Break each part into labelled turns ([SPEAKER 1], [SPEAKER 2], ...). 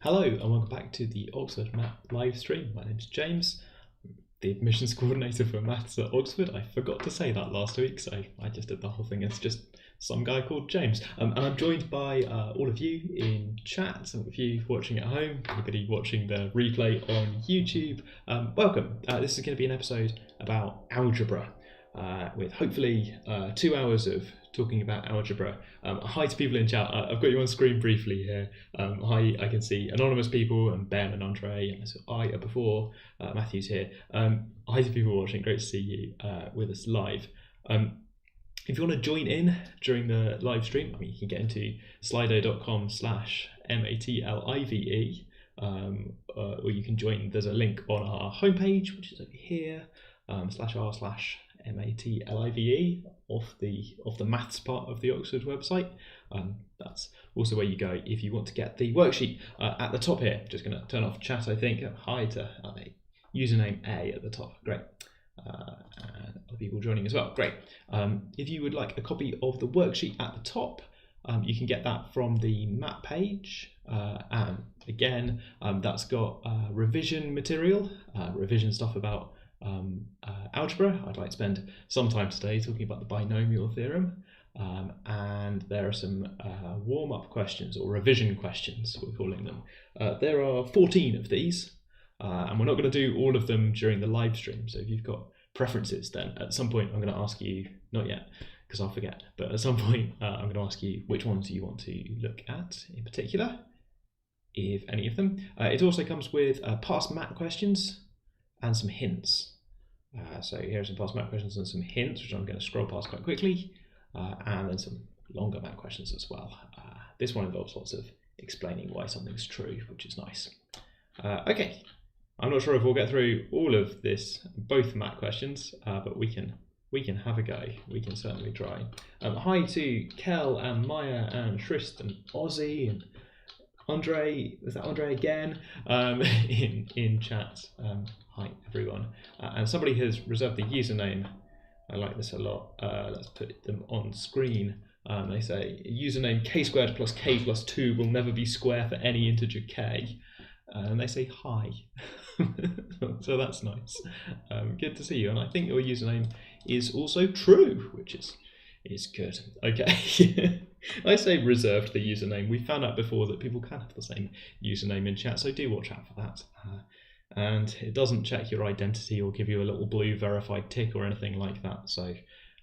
[SPEAKER 1] Hello and welcome back to the Oxford MAT Livestream. My name's James, the admissions coordinator for maths at Oxford. I forgot to say that last week, so I just did the whole thing as just some guy called James. And I'm joined by all of you in chat, some of you watching at home, anybody watching the replay on YouTube. Welcome. This is going to be an episode about algebra, with hopefully 2 hours of talking about algebra. Hi to people in chat. I've got you on screen briefly here. Hi, I can see anonymous people and Ben and Andre and so I before Matthew's here. Hi to people watching. Great to see you with us live. If you want to join in during the live stream, I mean, you can get into slido.com/matlive, or you can join. There's a link on our homepage, which is over here, /r/matlive off the maths part of the Oxford website. That's also where you go if you want to get the worksheet at the top here. Just going to turn off chat, I think. Hi to username A at the top. Great. And other people joining as well. Great. If you would like a copy of the worksheet at the top, you can get that from the MAT page. And again, that's got revision material, revision stuff about algebra. I'd like to spend some time today talking about the binomial theorem, and there are some warm-up questions or revision questions, we're calling them. There are 14 of these, and we're not going to do all of them during the live stream, so if you've got preferences, then at some point I'm going to ask you, not yet because I'll forget, but at some point I'm going to ask you which ones you want to look at in particular, if any of them. It also comes with past MAT questions and some hints. So here are some past MAT questions and some hints, which I'm going to scroll past quite quickly, and then some longer MAT questions as well. This one involves lots of explaining why something's true, which is nice. Okay, I'm not sure if we'll get through all of this, both MAT questions, but we can have a go. We can certainly try. Hi to Kel and Maya and Trist and Ozzy and Andre, is that Andre again? In chat. Hi everyone. And somebody has reserved the username. I like this a lot. Let's put them on screen. They say username k² plus k plus 2 will never be square for any integer k. And they say hi. So that's nice. Good to see you. And I think your username is also true, which is good. Okay. I say reserved the username. We found out before that people can have the same username in chat, so do watch out for that. And it doesn't check your identity or give you a little blue verified tick or anything like that. So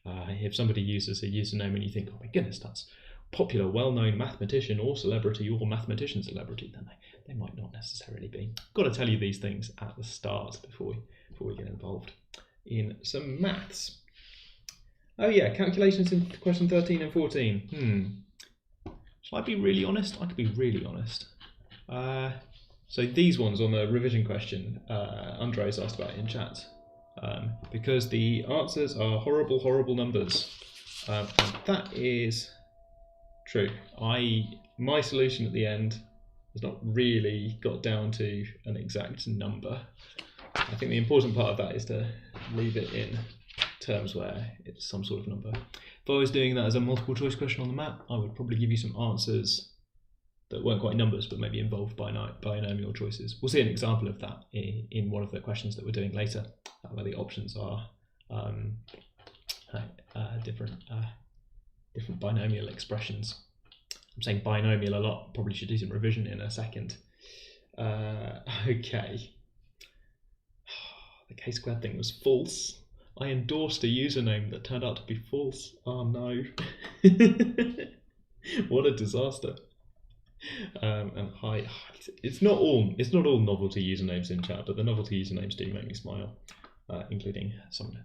[SPEAKER 1] if somebody uses a username and you think, oh my goodness, that's popular, well-known mathematician or celebrity or mathematician celebrity, then they might not necessarily be. Got to tell you these things at the start before we get involved in some maths. Oh yeah, calculations in question 13 and 14. Shall I be really honest? I could be really honest. So these ones on the revision question, Andre's asked about in chat, because the answers are horrible, horrible numbers. And that is true. My solution at the end has not really got down to an exact number. I think the important part of that is to leave it in terms where it's some sort of number. If I was doing that as a multiple choice question on the MAT, I would probably give you some answers that weren't quite numbers, but maybe involved binomial choices. We'll see an example of that in one of the questions that we're doing later, where the options are different binomial expressions. I'm saying binomial a lot, probably should do some revision in a second. Okay. The k² thing was false. I endorsed a username that turned out to be false. Oh no. What a disaster. And hi. It's not all novelty usernames in chat, but the novelty usernames do make me smile, including some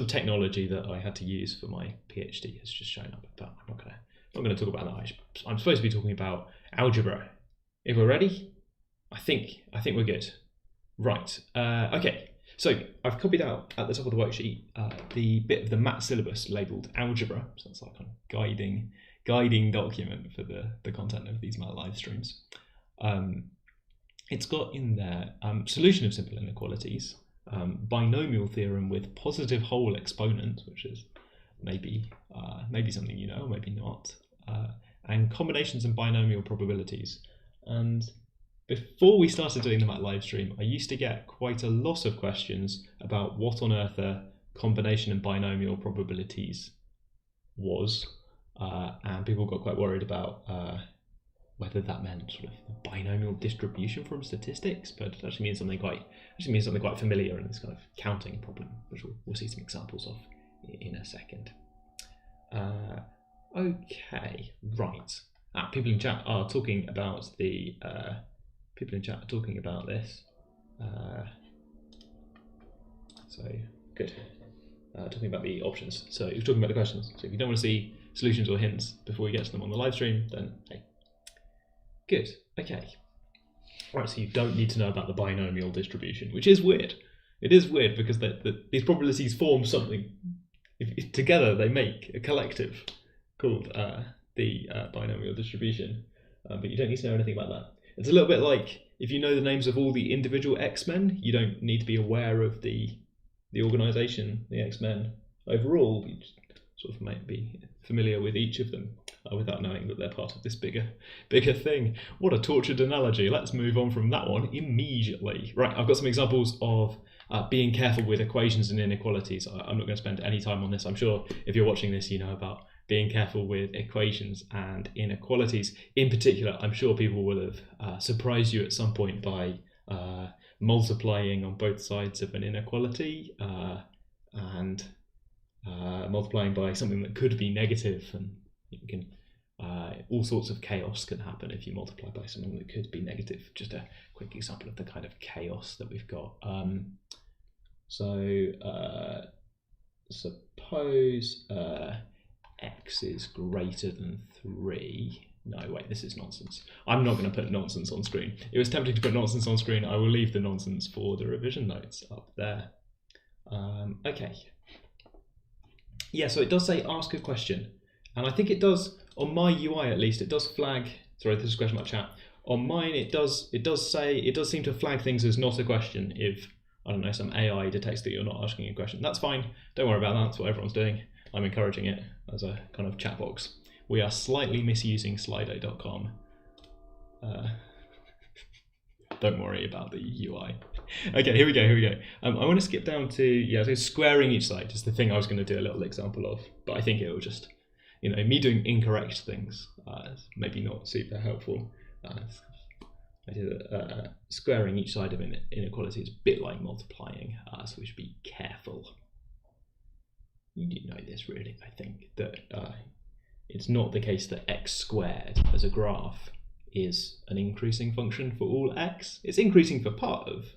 [SPEAKER 1] technology that I had to use for my PhD has just shown up, but I'm not gonna talk about that. I'm supposed to be talking about algebra. If we're ready, I think we're good. Right. Okay. So I've copied out at the top of the worksheet the bit of the MAT syllabus labelled algebra. So that's like a guiding document for the content of these MAT live streams. It's got in there solution of simple inequalities, binomial theorem with positive whole exponent, which is maybe something you know, maybe not, and combinations and binomial probabilities. And before we started doing the MAT livestream, I used to get quite a lot of questions about what on earth a combination and binomial probabilities was, and people got quite worried about whether that meant sort of the binomial distribution from statistics, but it actually means something quite familiar in this kind of counting problem, which we'll see some examples of in a second. Okay, right. People in chat are talking about the this. So good. Talking about the options. So you're talking about the questions. So if you don't want to see solutions or hints before we get to them on the live stream, then hey. Good. Okay. Right. So you don't need to know about the binomial distribution, which is weird. It is weird because these probabilities form something. If together they make a collective called the binomial distribution, but you don't need to know anything about that. It's a little bit like if you know the names of all the individual X-Men, you don't need to be aware of the organisation, the X-Men overall. You just sort of might be familiar with each of them without knowing that they're part of this bigger thing. What a tortured analogy. Let's move on from that one immediately. Right, I've got some examples of being careful with equations and inequalities. I'm not going to spend any time on this. I'm sure if you're watching this, you know about being careful with equations and inequalities. In particular, I'm sure people will have surprised you at some point by multiplying on both sides of an inequality and multiplying by something that could be negative, and you can all sorts of chaos can happen if you multiply by something that could be negative. Just a quick example of the kind of chaos that we've got. Suppose x is greater than 3. No, wait, this is nonsense. I'm not going to put nonsense on screen. It was tempting to put nonsense on screen. I will leave the nonsense for the revision notes up there. Okay. Yeah, so it does say ask a question. And I think it does, on my UI at least, it does flag, sorry, this is a question about chat. On mine, it does seem to flag things as not a question if, I don't know, some AI detects that you're not asking a question. That's fine. Don't worry about that. That's what everyone's doing. I'm encouraging it as a kind of chat box. We are slightly misusing slido.com. Don't worry about the UI. Okay, here we go. I want to skip down to, so squaring each side is the thing I was going to do a little example of, but I think it will just, me doing incorrect things is maybe not super helpful. I did squaring each side of an inequality is a bit like multiplying, so we should be careful. You do know this, really, I think, that it's not the case that x squared as a graph is an increasing function for all x. It's increasing for part of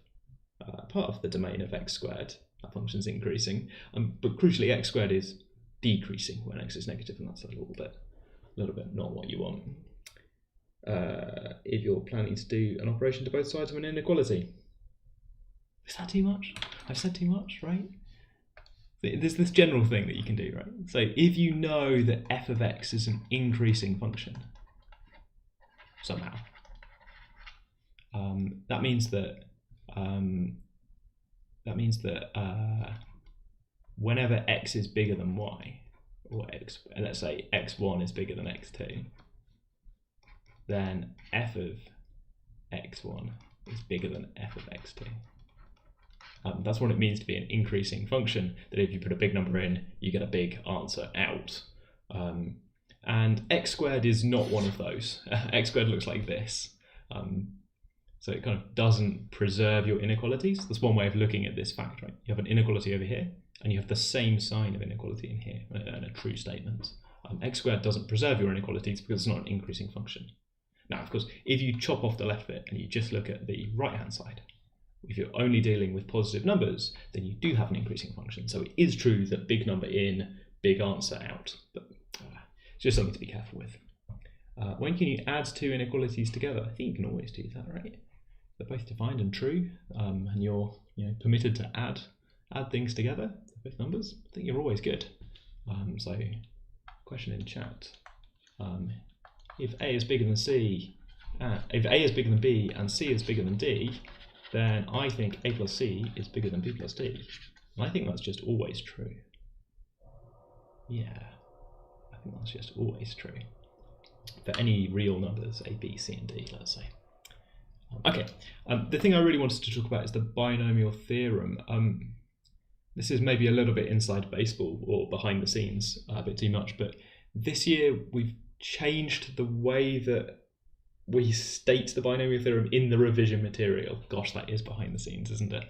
[SPEAKER 1] the domain of x squared. That function's increasing, but crucially, x squared is decreasing when x is negative, and that's a little bit not what you want. If you're planning to do an operation to both sides of an inequality, is that too much? I've said too much, right? There's this general thing that you can do, right? So if you know that f of x is an increasing function somehow, that means that whenever x is bigger than y, or x, and let's say x1 is bigger than x2, then f of x1 is bigger than f of x2. That's what it means to be an increasing function, that if you put a big number in, you get a big answer out. And x squared is not one of those. X squared looks like this. So it kind of doesn't preserve your inequalities. That's one way of looking at this fact, right? You have an inequality over here, and you have the same sign of inequality in here, and a true statement. X squared doesn't preserve your inequalities because it's not an increasing function. Now, of course, if you chop off the left bit and you just look at the right-hand side, if you're only dealing with positive numbers, then you do have an increasing function. So it is true that big number in, big answer out, but it's just something to be careful with. When can you add two inequalities together? I think you can always do that, right? They're both defined and true, and you're permitted to add things together, both numbers. I think you're always good. So, question in chat: if A is bigger than C, if A is bigger than B and C is bigger than D, then I think A plus C is bigger than B plus D. And I think that's just always true. Yeah, I think that's just always true. For any real numbers, A, B, C, and D, let's say. Okay, the thing I really wanted to talk about is the binomial theorem. This is maybe a little bit inside baseball or behind the scenes, a bit too much, but this year we've changed the way that we state the binomial theorem in the revision material. Gosh, that is behind the scenes, isn't it?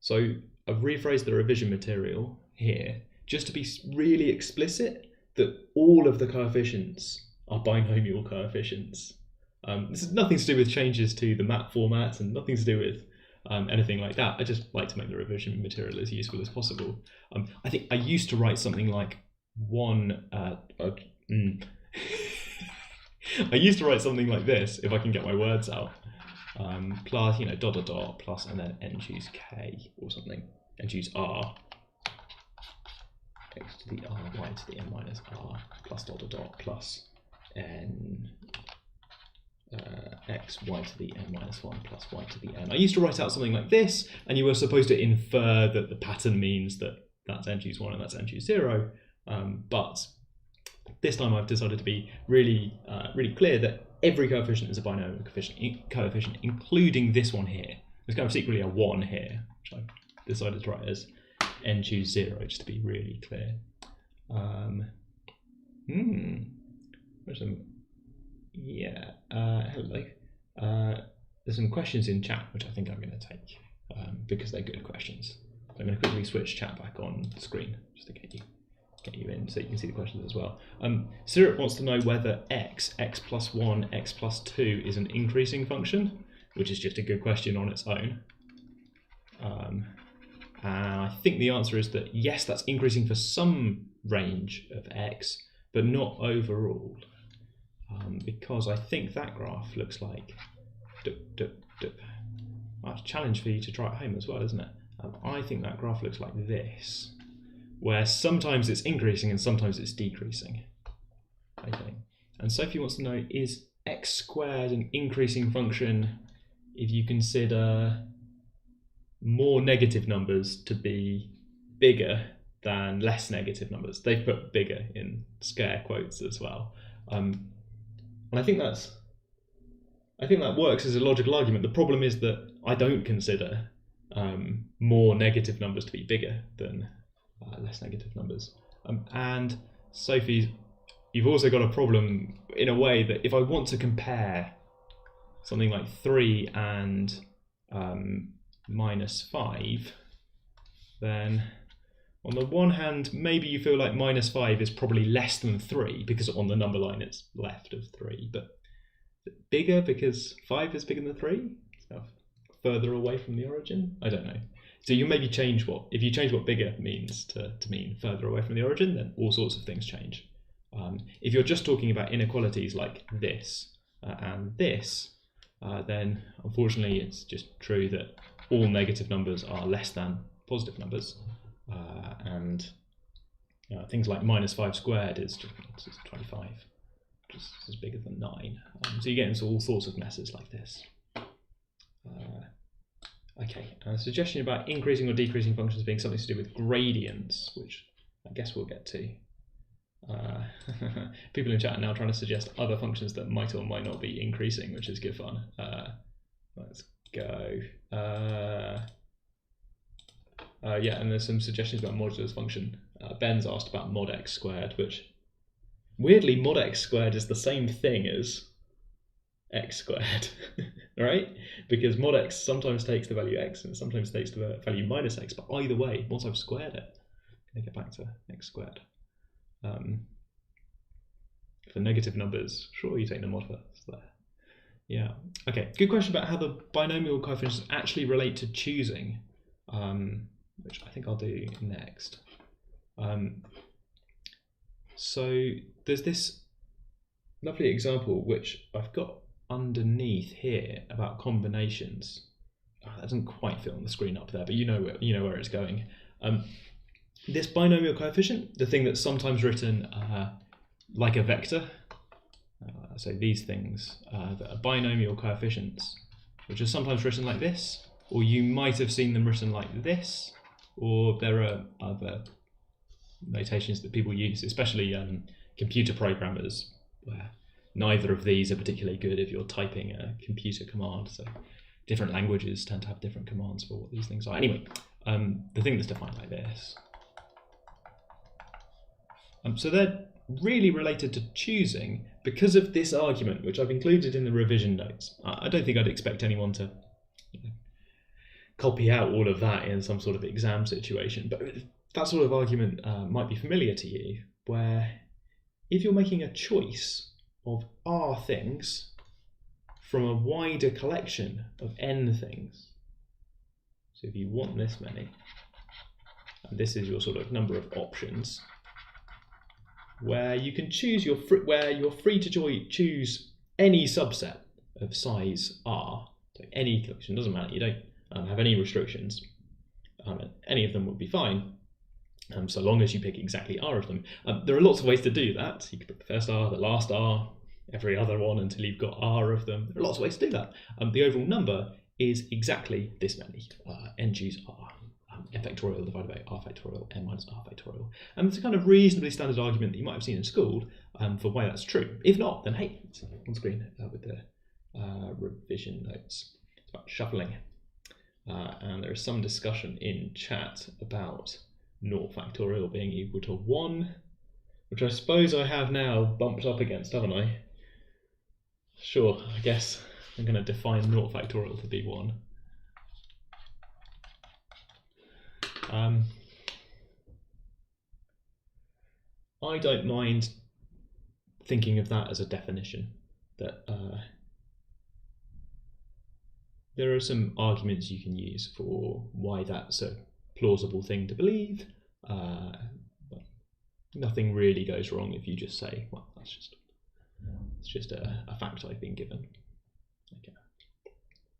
[SPEAKER 1] So I've rephrased the revision material here just to be really explicit that all of the coefficients are binomial coefficients. This has nothing to do with changes to the MAT format and nothing to do with anything like that. I just like to make the revision material as useful as possible. I think I used to write something like I used to write something like this, if I can get my words out, plus, dot dot dot, plus, and then n choose k or something, and choose r, x to the r, y to the n minus r, plus dot dot dot, plus n x, y to the n minus 1, plus y to the n. I used to write out something like this, and you were supposed to infer that the pattern means that that's n choose 1 and that's n choose 0, but this time I've decided to be really clear that every coefficient is a binomial coefficient, including this one here. There's kind of secretly a 1 here, which I've decided to write as n choose 0, just to be really clear. Hello. There's some questions in chat, which I think I'm going to take, because they're good questions. I'm going to quickly switch chat back on the screen, just to get you in so you can see the questions as well. Syrup wants to know whether x plus 1, x plus 2 is an increasing function, which is just a good question on its own. And I think the answer is that yes, that's increasing for some range of x, but not overall. Because I think that graph looks like that's a challenge for you to try at home as well, isn't it? I think that graph looks like this, where sometimes it's increasing and sometimes it's decreasing, I think. And Sophie wants to know, is x squared an increasing function if you consider more negative numbers to be bigger than less negative numbers? They've put bigger in scare quotes as well. And I think that works as a logical argument. The problem is that I don't consider more negative numbers to be bigger than less negative numbers. And Sophie, you've also got a problem in a way that if I want to compare something like 3 and minus 5, then on the one hand, maybe you feel like minus 5 is probably less than 3 because on the number line it's left of 3, but is it bigger because 5 is bigger than 3? So further away from the origin? I don't know. So you maybe change if you change what bigger means to mean further away from the origin, then all sorts of things change. If you're just talking about inequalities like this and this, then unfortunately it's just true that all negative numbers are less than positive numbers. And things like minus 5 squared is just 25, just as bigger than 9. So you get into all sorts of messes like this. Okay, a suggestion about increasing or decreasing functions being something to do with gradients, which I guess we'll get to. People in chat are now trying to suggest other functions that might or might not be increasing, which is good fun. Let's go. Yeah, and there's some suggestions about modulus function. Ben's asked about mod x squared, which weirdly mod x squared is the same thing as x squared, right? Because mod x sometimes takes the value x and sometimes takes the value minus x, but either way, once I've squared it, I'm going to get back to x squared. For negative numbers, sure, you take the modulus there. Yeah, okay, good question about how the binomial coefficients actually relate to choosing, which I think I'll do next. So there's this lovely example which I've got underneath here about combinations. That doesn't quite fit on the screen up there, but you know where it's going. This binomial coefficient, the thing that's sometimes written like a vector, so these things that are binomial coefficients, which are sometimes written like this, or you might have seen them written like this, or there are other notations that people use, especially computer programmers, where neither of these are particularly good if you're typing a computer command. So different languages tend to have different commands for what these things are. Anyway, the thing that's defined like this. So they're really related to choosing because of this argument, which I've included in the revision notes. I don't think I'd expect anyone to copy out all of that in some sort of exam situation, but that sort of argument might be familiar to you, where if you're making a choice of R things from a wider collection of N things, so if you want this many, and this is your sort of number of options, where you can choose where you're free to choose any subset of size R, so any collection, doesn't matter, you don't have any restrictions, any of them would be fine, so long as you pick exactly R of them. There are lots of ways to do that. You could pick the first R, the last R, every other one until you've got R of them. There are lots of ways to do that. The overall number is exactly this many, n choose R. N factorial divided by R factorial, n minus R factorial. And it's a kind of reasonably standard argument that you might have seen in school for why that's true. If not, then hey, it's on screen with the revision notes. It's about shuffling. And there is some discussion in chat about 0 factorial being equal to 1, which I suppose I have now bumped up against, haven't I? Sure, I guess I'm going to define 0 factorial to be 1. I don't mind thinking of that as a definition, that there are some arguments you can use for why that's a plausible thing to believe, but nothing really goes wrong if you just say, well, it's just a fact I've been given,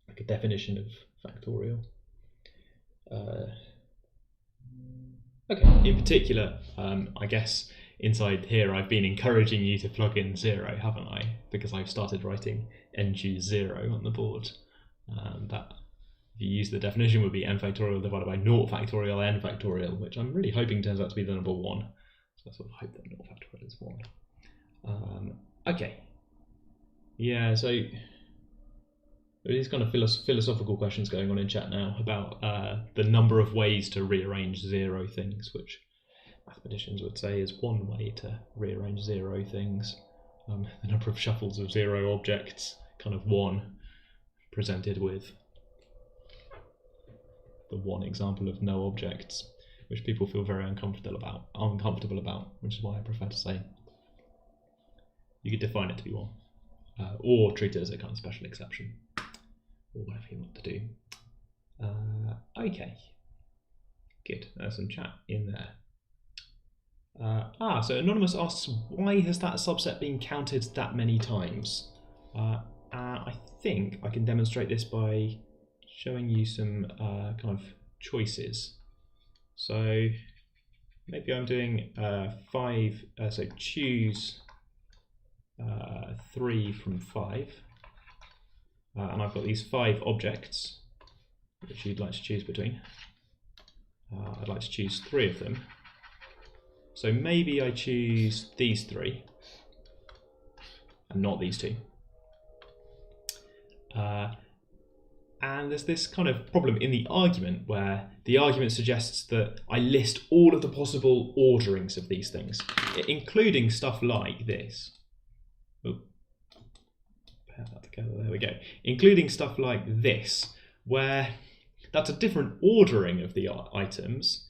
[SPEAKER 1] like a definition of factorial. Okay, in particular, I guess inside here I've been encouraging you to plug in 0, haven't I? Because I've started writing n choose 0 on the board. That, if you use the definition, would be n factorial divided by 0 factorial n factorial, which I'm really hoping turns out to be the number 1. So I sort of hope that 0 factorial is 1. Okay. Yeah, so these kind of philosophical questions going on in chat now about the number of ways to rearrange 0 things, which mathematicians would say is one way to rearrange 0 things. The number of shuffles of 0 objects, kind of 1, presented with the one example of no objects, which people feel very uncomfortable about, which is why I prefer to say you could define it to be 1, or treat it as a kind of special exception, or whatever you want to do. Okay, good. There's some chat in there. So Anonymous asks, why has that subset been counted that many times? I think I can demonstrate this by showing you some kind of choices. So maybe I'm doing 5, so choose 3 from 5. And I've got these 5 objects which you'd like to choose between. I'd like to choose 3 of them. So maybe I choose these 3 and not these 2. And there's this kind of problem in the argument where the argument suggests that I list all of the possible orderings of these things, including stuff like this. Oh, pair that together, there we go. Including stuff like this, where that's a different ordering of the items,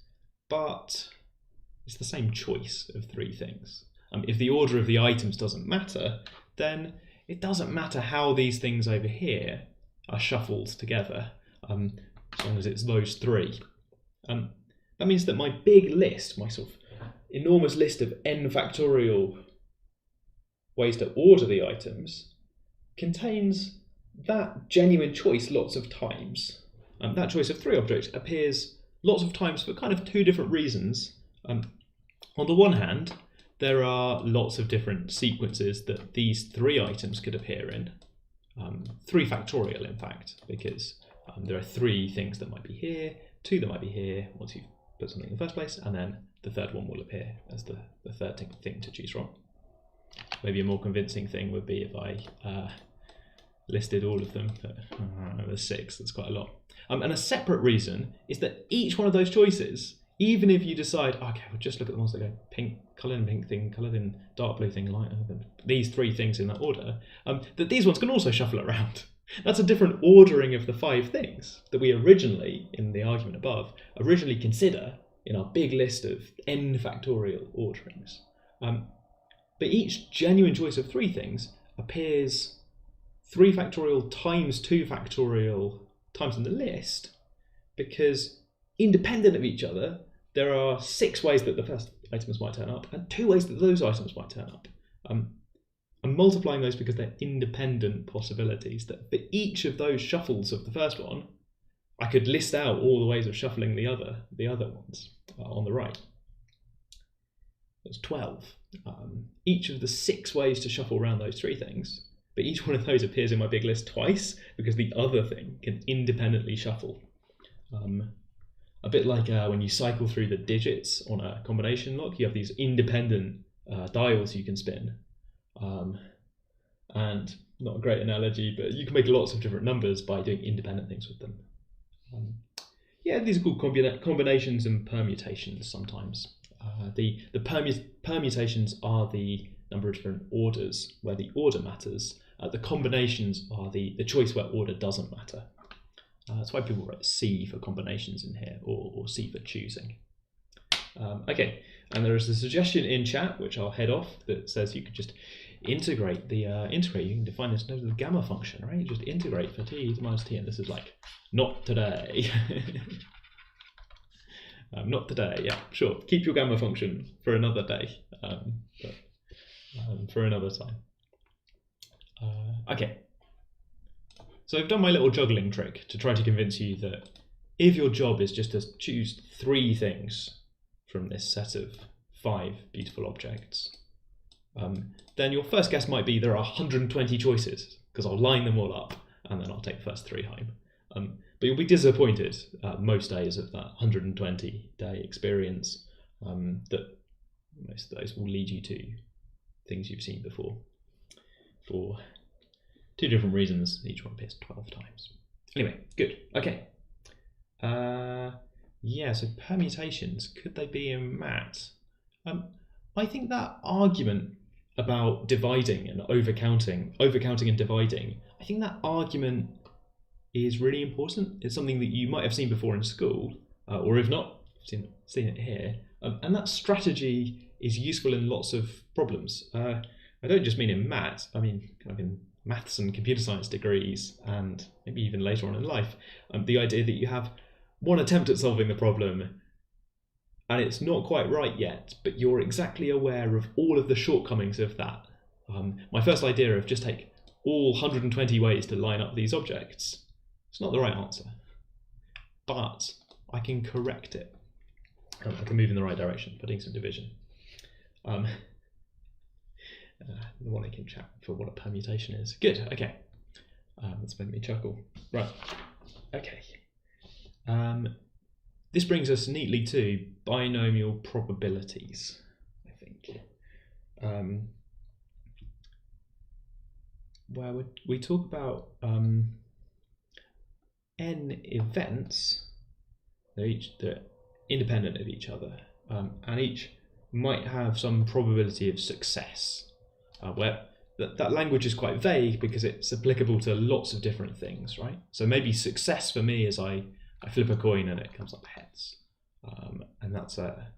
[SPEAKER 1] but it's the same choice of 3 things. If the order of the items doesn't matter, then it doesn't matter how these things over here are shuffled together, as long as it's those 3. That means that my big list, my sort of enormous list of n factorial ways to order the items, contains that genuine choice lots of times. That choice of 3 objects appears lots of times for kind of 2 different reasons. On the one hand, there are lots of different sequences that these 3 items could appear in. 3 factorial, in fact, because there are 3 things that might be here, 2 that might be here once you've put something in the first place, and then the third one will appear as the third thing to choose from. Maybe a more convincing thing would be if I listed all of them, but there's 6, that's quite a lot. And a separate reason is that each one of those choices, even if you decide, okay, we'll just look at the ones that go pink, coloured in pink thing, coloured in dark blue thing, light, these 3 things in that order, that these ones can also shuffle around. That's a different ordering of the 5 things that we originally, in the argument above, originally consider in our big list of n factorial orderings. But each genuine choice of 3 things appears 3 factorial times 2 factorial times in the list, because independent of each other, there are 6 ways that the first items might turn up and 2 ways that those items might turn up. I'm multiplying those because they're independent possibilities, that for each of those shuffles of the first one, I could list out all the ways of shuffling the other ones on the right. There's 12. Each of the 6 ways to shuffle around those 3 things, but each one of those appears in my big list twice because the other thing can independently shuffle. A bit like when you cycle through the digits on a combination lock, you have these independent dials you can spin. And not a great analogy, but you can make lots of different numbers by doing independent things with them. Yeah, these are called combinations and permutations sometimes. The permutations are the number of different orders where the order matters. The combinations are the choice where order doesn't matter. That's why people write C for combinations in here, or C for choosing. Okay, and there is a suggestion in chat, which I'll head off, that says you could just integrate the you can define this note of the gamma function, right? Just integrate for t to minus t, and this is like, not today. Not today, yeah, sure. Keep your gamma function for another day, but for another time. Okay. So I've done my little juggling trick to try to convince you that if your job is just to choose 3 things from this set of 5 beautiful objects, then your first guess might be there are 120 choices, because I'll line them all up and then I'll take the first 3 home. But you'll be disappointed most days of that 120-day experience, that most of those will lead you to things you've seen before for 2 different reasons. Each one appears 12 times. Anyway, good. Okay. Yeah, so permutations, could they be in MAT? I think that argument about dividing and overcounting and dividing, I think that argument is really important. It's something that you might have seen before in school, or if not, seen it here. And that strategy is useful in lots of problems. I don't just mean in MAT, I mean kind of in maths and computer science degrees, and maybe even later on in life. The idea that you have one attempt at solving the problem, and it's not quite right yet, but you're exactly aware of all of the shortcomings of that. My first idea of just take all 120 ways to line up these objects, it's not the right answer, but I can correct it. I can move in the right direction, putting some division. The one I can chat for what a permutation is. Good, okay. That's made me chuckle. Right, okay. This brings us neatly to binomial probabilities, I think. Where we talk about n events, they're independent of each other, and each might have some probability of success. Where that language is quite vague because it's applicable to lots of different things, right? So maybe success for me is I flip a coin and it comes up heads, and that's a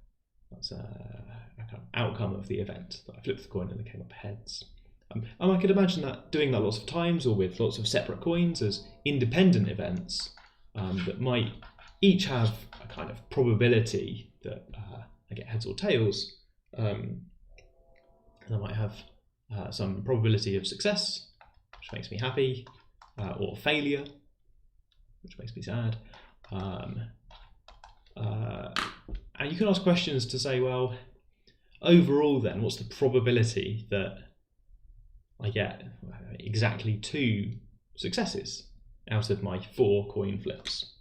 [SPEAKER 1] kind of outcome of the event, that I flipped the coin and it came up heads. And I could imagine that doing that lots of times, or with lots of separate coins as independent events that might each have a kind of probability that I get heads or tails, and I might have some probability of success, which makes me happy, or failure, which makes me sad. And you can ask questions to say, well, overall then, what's the probability that I get exactly 2 successes out of my 4 coin flips?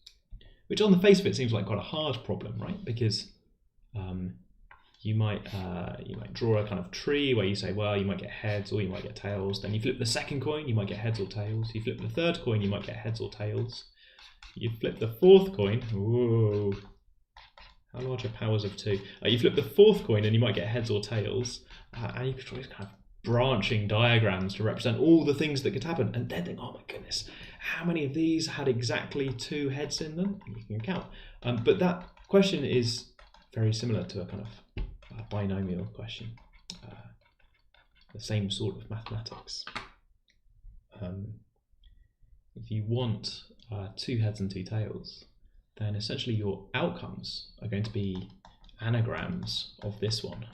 [SPEAKER 1] Which on the face of it seems like quite a hard problem, right? Because you might draw a kind of tree where you say, well, you might get heads or you might get tails. Then you flip the second coin, you might get heads or tails. You flip the third coin, you might get heads or tails. You flip the fourth coin. Whoa. How large are powers of 2? You flip the fourth coin and you might get heads or tails. And you could draw these kind of branching diagrams to represent all the things that could happen. And then think, oh my goodness, how many of these had exactly 2 heads in them? And you can count. But that question is very similar to a kind of binomial question. The same sort of mathematics. If you want 2 heads and 2 tails, then essentially your outcomes are going to be anagrams of this one.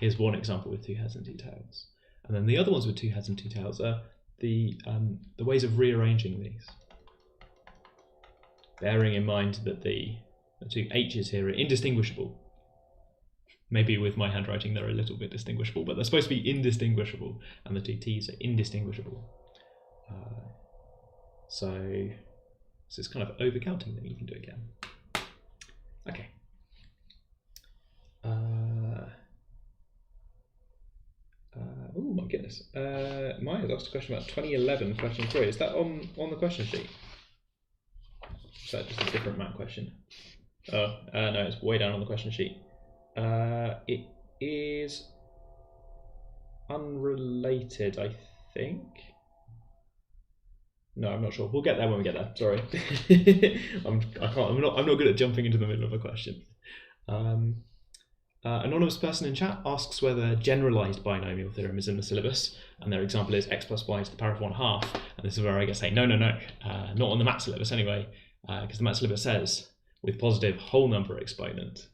[SPEAKER 1] Here's one example with 2 heads and 2 tails. And then the other ones with 2 heads and 2 tails are the ways of rearranging these. Bearing in mind that the 2 H's here are indistinguishable. Maybe with my handwriting they're a little bit distinguishable, but they're supposed to be indistinguishable, and the 2 T's are indistinguishable. So it's kind of overcounting, then you can do it again. Okay. Oh my goodness. Maya's asked a question about 2011 question 3. Is that on the question sheet? Is that just a different math question? Oh, no, it's way down on the question sheet. It is unrelated, I think. No, I'm not sure. We'll get there when we get there. Sorry, I'm not good at jumping into the middle of a question. Anonymous person in chat asks whether generalized binomial theorem is in the syllabus, and their example is x plus y to the power of 1/2. And this is where I get to say no, not on the math syllabus anyway, because the math syllabus says with positive whole number exponent.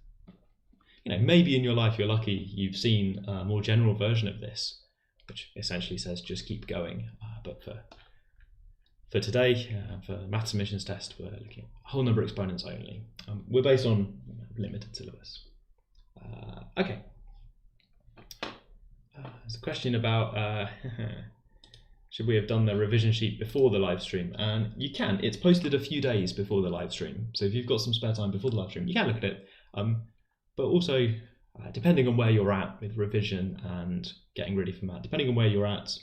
[SPEAKER 1] You know, maybe in your life you're lucky you've seen a more general version of this, which essentially says just keep going. But for today, for math submissions test, we're looking at whole number exponents only. We're based on limited syllabus. Okay. There's a question about should we have done the revision sheet before the live stream? And you can. It's posted a few days before the live stream, so if you've got some spare time before the live stream, you can look at it. But also, depending on where you're at with revision and getting ready for math, depending on where you're at,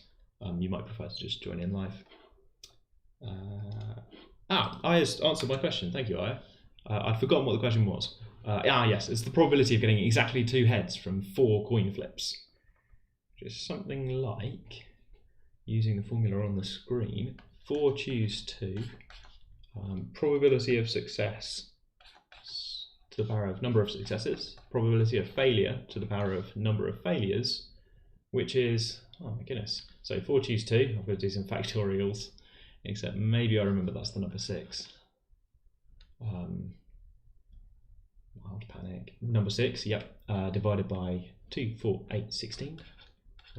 [SPEAKER 1] you might prefer to just join in live. Aya's answered my question. Thank you, Aya. I'd forgotten what the question was. Yes, it's the probability of getting exactly 2 heads from 4 coin flips. Which is something like, using the formula on the screen, 4 choose 2, probability of success to the power of number of successes, probability of failure to the power of number of failures, which is, oh my goodness, so 4 choose 2, I've got to do some factorials, except maybe I remember that's the number 6. Wild panic. Number 6, yep, divided by 2, 4, 8, 16.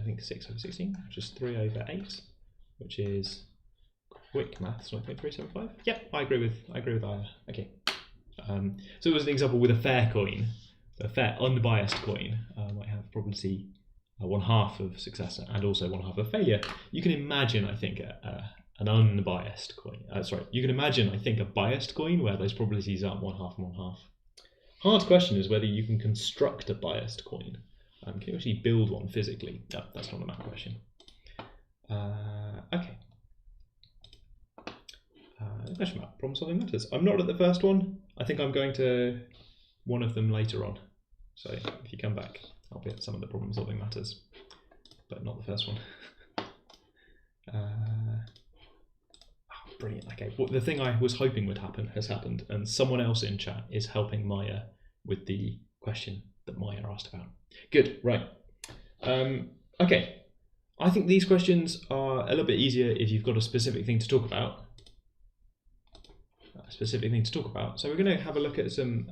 [SPEAKER 1] I think 6 over 16, which is 3 over 8, which is quick maths, 0.375. Yep, I agree with Aya. Okay. So it was an example with a fair coin. A fair unbiased coin might have probability 1/2 of success and also 1/2 of failure. You can imagine, I think, an unbiased coin. You can imagine, I think, a biased coin where those probabilities aren't 1/2 and 1/2. Hard question is whether you can construct a biased coin. Can you actually build one physically? No, that's not a math question. Okay. Question about problem solving matters. I'm not at the first one. I think I'm going to one of them later on. So if you come back, I'll be at some of the problem solving matters, but not the first one. Brilliant. Okay, well, the thing I was hoping would happen has happened, and someone else in chat is helping Maya with the question that Maya asked about. Good, right. Okay, I think these questions are a little bit easier if you've got a specific thing to talk about. So we're going to have a look at some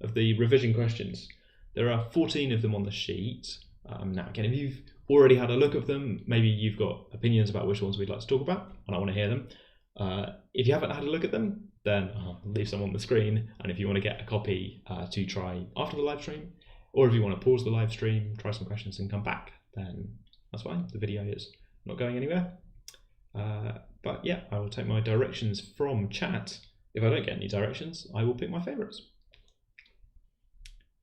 [SPEAKER 1] of the revision questions. There are 14 of them on the sheet. Now, again, if you've already had a look at them, maybe you've got opinions about which ones we'd like to talk about, and I want to hear them. If you haven't had a look at them, then I'll leave some on the screen, and if you want to get a copy to try after the live stream, or if you want to pause the live stream, try some questions and come back, then that's fine. The video is not going anywhere. But yeah, I will take my directions from chat. If I don't get any directions, I will pick my favourites.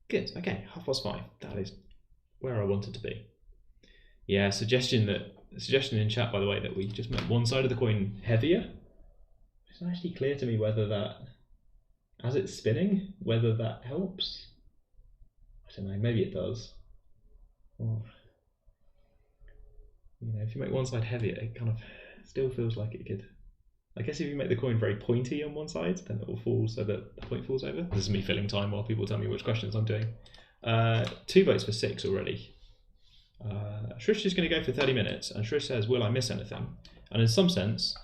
[SPEAKER 1] Good, okay, 5:30. That is where I wanted to be. Yeah, suggestion in chat, by the way, that we just make one side of the coin heavier. It's not actually clear to me whether that, as it's spinning, whether that helps. I don't know, maybe it does. Or, you know, if you make one side heavier, it kind of still feels like it could. I guess if you make the coin very pointy on one side, then it will fall so that the point falls over. This is me filling time while people tell me which questions I'm doing. 2 votes for 6 already. Shrish is going to go for 30 minutes, and Shrish says, will I miss anything? And in some sense,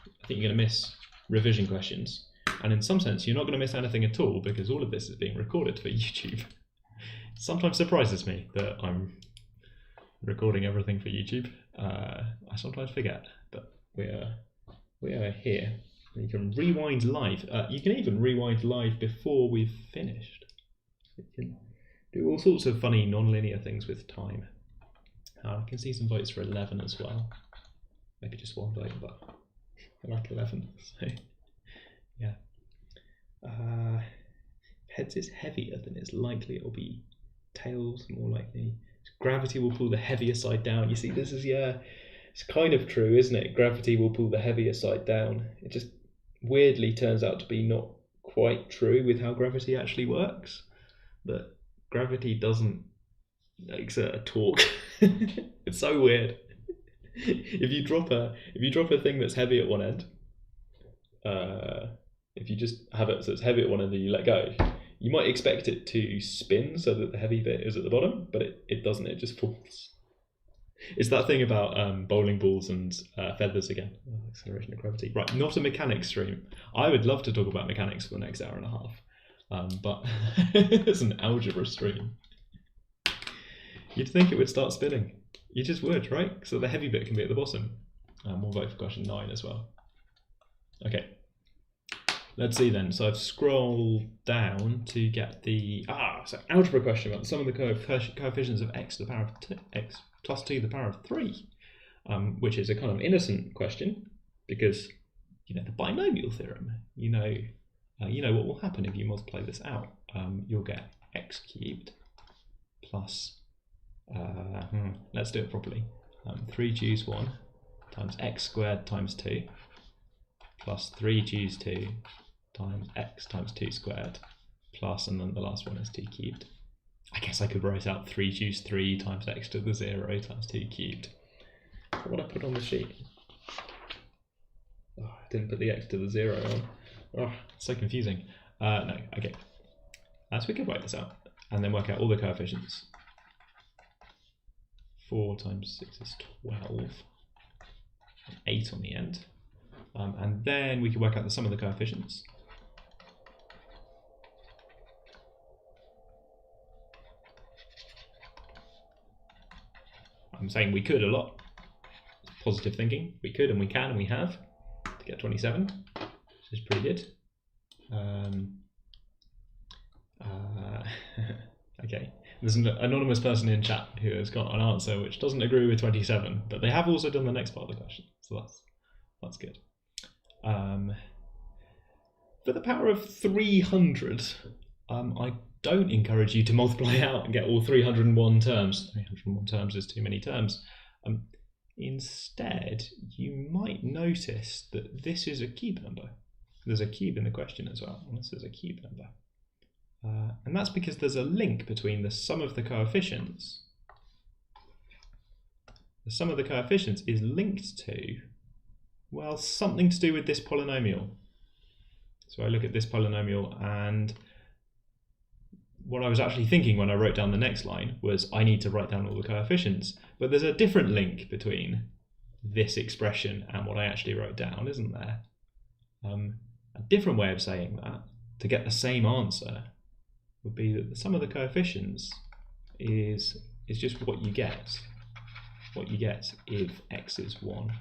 [SPEAKER 1] I think you're going to miss revision questions. And in some sense, you're not going to miss anything at all, because all of this is being recorded for YouTube. It sometimes surprises me that I'm recording everything for YouTube. I sometimes forget, but we are here. You can rewind live. You can even rewind live before we've finished. You can do all sorts of funny non-linear things with time. I can see some votes for 11 as well. Maybe just one vote, but I like 11. So yeah. Heads is heavier, then it's likely it'll be tails more likely. Gravity will pull the heavier side down. You see, this is, yeah, it's kind of true, isn't it? Gravity will pull the heavier side down. It just weirdly turns out to be not quite true with how gravity actually works. That gravity doesn't exert a torque. It's so weird. If you drop a thing that's heavy at one end, if you just have it so it's heavy at one end and you let go, you might expect it to spin so that the heavy bit is at the bottom, but it doesn't. It just falls. It's that thing about bowling balls and feathers again. Acceleration of gravity. Right, not a mechanics stream. I would love to talk about mechanics for the next hour and a half, but it's an algebra stream. You'd think it would start spinning. You just would, right? So the heavy bit can be at the bottom. We'll vote for question 9 as well. Okay. Let's see then. So I've scrolled down to get the so algebra question about some of the coefficients of x to the power of x plus 2 to the power of 3, which is a kind of innocent question because you know the binomial theorem. You know what will happen if you multiply this out. You'll get x cubed plus let's do it properly. 3 choose 1 times x squared times 2 plus 3 choose 2 times x times 2 squared plus, and then the last one is 2 cubed. I guess I could write out 3 choose 3 times x to the 0 times 2 cubed. What would I put on the sheet? Oh, I didn't put the x to the 0 on. Oh, it's so confusing. No, okay. So we could write this out and then work out all the coefficients. 4 times 6 is 12. And 8 on the end. And then we can work out the sum of the coefficients. I'm saying we could a lot. Positive thinking. We could and we can and we have to get 27, which is pretty good. Okay. There's an anonymous person in chat who has got an answer which doesn't agree with 27, but they have also done the next part of the question, so that's good. For the power of 300, I don't encourage you to multiply out and get all 301 terms. 301 terms is too many terms. Instead, you might notice that this is a cube number. There's a cube in the question as well, and this is a cube number. And that's because there's a link between the sum of the coefficients. The sum of the coefficients is linked to, well, something to do with this polynomial. So I look at this polynomial, and what I was actually thinking when I wrote down the next line was I need to write down all the coefficients, but there's a different link between this expression and what I actually wrote down, isn't there? A different way of saying that, to get the same answer, would be that the sum of the coefficients is just what you get. What you get if x is 1.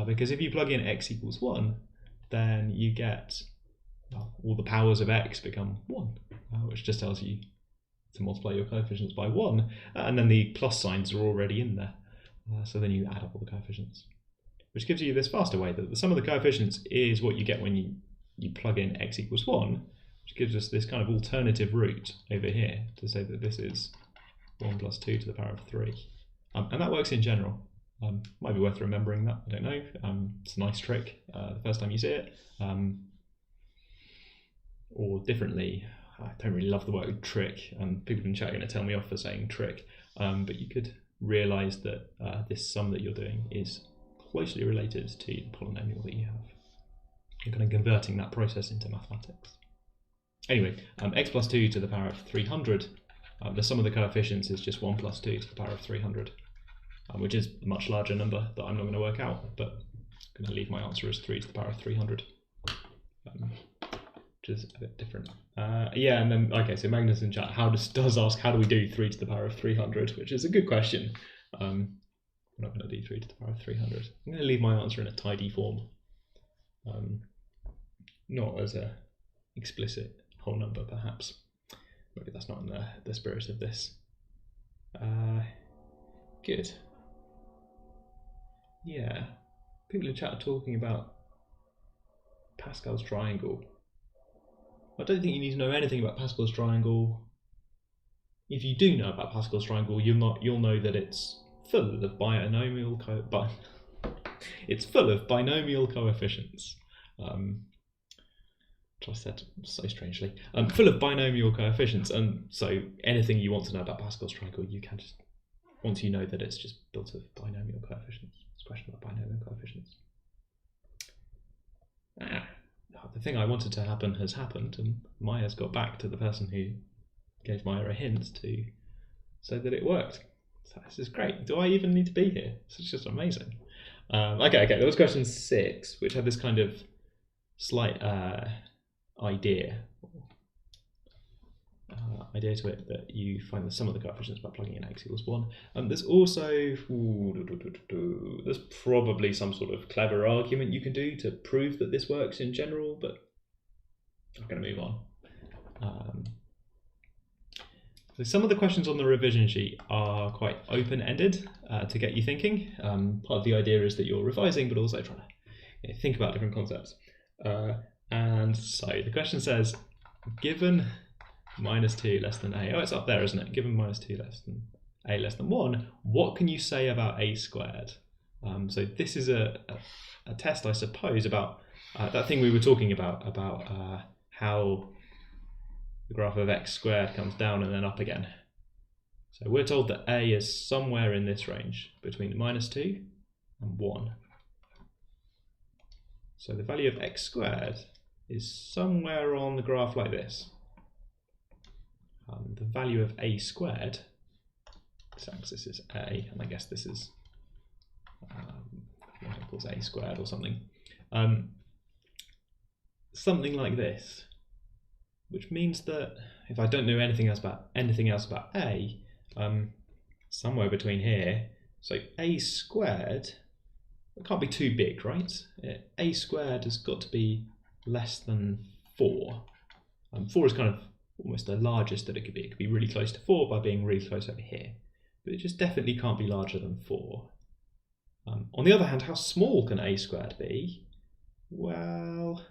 [SPEAKER 1] Because if you plug in x equals 1, then you get, well, all the powers of x become 1, which just tells you to multiply your coefficients by 1, and then the plus signs are already in there. So then you add up all the coefficients, which gives you this faster way that the sum of the coefficients is what you get when you plug in x equals 1, which gives us this kind of alternative route over here to say that this is 1 plus 2 to the power of 3. And that works in general. Might be worth remembering that, I don't know. It's a nice trick the first time you see it. Or differently, I don't really love the word trick, and people in chat are going to tell me off for saying trick, but you could realise that this sum that you're doing is closely related to the polynomial that you have. You're kind of converting that process into mathematics. Anyway, x plus 2 to the power of 300, the sum of the coefficients is just 1 plus 2 to the power of 300, which is a much larger number that I'm not going to work out, but I'm going to leave my answer as 3 to the power of 300. Which is a bit different. Yeah, and then, okay, so Magnus in chat does ask, how do we do 3 to the power of 300, which is a good question. We're not going to do 3 to the power of 300. I'm going to leave my answer in a tidy form, not as a explicit whole number, perhaps. Maybe that's not in the spirit of this. Good. Yeah, people in chat are talking about Pascal's triangle. I don't think you need to know anything about Pascal's triangle. If you do know about Pascal's triangle, you'll know that it's full of binomial coefficients. Which I said so strangely. Full of binomial coefficients, and so anything you want to know about Pascal's triangle, you can just, once you know that it's just built of binomial coefficients. It's a question about binomial coefficients. The thing I wanted to happen has happened, and Maya's got back to the person who gave Maya a hint to say that it worked. So this is great. Do I even need to be here? This is just amazing. Okay, there was question 6, which had this kind of slight idea to it, that you find the sum of the coefficients by plugging in x equals 1. There's also, there's probably some sort of clever argument you can do to prove that this works in general, but I'm going to move on. So some of the questions on the revision sheet are quite open-ended to get you thinking. Part of the idea is that you're revising, but also trying to think about different concepts. And so the question says, given minus 2 less than a, oh, it's up there, isn't it? Given minus 2 less than a less than 1, what can you say about a squared? So this is a test, I suppose, about that thing we were talking about how the graph of x squared comes down and then up again. So we're told that a is somewhere in this range between minus 2 and 1. So the value of x squared is somewhere on the graph like this. The value of a squared, this axis is a, and I guess this is what equals a squared or something. Something like this, which means that if I don't know anything else about a, somewhere between here, so a squared, it can't be too big, right? A squared has got to be less than 4. 4 is kind of almost the largest that it could be. It could be really close to 4 by being really close over here, but it just definitely can't be larger than 4. On the other hand, how small can a squared be? Well,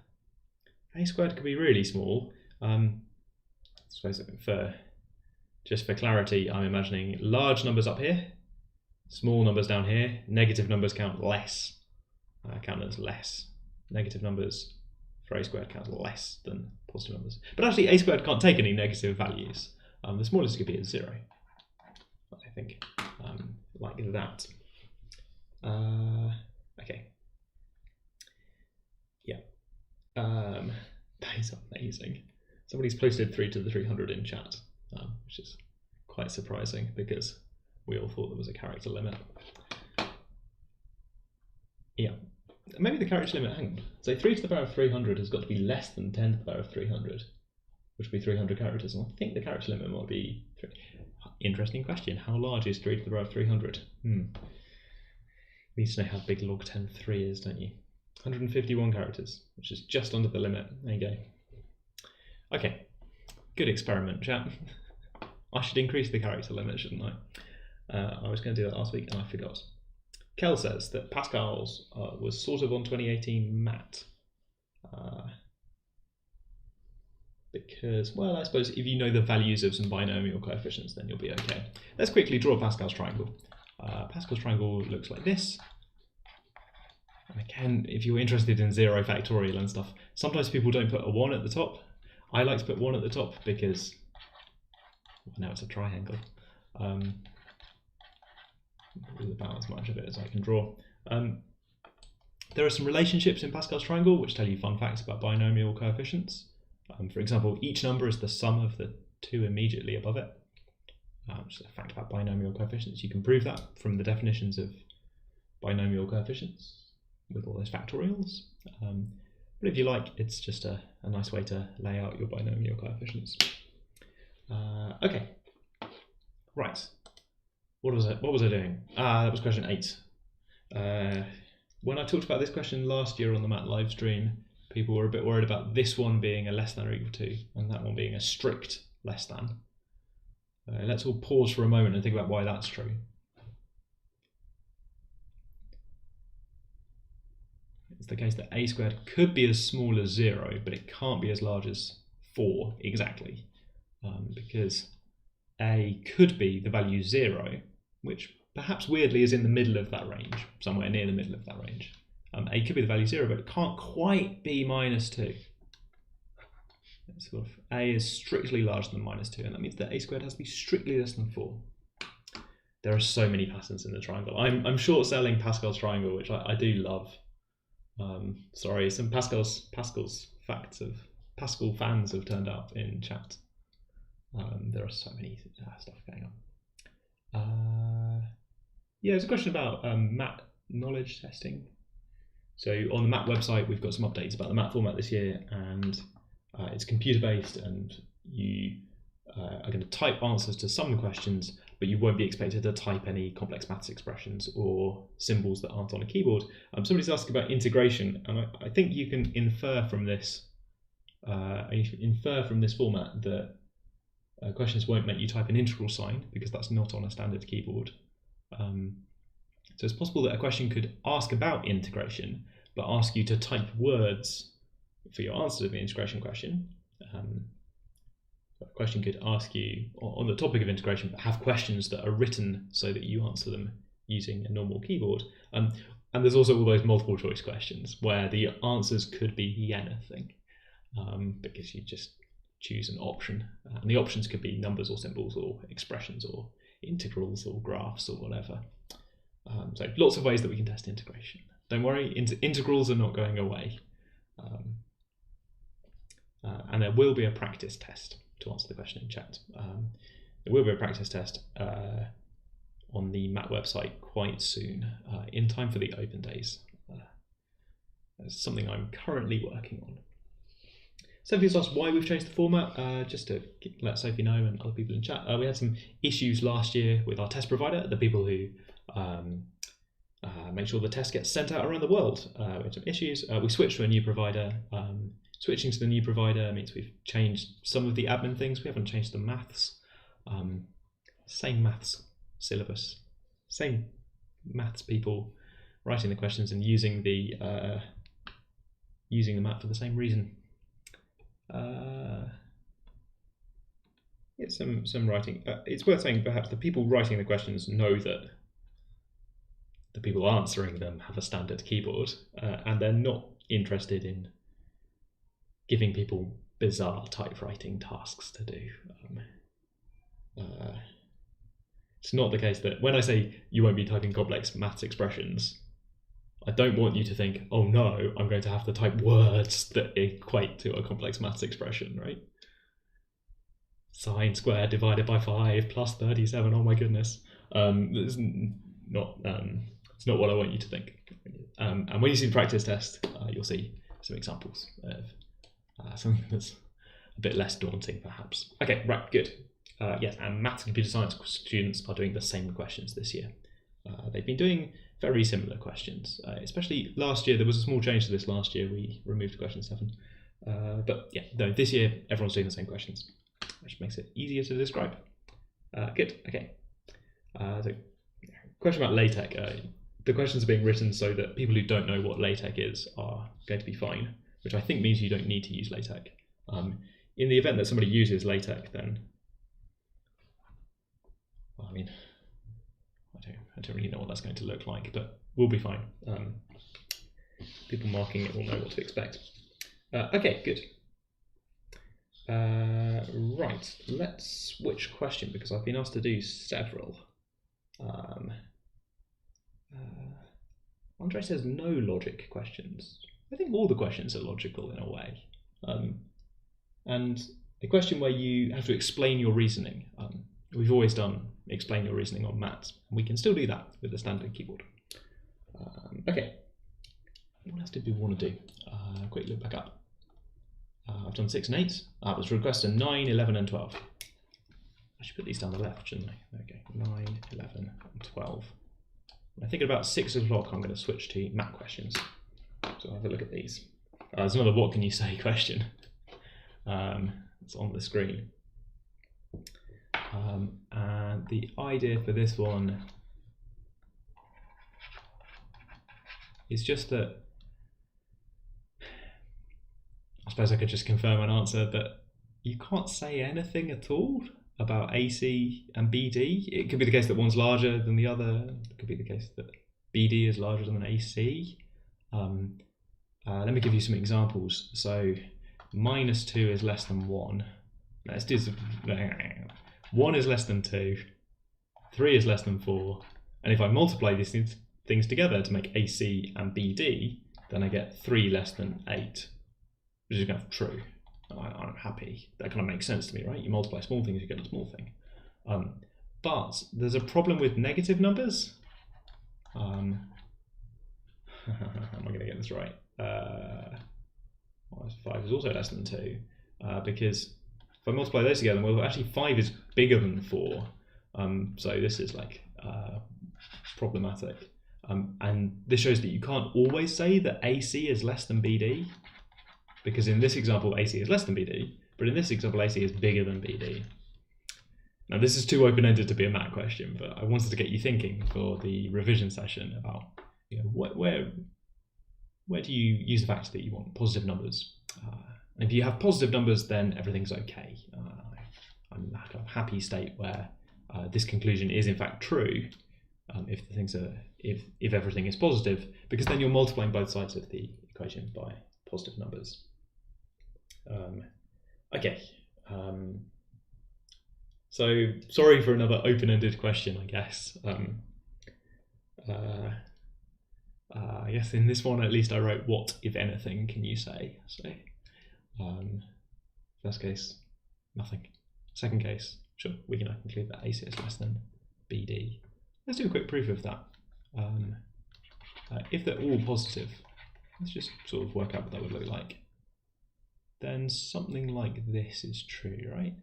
[SPEAKER 1] a squared could be really small. I suppose just for clarity, I'm imagining large numbers up here, small numbers down here, negative numbers count less, count as less. Negative numbers for a squared count less than positive numbers. But actually a squared can't take any negative values. The smallest could be a 0, I think, like that. Okay. Yeah. That is amazing. Somebody's posted 3 to the 300 in chat, which is quite surprising because we all thought there was a character limit. Yeah. Maybe the character limit, hang on. So 3 to the power of 300 has got to be less than 10 to the power of 300, which would be 300 characters. And I think the character limit might be 3. Interesting question. How large is 3 to the power of 300? You need to know how big log 10 3 is, don't you? 151 characters, which is just under the limit. There you go. Okay, good experiment, chat. I should increase the character limit, shouldn't I? I was going to do that last week and I forgot. Kel says that Pascal's was sort of on 2018 MAT. because, well, I suppose if you know the values of some binomial coefficients, then you'll be okay. Let's quickly draw Pascal's triangle. Pascal's triangle looks like this. And again, if you're interested in 0 factorial and stuff, sometimes people don't put a 1 at the top. I like to put 1 at the top because now it's a triangle. About as much of it as I can draw. There are some relationships in Pascal's triangle which tell you fun facts about binomial coefficients. For example, each number is the sum of the two immediately above it. Just a fact about binomial coefficients. You can prove that from the definitions of binomial coefficients with all those factorials. But if you like, it's just a nice way to lay out your binomial coefficients. Okay, right. What was I doing? That was question 8. When I talked about this question last year on the MAT Livestream, people were a bit worried about this one being a less than or equal to, and that one being a strict less than. Let's all pause for a moment and think about why that's true. It's the case that a squared could be as small as 0, but it can't be as large as 4 exactly, because a could be the value 0, which perhaps weirdly is in the middle of that range, somewhere near the middle of that range. A could be the value 0, but it can't quite be -2. It's sort of a is strictly larger than -2, and that means that a squared has to be strictly less than 4. There are so many patterns in the triangle. I'm short selling Pascal's triangle, which I do love. Sorry, some Pascal's facts of Pascal fans have turned up in chat. There are so many stuff going on. Yeah, there's a question about MAT knowledge testing. So on the MAT website, we've got some updates about the MAT format this year, and it's computer-based, and you are going to type answers to some questions, but you won't be expected to type any complex maths expressions or symbols that aren't on a keyboard. Somebody's asking about integration, and I think you can infer from this format that questions won't make you type an integral sign because that's not on a standard keyboard. So it's possible that a question could ask about integration, but ask you to type words for your answer to the integration question. A question could ask you on the topic of integration, but have questions that are written so that you answer them using a normal keyboard. And there's also all those multiple choice questions where the answers could be anything, because you just choose an option. And the options could be numbers or symbols or expressions or integrals or graphs or whatever. So lots of ways that we can test integration. Don't worry, integrals are not going away. And there will be a practice test to answer the question in chat. There will be a practice test on the MAT website quite soon, in time for the open days. It's something I'm currently working on. Sophie's asked why we've changed the format, just to let Sophie know and other people in chat. We had some issues last year with our test provider, the people who make sure the test gets sent out around the world. We had some issues. We switched to a new provider. Switching to the new provider means we've changed some of the admin things. We haven't changed the maths. Same maths syllabus, same maths people writing the questions and using the MAT for the same reason. Yeah, some writing. It's worth saying perhaps the people writing the questions know that the people answering them have a standard keyboard, and they're not interested in giving people bizarre typewriting tasks to do. It's not the case that when I say you won't be typing complex maths expressions, I don't want you to think, oh no, I'm going to have to type words that equate to a complex maths expression, right? Sine squared divided by 5 plus 37, oh my goodness. It's not what I want you to think. And when you see the practice test, you'll see some examples of something that's a bit less daunting, perhaps. Okay, right, good. Yes, and maths and computer science students are doing the same questions this year. They've been doing very similar questions, especially last year. There was a small change to this last year. We removed question 7. But yeah, no, this year everyone's doing the same questions, which makes it easier to describe. Good, okay. So, question about LaTeX. The questions are being written so that people who don't know what LaTeX is are going to be fine, which I think means you don't need to use LaTeX. in the event that somebody uses LaTeX, then, well, I mean, I don't really know what that's going to look like, but we'll be fine. People marking it will know what to expect. Okay, good. Right, let's switch question because I've been asked to do several. Andre says no logic questions. I think all the questions are logical in a way. And a question where you have to explain your reasoning. We've always done explain your reasoning on maths, and we can still do that with the standard keyboard. Okay, what else did we want to do? Quick look back up. I've done 6 and 8. Let's request a 9, 11 and 12. I should put these down the left, shouldn't I? Okay, 9, 11 and 12. When I think about 6 o'clock, I'm going to switch to math questions. So I'll have a look at these. There's another what can you say question. It's on the screen. And the idea for this one is just that I suppose I could just confirm an answer, but you can't say anything at all about AC and BD. It could be the case that one's larger than the other. It could be the case that BD is larger than AC. Let me give you some examples. So -2 is less than 1. Let's do some. 1 is less than 2. 3 is less than 4. And if I multiply these things together to make AC and BD, then I get 3 less than 8, which is kind of true. I'm happy. That kind of makes sense to me, right? You multiply small things, you get a small thing. But there's a problem with negative numbers. Am I going to get this right? 5 is also less than 2, because if I multiply those together, well, actually 5 is bigger than 4. So this is like problematic. And this shows that you can't always say that AC is less than BD, because in this example, AC is less than BD, but in this example, AC is bigger than BD. Now, this is too open-ended to be a math question, but I wanted to get you thinking for the revision session about, you know, where do you use the fact that you want positive numbers? And if you have positive numbers, then everything's okay. I'm in that kind of happy state where this conclusion is in fact true if the things are if everything is positive, because then you're multiplying both sides of the equation by positive numbers. Okay. So sorry for another open-ended question, I guess. I guess in this one, at least I wrote, what, if anything, can you say? So first case, nothing. Second case, sure, we can conclude that AC is less than BD. Let's do a quick proof of that. If they're all positive, let's just sort of work out what that would look like. Then something like this is true, right?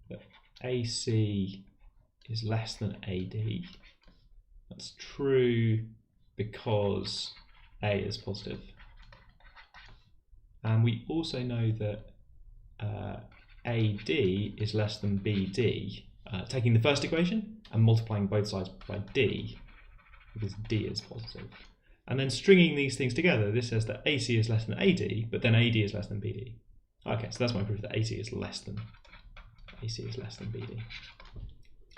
[SPEAKER 1] That AC is less than AD. That's true because A is positive. And we also know that AD is less than BD, taking the first equation and multiplying both sides by D, because D is positive. And then stringing these things together, this says that AC is less than AD, but then AD is less than BD. Okay, so that's my proof that AC is less than BD.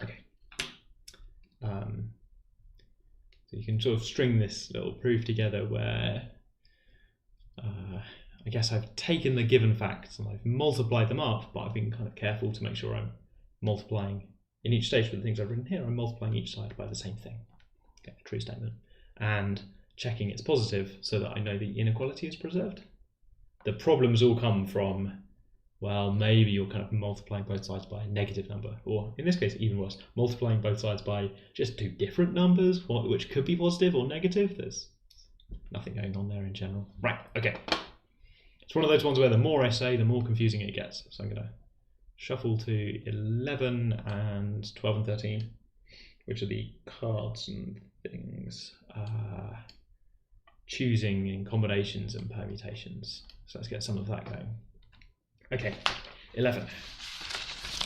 [SPEAKER 1] Okay. So you can sort of string this little proof together where I guess I've taken the given facts and I've multiplied them up, but I've been kind of careful to make sure I'm multiplying in each stage for the things I've written here. I'm multiplying each side by the same thing. Okay, a true statement. And checking it's positive so that I know the inequality is preserved. The problems all come from, well, maybe you're kind of multiplying both sides by a negative number, or in this case, even worse, multiplying both sides by just 2 different numbers, which could be positive or negative. There's nothing going on there in general. Right, okay. It's one of those ones where the more I say, the more confusing it gets. So I'm going to shuffle to 11 and 12 and 13, which are the cards and things. Choosing in combinations and permutations. So let's get some of that going. Okay, 11.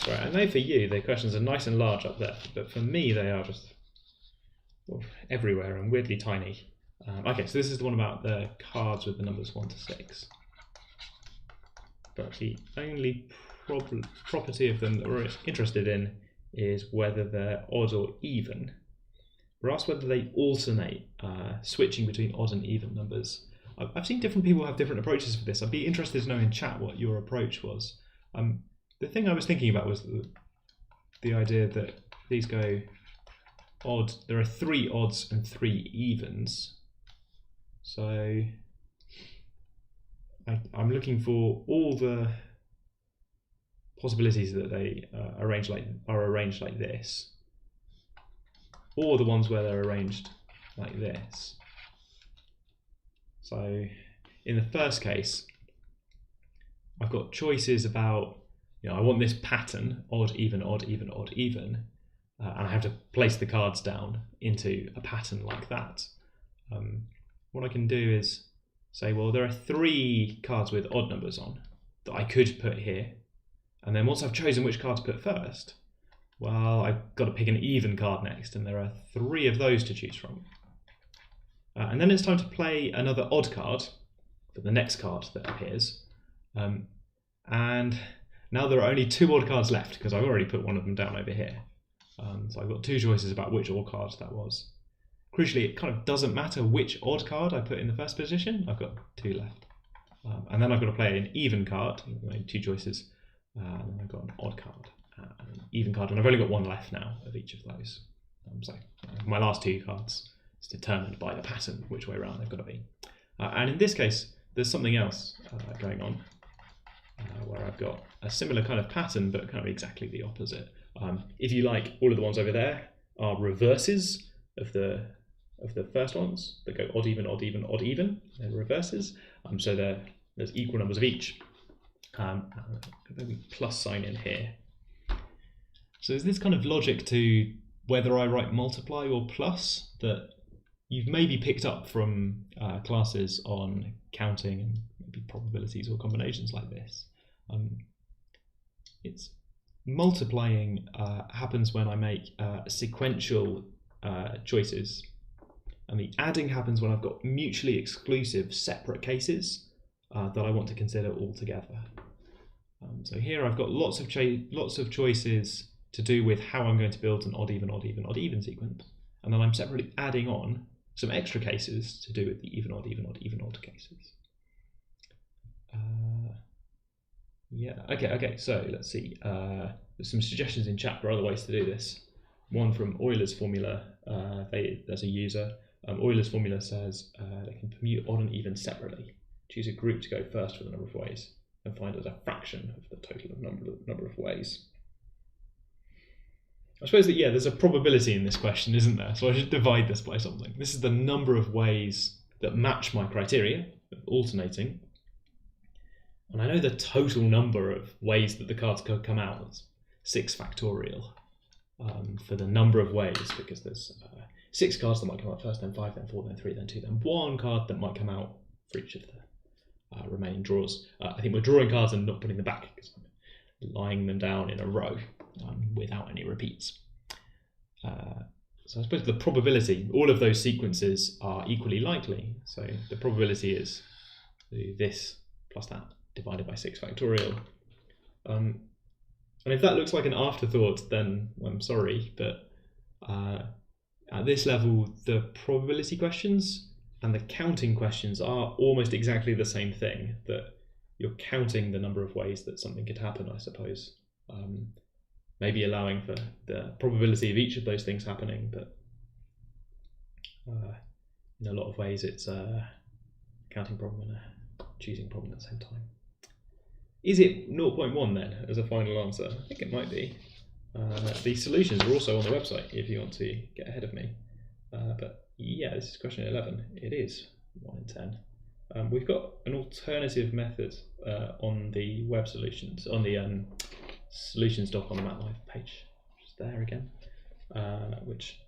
[SPEAKER 1] Right, I know for you the questions are nice and large up there, but for me they are just everywhere and weirdly tiny. Okay, so this is the one about the cards with the numbers 1 to 6. but the only property of them that we're interested in is whether they're odd or even. We're asked whether they alternate, switching between odd and even numbers. I've seen different people have different approaches for this. I'd be interested to know in chat what your approach was. The thing I was thinking about was the idea that these go odd. There are 3 odds and 3 evens. So I'm looking for all the possibilities that they are arranged like this, or the ones where they're arranged like this. So in the first case, I've got choices about, I want this pattern, odd, even, odd, even, odd, even, and I have to place the cards down into a pattern like that. What I can do is say, well, there are 3 cards with odd numbers on that I could put here. And then once I've chosen which card to put first, well, I've got to pick an even card next, and there are 3 of those to choose from. And then it's time to play another odd card for the next card that appears. And now there are only 2 odd cards left because I've already put one of them down over here. So I've got 2 choices about which odd card that was. Crucially, it kind of doesn't matter which odd card I put in the first position. I've got 2 left. And then I've got to play an even card, 2 choices. And then I've got an odd card and an even card, and I've only got 1 left now of each of those. So my last 2 cards is determined by the pattern, which way around they've got to be. And in this case, there's something else going on, where I've got a similar kind of pattern, but kind of exactly the opposite. If you like, all of the ones over there are reverses of the first ones that go odd, even, odd, even, odd, even. They're reverses, so there's equal numbers of each. Maybe plus sign in here. So is this kind of logic to whether I write multiply or plus that you've maybe picked up from classes on counting and maybe probabilities or combinations like this? It's multiplying happens when I make sequential choices, and the adding happens when I've got mutually exclusive separate cases that I want to consider all together. So here I've got lots of choices to do with how I'm going to build an odd, even, odd, even, odd, even sequence, and then I'm separately adding on some extra cases to do with the even, odd, even, odd, even, odd cases. Okay. So let's see. There's some suggestions in chat for other ways to do this. One from Euler's formula. There's a user. Euler's formula says they can commute odd and even separately. Choose a group to go first for the number of ways, and find as a fraction of the total number of ways. I suppose that, there's a probability in this question, isn't there? So I should divide this by something. This is the number of ways that match my criteria of alternating. And I know the total number of ways that the cards could come out is 6 factorial for the number of ways, because there's 6 cards that might come out first, then 5, then 4, then 3, then 2, then 1 card that might come out for each of the remaining draws. I think we're drawing cards and not putting them back because I'm lying them down in a row without any repeats. So I suppose the probability, all of those sequences are equally likely. So the probability is this plus that divided by 6 factorial. And if that looks like an afterthought, then I'm sorry, but at this level, the probability questions and the counting questions are almost exactly the same thing, that you're counting the number of ways that something could happen, I suppose. Maybe allowing for the probability of each of those things happening, but in a lot of ways it's a counting problem and a choosing problem at the same time. Is it 0.1 then, as a final answer? I think it might be. The solutions are also on the website if you want to get ahead of me. But yeah, this is question 11. It is 1 in 10. We've got an alternative method on the web solutions, on the solutions.com MAT Live page, which is there again, which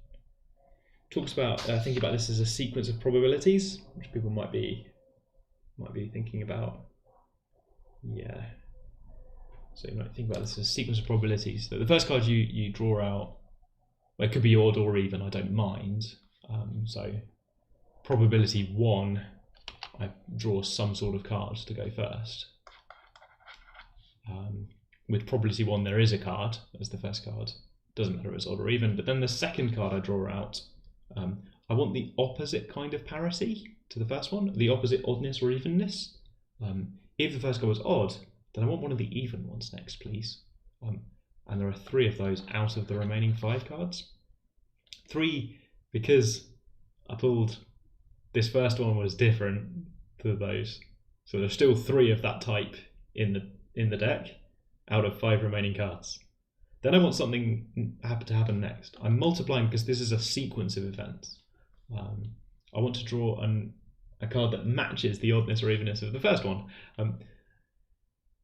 [SPEAKER 1] talks about thinking about this as a sequence of probabilities, which people might be thinking about. Yeah. So you might think about this as a sequence of probabilities. So the first card you draw out, well, it could be odd or even, I don't mind. So probability 1, I draw some sort of card to go first. With probability 1, there is a card as the first card. Doesn't matter if it's odd or even. But then the second card I draw out, I want the opposite kind of parity to the first one, the opposite oddness or evenness. If the first card was odd, then I want one of the even ones next, please. And there are 3 of those out of the remaining 5 cards. 3 because I pulled this first one was different to those. So there's still 3 of that type in the deck out of 5 remaining cards. Then I want something to happen next. I'm multiplying because this is a sequence of events. I want to draw a card that matches the oddness or evenness of the first one.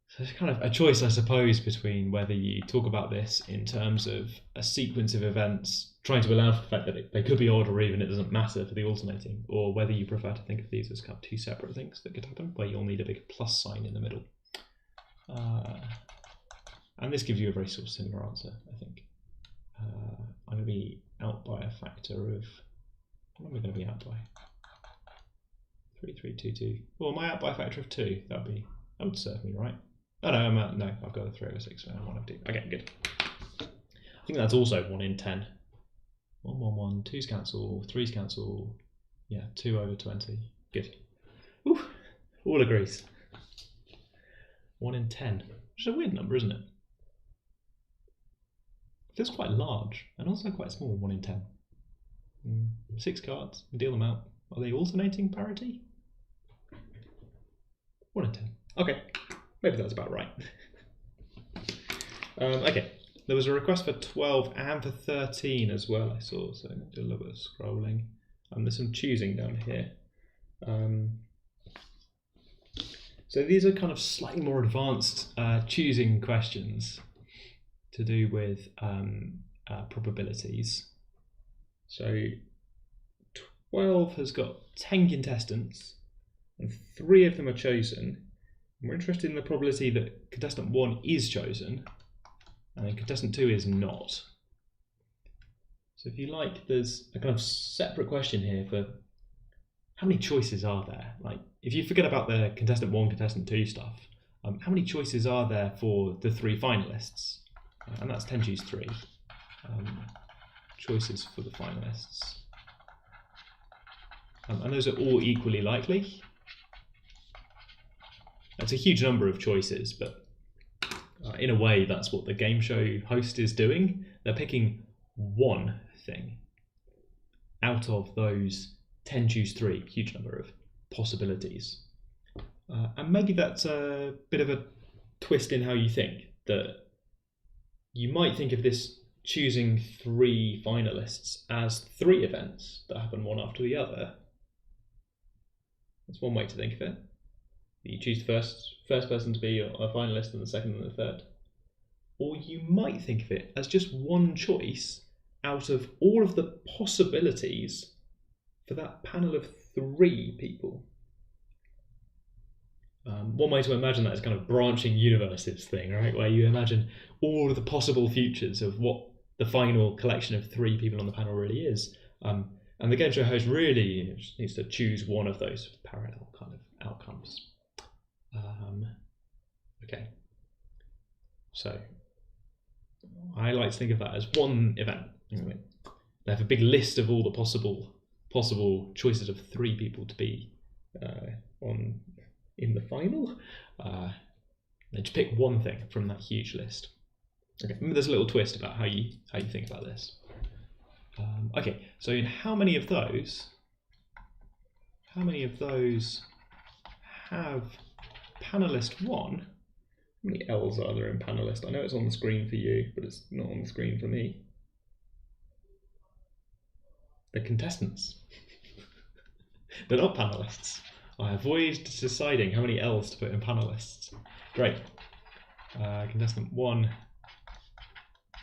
[SPEAKER 1] So it's kind of a choice, I suppose, between whether you talk about this in terms of a sequence of events, trying to allow for the fact that they could be odd or even, it doesn't matter for the alternating, or whether you prefer to think of these as kind of 2 separate things that could happen, where you'll need a big plus sign in the middle. And this gives you a very sort of similar answer, I think. I'm going to be out by a factor of, what am I going to be out by? 3, 3, 2, 2. Well, am I out by a factor of 2? That would serve me, right? Oh no, I'm out. No, I've got a 3 over 6. So I want to do. Okay, good. I think that's also 1 in 10. 1, 1, 1. 2's cancel. 3's cancel. Yeah, 2 over 20. Good. Ooh, all agrees. 1 in 10. Which is a weird number, isn't it? It feels quite large and also quite small. 1 in 10. 6 cards. Deal them out. Are they alternating parity? 1 in 10. Okay. Maybe that's about right. Okay, there was a request for 12 and for 13 as well, I saw, so I'm going to do a little bit of scrolling. There's some choosing down here. So these are kind of slightly more advanced choosing questions to do with probabilities. So 12 has got 10 contestants and 3 of them are chosen. We're interested in the probability that contestant 1 is chosen and then contestant 2 is not. So if you like, there's a kind of separate question here for how many choices are there? Like, if you forget about the contestant 1, contestant 2 stuff, how many choices are there for the 3 finalists? And that's 10 choose 3. Choices for the finalists. And those are all equally likely. That's a huge number of choices, but in a way that's what the game show host is doing. They're picking one thing out of those 10 choose 3, huge number of possibilities. And maybe that's a bit of a twist in how you think, that you might think of this choosing 3 finalists as 3 events that happen one after the other. That's one way to think of it. You choose the first person to be a finalist and the second and the third. Or you might think of it as just one choice out of all of the possibilities for that panel of 3 people. One way to imagine that is kind of branching universes thing, right? Where you imagine all of the possible futures of what the final collection of 3 people on the panel really is. And the game show host really just needs to choose one of those parallel kind of outcomes. Okay, so I like to think of that as one event. They have a big list of all the possible choices of 3 people to be in the final. They just pick one thing from that huge list. Okay, there's a little twist about how you think about this. Okay, so in how many of those have panelist 1? How many L's are there in panelist? I know it's on the screen for you, but it's not on the screen for me. The contestants. They're not panelists. I avoid deciding how many L's to put in panelists. Great. Contestant 1,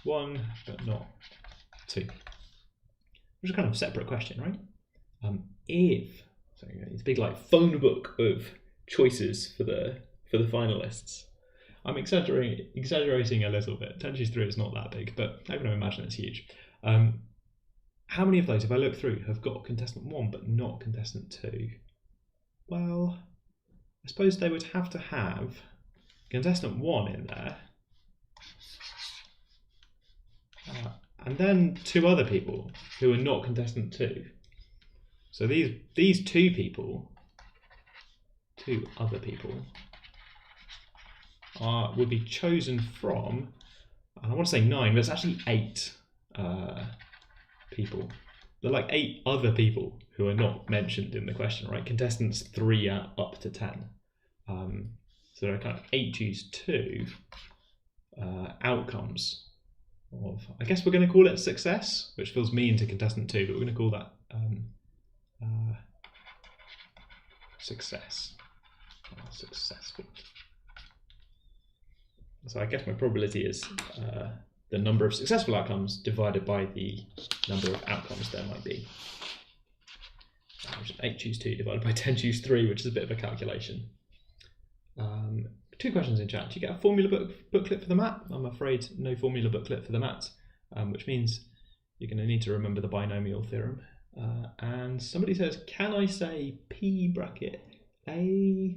[SPEAKER 1] but not 2. Which is a kind of separate question, right? So it's a big like phone book of choices for the finalists. I'm exaggerating a little bit. 10 choose 3 is not that big, but I can imagine it's huge. How many of those, if I look through, have got contestant 1 but not contestant 2? Well, I suppose they would have to have contestant 1 in there, and then 2 other people who are not contestant 2. So these 2 people, 2 other people, would be chosen from, and I want to say 9, but it's actually 8 people. They're like 8 other people who are not mentioned in the question, right? Contestants 3 up to 10. So there are kind of 8 choose 2 outcomes of, I guess we're going to call it success, which feels mean to contestant 2, but we're going to call that success. Successful. So I guess my probability is the number of successful outcomes divided by the number of outcomes there might be. Which is 8 choose 2 divided by 10 choose 3, which is a bit of a calculation. 2 questions in chat. Do you get a formula booklet for the MAT? I'm afraid no formula booklet for the MAT, which means you're going to need to remember the binomial theorem. And somebody says, can I say P bracket A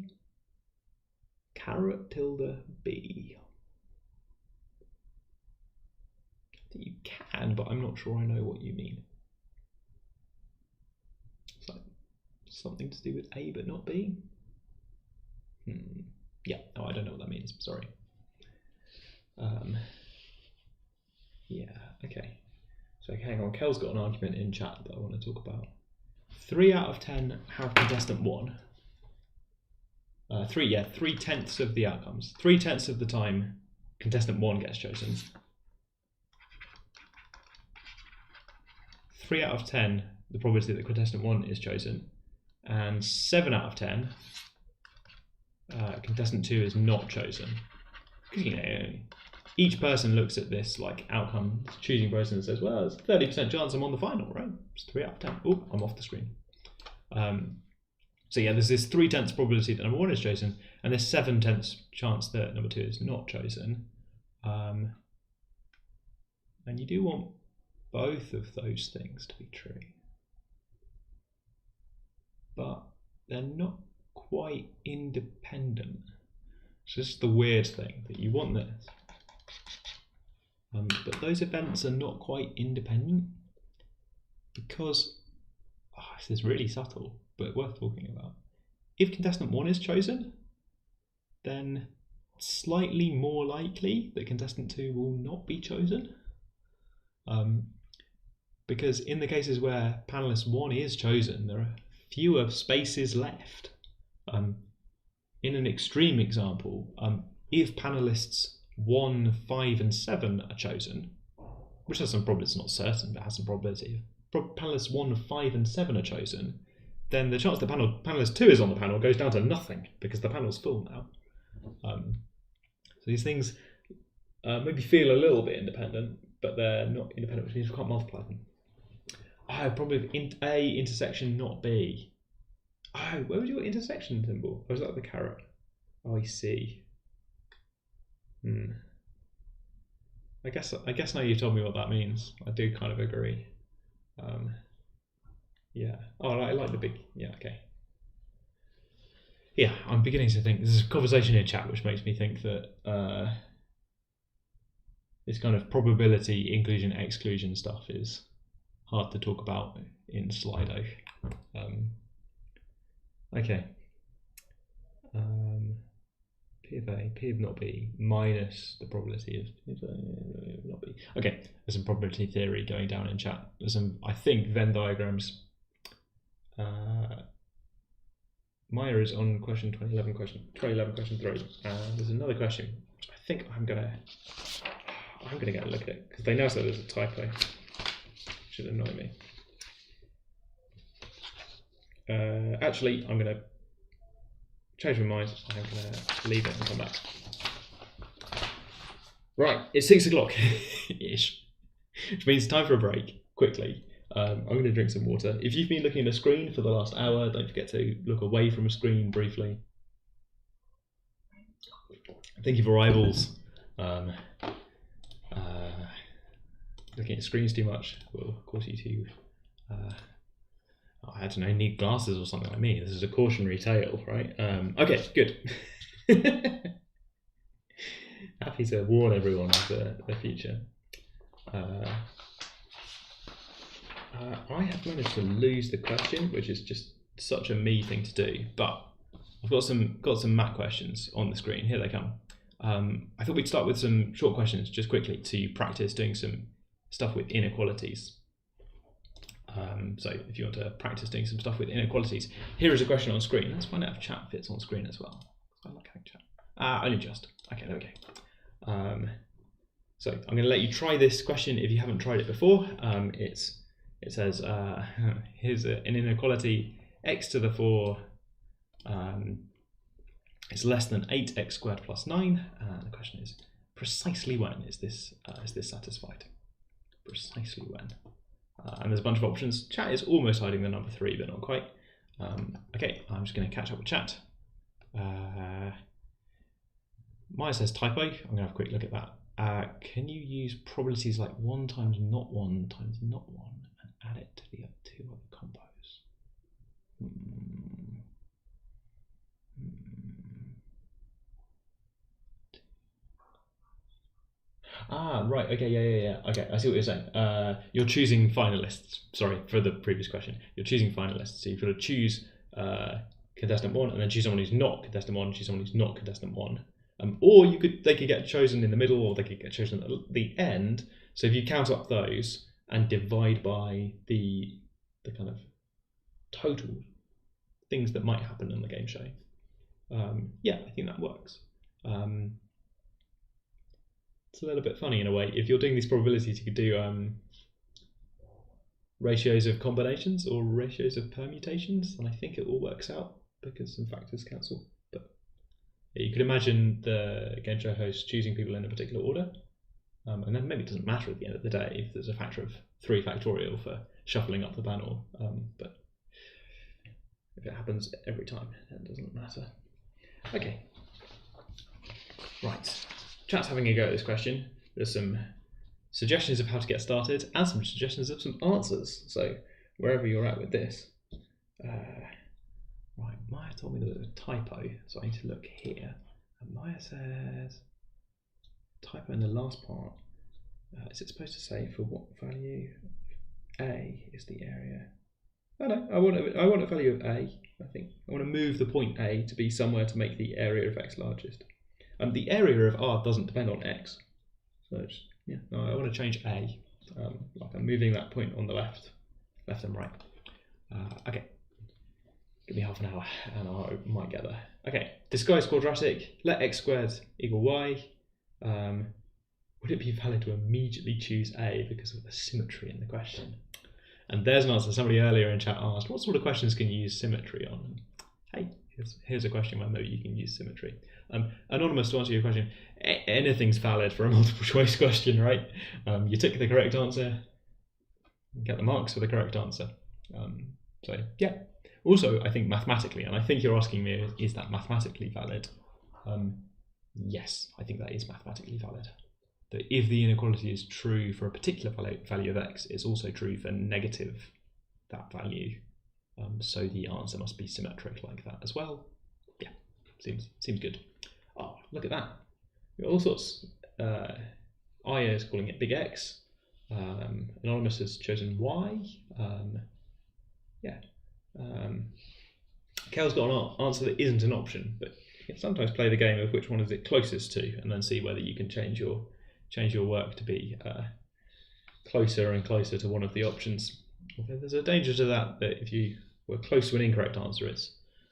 [SPEAKER 1] caret tilde B? I think you can, but I'm not sure I know what you mean. It's like something to do with A but not B? Yeah, no, I don't know what that means, sorry. Yeah, okay. So hang on, Kel's got an argument in chat that I want to talk about. 3 out of 10 have contestant 1. 3/10 of the outcomes. 3/10 of the time, contestant 1 gets chosen. 3 out of 10, the probability that contestant 1 is chosen. And 7 out of 10, contestant 2 is not chosen. Because, you know, each person looks at this like outcome choosing process and says, well, it's a 30% chance I'm on the final, right? It's 3 out of 10. Oh, I'm off the screen. So yeah, there's this 3/10 probability that number 1 is chosen, and this 7/10 chance that number 2 is not chosen. And you do want both of those things to be true. But they're not quite independent. It's just the weird thing that you want this. But those events are not quite independent because, this is really subtle, but worth talking about. If contestant 1 is chosen, then slightly more likely that contestant 2 will not be chosen. Because in the cases where panelist 1 is chosen, there are fewer spaces left. In an extreme example, if panelists 1, 5 and 7 are chosen, which has some probability, it's not certain, but has some probability. If panelists 1, 5 and 7 are chosen, then the chance that panelist 2 is on the panel goes down to nothing because the panel's full now. So these things maybe feel a little bit independent, but they're not independent, which means we can't multiply them. Probably A intersection not B. Where was your intersection symbol? Or is that the caret? Oh, I see. I guess now you've told me what that means. I do kind of agree. Yeah. Oh, I like the big. Yeah. Okay. Yeah, I'm beginning to think there's a conversation in chat which makes me think that this kind of probability inclusion exclusion stuff is hard to talk about in Slido. Okay. P of A, P of not B, minus the probability of not B. Okay, there's some probability theory going down in chat. There's some, I think, Venn diagrams. Maya is on question 2011, question 3. There's another question which I think I'm gonna go look at it because they know that there's a typo. Should annoy me. Actually, I'm gonna change my mind. I'm gonna leave it and come back. Right, it's 6 o'clock ish, which means time for a break. Quickly, I'm going to drink some water. If you've been looking at a screen for the last hour, don't forget to look away from a screen briefly. Thank you for eyeballs. Looking at screens too much will cause you to, I don't know, need glasses or something like me. This is a cautionary tale, right? Okay, good. Happy to warn everyone of the future. I have managed to lose the question, which is just such a me thing to do. But I've got some math questions on the screen. Here they come. I thought we'd start with some short questions just quickly to practice doing some stuff with inequalities. So if you want to practice doing some stuff with inequalities, here is a question on screen. Let's find out if chat fits on screen as well. I like having chat. Only just. Okay, there we go. So I'm going to let you try this question if you haven't tried it before. It says, here's an inequality, x to the 4 is less than 8x squared plus 9. The question is, precisely when is this satisfied? Precisely when? And there's a bunch of options. Chat is almost hiding the number 3, but not quite. Okay, I'm just going to catch up with chat. Maya says typo. I'm going to have a quick look at that. Can you use probabilities like 1 times not 1 times not 1 and add it to the 2 other combos? Right, okay, yeah. Okay, I see what you're saying. You're choosing finalists. Sorry, for the previous question. You're choosing finalists. So you've got to choose contestant 1 and then choose someone who's not contestant 1, choose someone who's not contestant 1. Or they could get chosen in the middle, or they could get chosen at the end. So if you count up those and divide by the kind of total things that might happen in the game show, yeah, I think that works. It's a little bit funny in a way. If you're doing these probabilities, you could do ratios of combinations or ratios of permutations, and I think it all works out because some factors cancel. But yeah, you could imagine the game show host choosing people in a particular order, and then maybe it doesn't matter at the end of the day if there's a factor of 3 factorial for shuffling up the panel, but if it happens every time, then it doesn't matter. Okay, right. Chat's having a go at this question. There's some suggestions of how to get started and some suggestions of some answers. So wherever you're at with this. Right, Maya told me there was a typo, so I need to look here. And Maya says typo in the last part. Is it supposed to say for what value A is the area? Oh no, I want a value of A, I think. I want to move the point A to be somewhere to make the area of X largest. The area of R doesn't depend on X. So yeah, no, I want to change A. Like I'm moving that point on the left and right. Okay, give me half an hour and I might get there. Okay, disguise quadratic, let X squared equal Y. Would it be valid to immediately choose A because of the symmetry in the question? And there's an answer. Somebody earlier in chat asked, what sort of questions can you use symmetry on? Hey, here's a question where maybe you can use symmetry. Anonymous, to answer your question, anything's valid for a multiple choice question, right? You tick the correct answer, get the marks for the correct answer. So yeah. Also, I think mathematically, and I think you're asking me, is that mathematically valid? Yes, I think that is mathematically valid. That if the inequality is true for a particular value of X, it's also true for negative that value. So the answer must be symmetric like that as well. Yeah, seems good. Oh, look at that. We've got all sorts. Aya is calling it big X. Anonymous has chosen Y. Yeah. Kel's got an answer that isn't an option, but you can sometimes play the game of which one is it closest to, and then see whether you can change your work to be closer and closer to one of the options. Although there's a danger to that if you were close to an incorrect answer, it's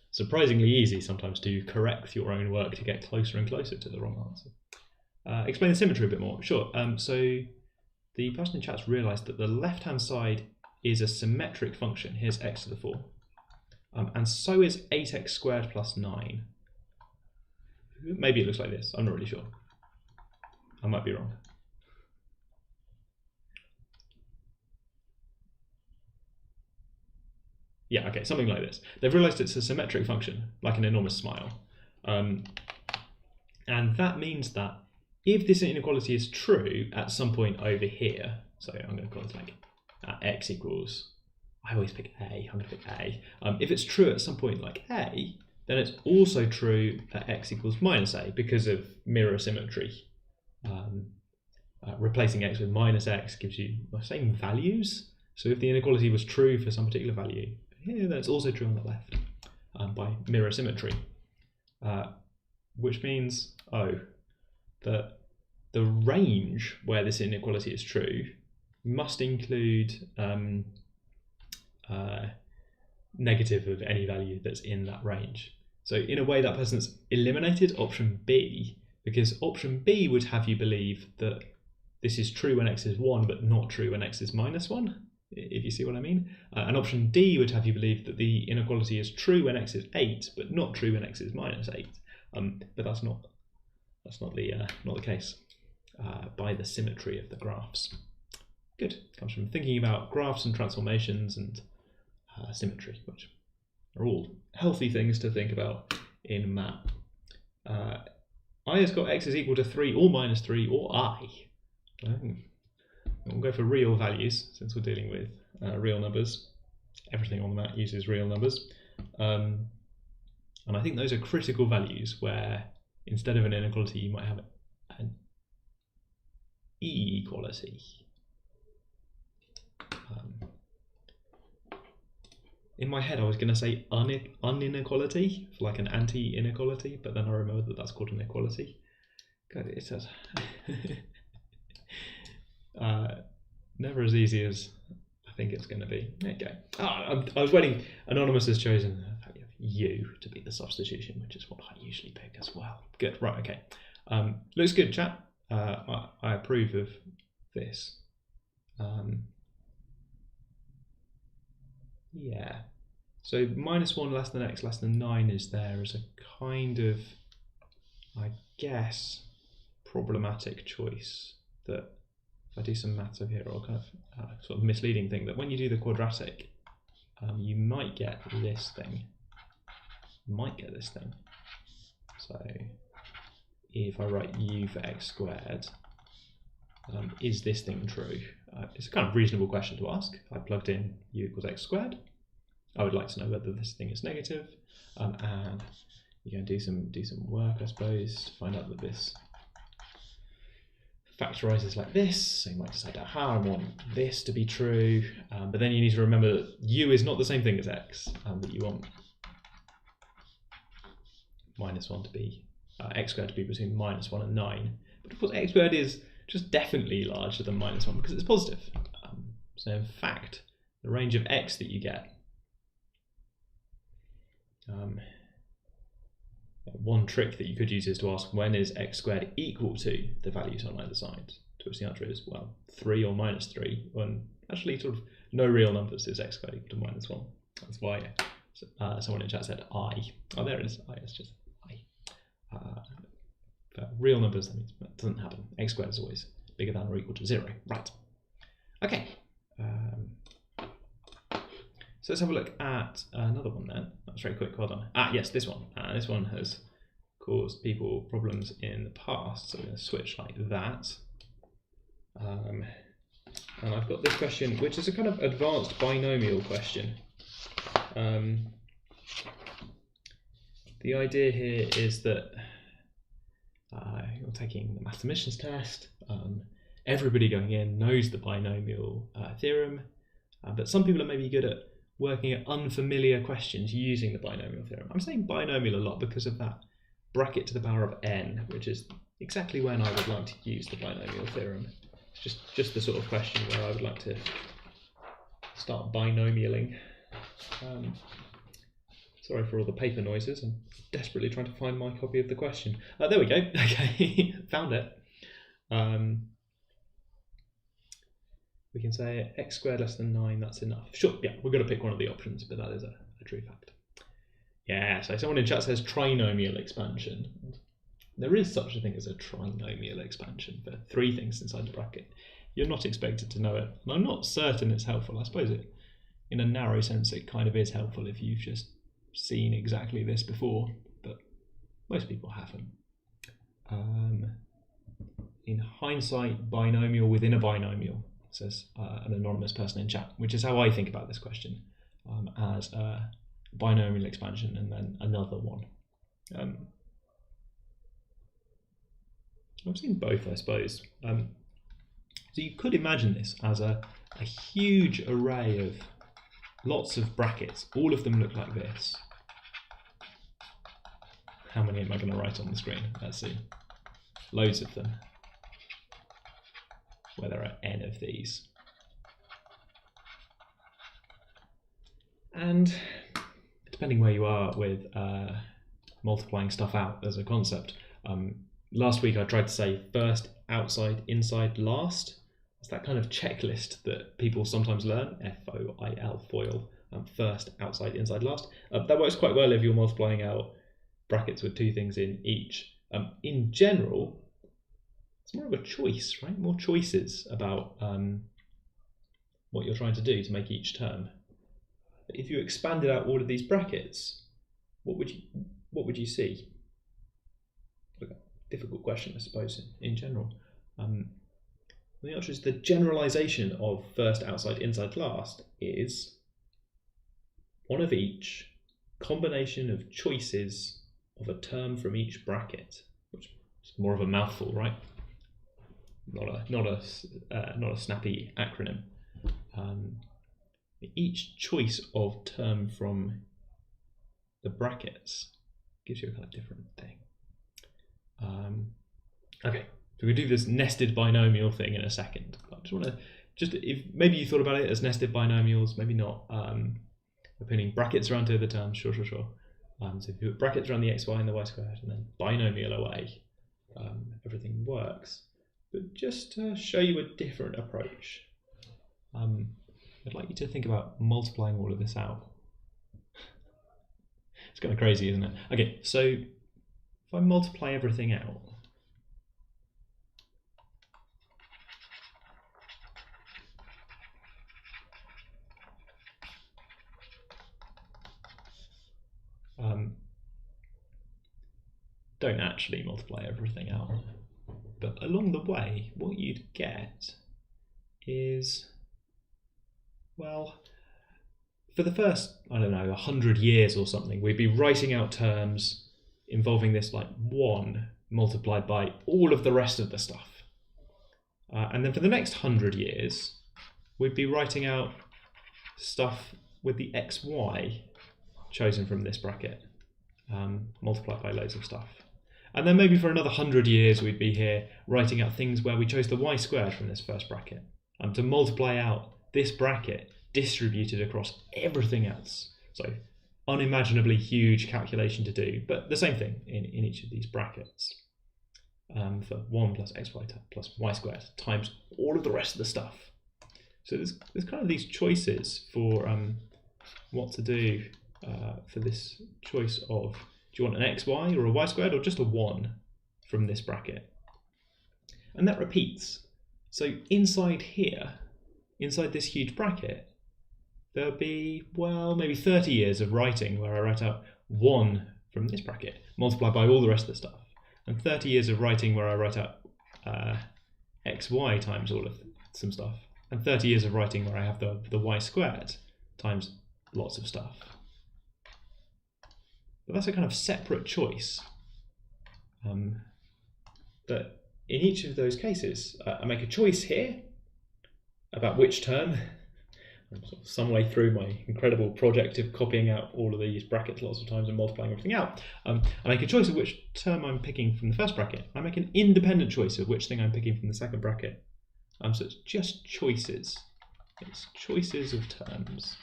[SPEAKER 1] surprisingly easy sometimes to correct your own work to get closer and closer to the wrong answer. Explain the symmetry a bit more. Sure. So the person in chat's realised that the left-hand side is a symmetric function. Here's x to the 4. And so is 8x squared plus 9. Maybe it looks like this. I'm not really sure. I might be wrong. Yeah, okay, something like this. They've realized it's a symmetric function, like an enormous smile. And that means that if this inequality is true at some point over here, so I'm going to call it like x equals, I always pick A, I'm going to pick A. If it's true at some point like A, then it's also true at x equals minus A because of mirror symmetry. Replacing x with minus x gives you the same values. So if the inequality was true for some particular value, here then it's also true on the left by mirror symmetry, which means that the range where this inequality is true must include negative of any value that's in that range. So in a way, that person's eliminated option B, because option B would have you believe that this is true when x is 1 but not true when x is minus 1, if you see what I mean. And option D would have you believe that the inequality is true when x is 8 but not true when x is minus 8. But that's not the case by the symmetry of the graphs. Good. Comes from thinking about graphs and transformations and symmetry, which are all healthy things to think about in math. I has got x is equal to 3 or minus 3 or I. We'll go for real values since we're dealing with real numbers. Everything on the mat uses real numbers. And I think those are critical values where instead of an inequality you might have an e-equality. In my head I was going to say uninequality, for like an anti-inequality, but then I remembered that that's called an equality. God, it says never as easy as I think it's going to be. There you go. I was waiting. Anonymous has chosen the value of u to be the substitution, which is what I usually pick as well. Good, right, okay. Looks good, chat. I approve of this. Yeah. So minus 1 less than x less than 9 is there as a kind of, I guess, problematic choice that if I do some maths over here, or kind of sort of misleading thing, that when you do the quadratic, you might get this thing. So if I write u for x squared, is this thing true? It's a kind of reasonable question to ask. If I plugged in u equals x squared, I would like to know whether this thing is negative, and you can do some work, I suppose, to find out that this factorizes like this. So you might decide how I want this to be true, but then you need to remember that u is not the same thing as x, that you want minus 1 to be x squared to be between minus 1 and 9. But of course, x squared is just definitely larger than minus 1 because it's positive. So in fact, the range of x that you get, one trick that you could use is to ask when is x squared equal to the values on either side, to which the answer is, well, 3 or minus 3, when actually sort of no real numbers is x squared equal to minus 1. That's why someone in chat said I. Oh, there it is. I, it's just I. For real numbers, that doesn't happen. X squared is always bigger than or equal to 0. Right. Okay. So let's have a look at another one then. That's very quick. Well done. Yes, this one. This one has caused people problems in the past. So we're going to switch like that. And I've got this question, which is a kind of advanced binomial question. The idea here is that you're taking the mathematician's test. Everybody going in knows the binomial theorem, but some people are maybe good at working at unfamiliar questions using the binomial theorem. I'm saying binomial a lot because of that bracket to the power of n, which is exactly when I would like to use the binomial theorem. It's just the sort of question where I would like to start binomialing. Sorry for all the paper noises. I'm desperately trying to find my copy of the question. There we go. Okay, found it. We can say x squared less than 9, that's enough. Sure, yeah, we're going to pick one of the options, but that is a true fact. Yeah, so someone in chat says trinomial expansion. There is such a thing as a trinomial expansion for 3 things inside the bracket. You're not expected to know it, and I'm not certain it's helpful. I suppose it, in a narrow sense, it kind of is helpful if you've just seen exactly this before, but most people haven't. In hindsight, binomial within a binomial, says an anonymous person in chat, which is how I think about this question, as a binomial expansion and then another one. I've seen both, I suppose. So you could imagine this as a huge array of lots of brackets. All of them look like this. How many am I going to write on the screen? Let's see. Loads of them. Where there are n of these. And depending where you are with multiplying stuff out as a concept, last week I tried to say first, outside, inside, last. It's that kind of checklist that people sometimes learn, FOIL, FOIL, first, outside, inside, last. That works quite well if you're multiplying out brackets with two things in each. In general, it's more of a choice, right? More choices about what you're trying to do to make each term. If you expanded out all of these brackets, what would you see? Difficult question, I suppose, in general. The answer is the generalization of first, outside, inside, last is one of each combination of choices of a term from each bracket, which is more of a mouthful, right? Not a snappy acronym. Each choice of term from the brackets gives you a kind of different thing. Okay, so we do this nested binomial thing in a second. I just want to, if maybe you thought about it as nested binomials, maybe not. We're putting brackets around two of the terms, sure. So if you put brackets around the xy and the y squared and then binomial away, everything works. But just to show you a different approach, I'd like you to think about multiplying all of this out. It's kind of crazy, isn't it? Okay, so if I multiply everything out, don't actually multiply everything out, but along the way, what you'd get is, well, for the first, I don't know, 100 years or something, we'd be writing out terms involving this like 1 multiplied by all of the rest of the stuff. And then for the next 100 years, we'd be writing out stuff with the xy chosen from this bracket, multiplied by loads of stuff. And then maybe for another 100 years, we'd be here writing out things where we chose the y squared from this first bracket, to multiply out this bracket distributed across everything else. So unimaginably huge calculation to do, but the same thing in each of these brackets. For 1 plus xy plus y squared times all of the rest of the stuff. So there's kind of these choices for what to do for this choice of, do you want an xy or a y squared or just a 1 from this bracket? And that repeats. So inside here, inside this huge bracket, there'll be, well, maybe 30 years of writing where I write out 1 from this bracket, multiplied by all the rest of the stuff. And 30 years of writing where I write out xy times all of some stuff. And 30 years of writing where I have the y squared times lots of stuff. But that's a kind of separate choice. But in each of those cases, I make a choice here about which term. I'm sort of some way through my incredible project of copying out all of these brackets lots of times and multiplying everything out. I make a choice of which term I'm picking from the first bracket. I make an independent choice of which thing I'm picking from the second bracket. So it's just choices. It's choices of terms.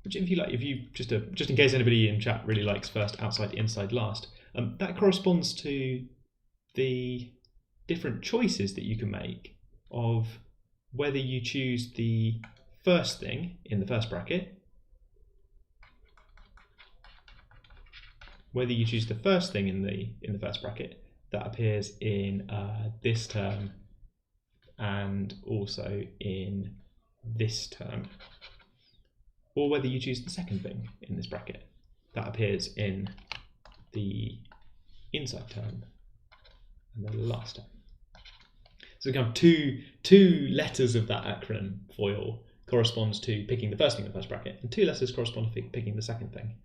[SPEAKER 1] Which, if you like, just in case anybody in chat really likes first, outside, inside, last, that corresponds to the different choices that you can make of whether you choose the first thing in the first bracket, whether you choose the first thing in the first bracket that appears in this term and also in this term, or whether you choose the second thing in this bracket that appears in the inside term and the last term. So kind of two letters of that acronym FOIL corresponds to picking the first thing in the first bracket, and 2 letters correspond to picking the second thing.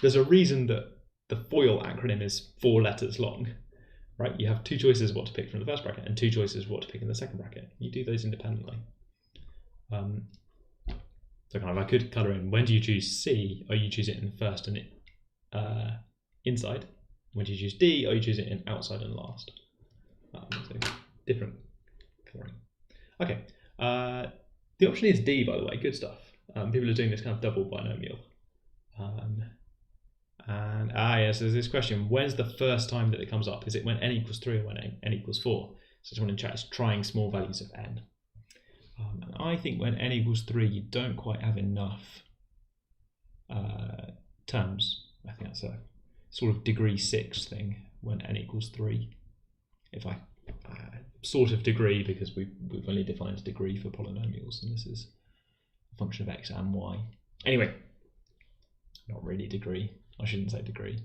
[SPEAKER 1] There's a reason that the FOIL acronym is 4 letters long, right? You have two choices what to pick from the first bracket and two choices what to pick in the second bracket. You do those independently. So kind of, I could colour in, when do you choose C? Oh, you choose it in first and inside. When do you choose D? Oh, you choose it in outside and last. So different colouring. Okay, the option is D, by the way, good stuff. People are doing this kind of double binomial. Yes, there's this question, when's the first time that it comes up? Is it when n equals 3 or when n equals 4? So someone in chat is trying small values of n. And I think when n equals 3, you don't quite have enough terms. I think that's a sort of degree 6 thing when n equals 3. If I sort of degree, because we've only defined degree for polynomials, and this is a function of x and y. Anyway, not really degree. I shouldn't say degree.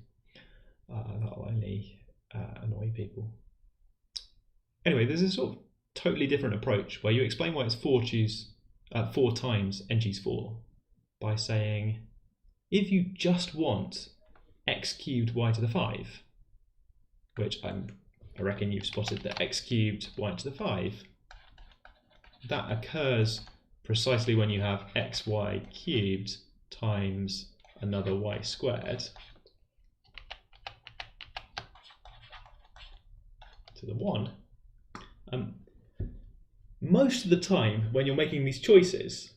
[SPEAKER 1] That'll only annoy people. Anyway, there's a sort of totally different approach where you explain why it's 4 times n choose 4 by saying, if you just want x cubed y to the 5, which I reckon you've spotted that x cubed y to the 5, that occurs precisely when you have xy cubed times another y squared to the 1. Most of the time when you're making these choices,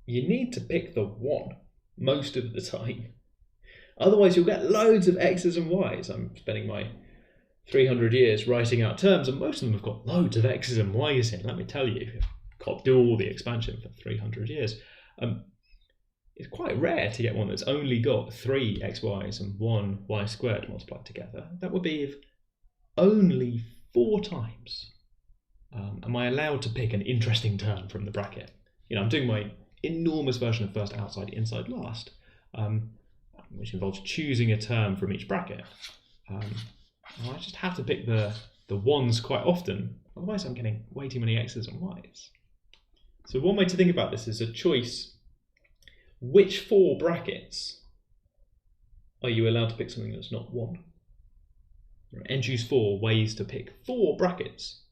[SPEAKER 1] you need to pick the 1 most of the time. Otherwise you'll get loads of x's and y's. I'm spending my 300 years writing out terms, and most of them have got loads of x's and y's in, let me tell you. I've got to do all the expansion for 300 years. It's quite rare to get one that's only got 3 xy's and 1 y squared multiplied together. That would be if only 4 times am I allowed to pick an interesting term from the bracket. You know, I'm doing my enormous version of first, outside, inside, last, which involves choosing a term from each bracket. I just have to pick the ones quite often, otherwise I'm getting way too many x's and y's. So one way to think about this is a choice. Which 4 brackets are you allowed to pick something that's not 1? N choose 4 ways to pick 4 brackets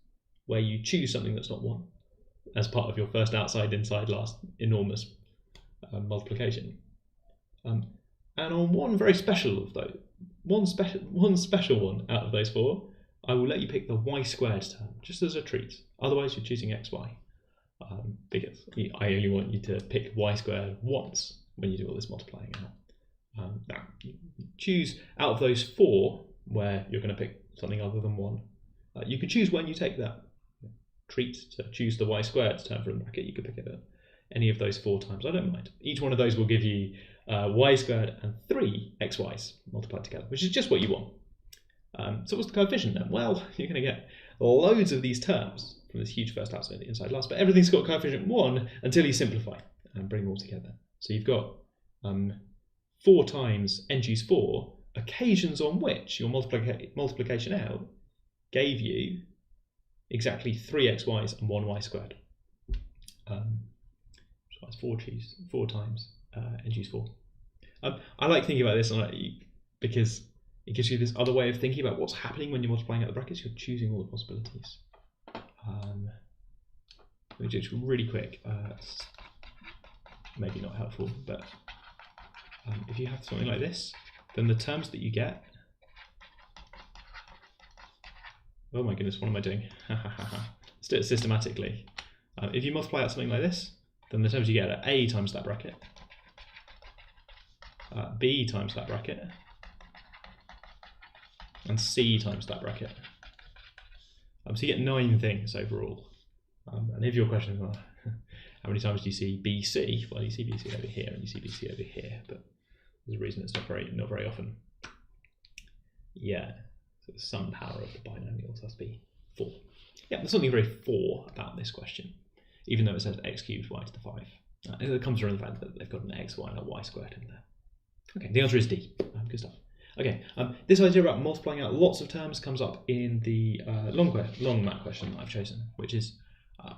[SPEAKER 1] where you choose something that's not 1 as part of your first, outside, inside, last enormous multiplication. And on one very special of those, one special one out of those 4, I will let you pick the y squared term just as a treat. Otherwise you're choosing xy. Because I only want you to pick y squared once when you do all this multiplying out. Now, you choose out of those 4 where you're going to pick something other than 1. You can choose when you take that treat to choose the y squared term from the bracket. You could pick it at any of those 4 times. I don't mind. Each one of those will give you y squared and 3 xy's multiplied together, which is just what you want. So what's the coefficient then? Well, you're going to get loads of these terms from this huge first, outside, inside, last, but everything's got coefficient 1 until you simplify and bring them all together. So you've got 4 times n choose 4 occasions on which your multiplication out gave you exactly 3 xy's and 1 y squared. So that's 4 times n choose 4. I like thinking about this because it gives you this other way of thinking about what's happening when you're multiplying out the brackets. You're choosing all the possibilities. Let me do it really quick. Maybe not helpful, but if you have something like this, then the terms that you get. Oh my goodness, what am I doing? Let's do it systematically. If you multiply out something like this, then the terms you get are a times that bracket, b times that bracket, and c times that bracket. So you get 9 things overall. And if your question is, how many times do you see BC? Well, you see BC over here and you see BC over here, but there's a reason it's not very often. Yeah, so the sum power of the binomials has to be 4. Yeah, there's something very 4 about this question, even though it says x cubed y to the 5. It comes from the fact that they've got an x, y, and a y squared in there. Okay, the answer is D. Good stuff. Okay, this idea about multiplying out lots of terms comes up in the long math question that I've chosen, which is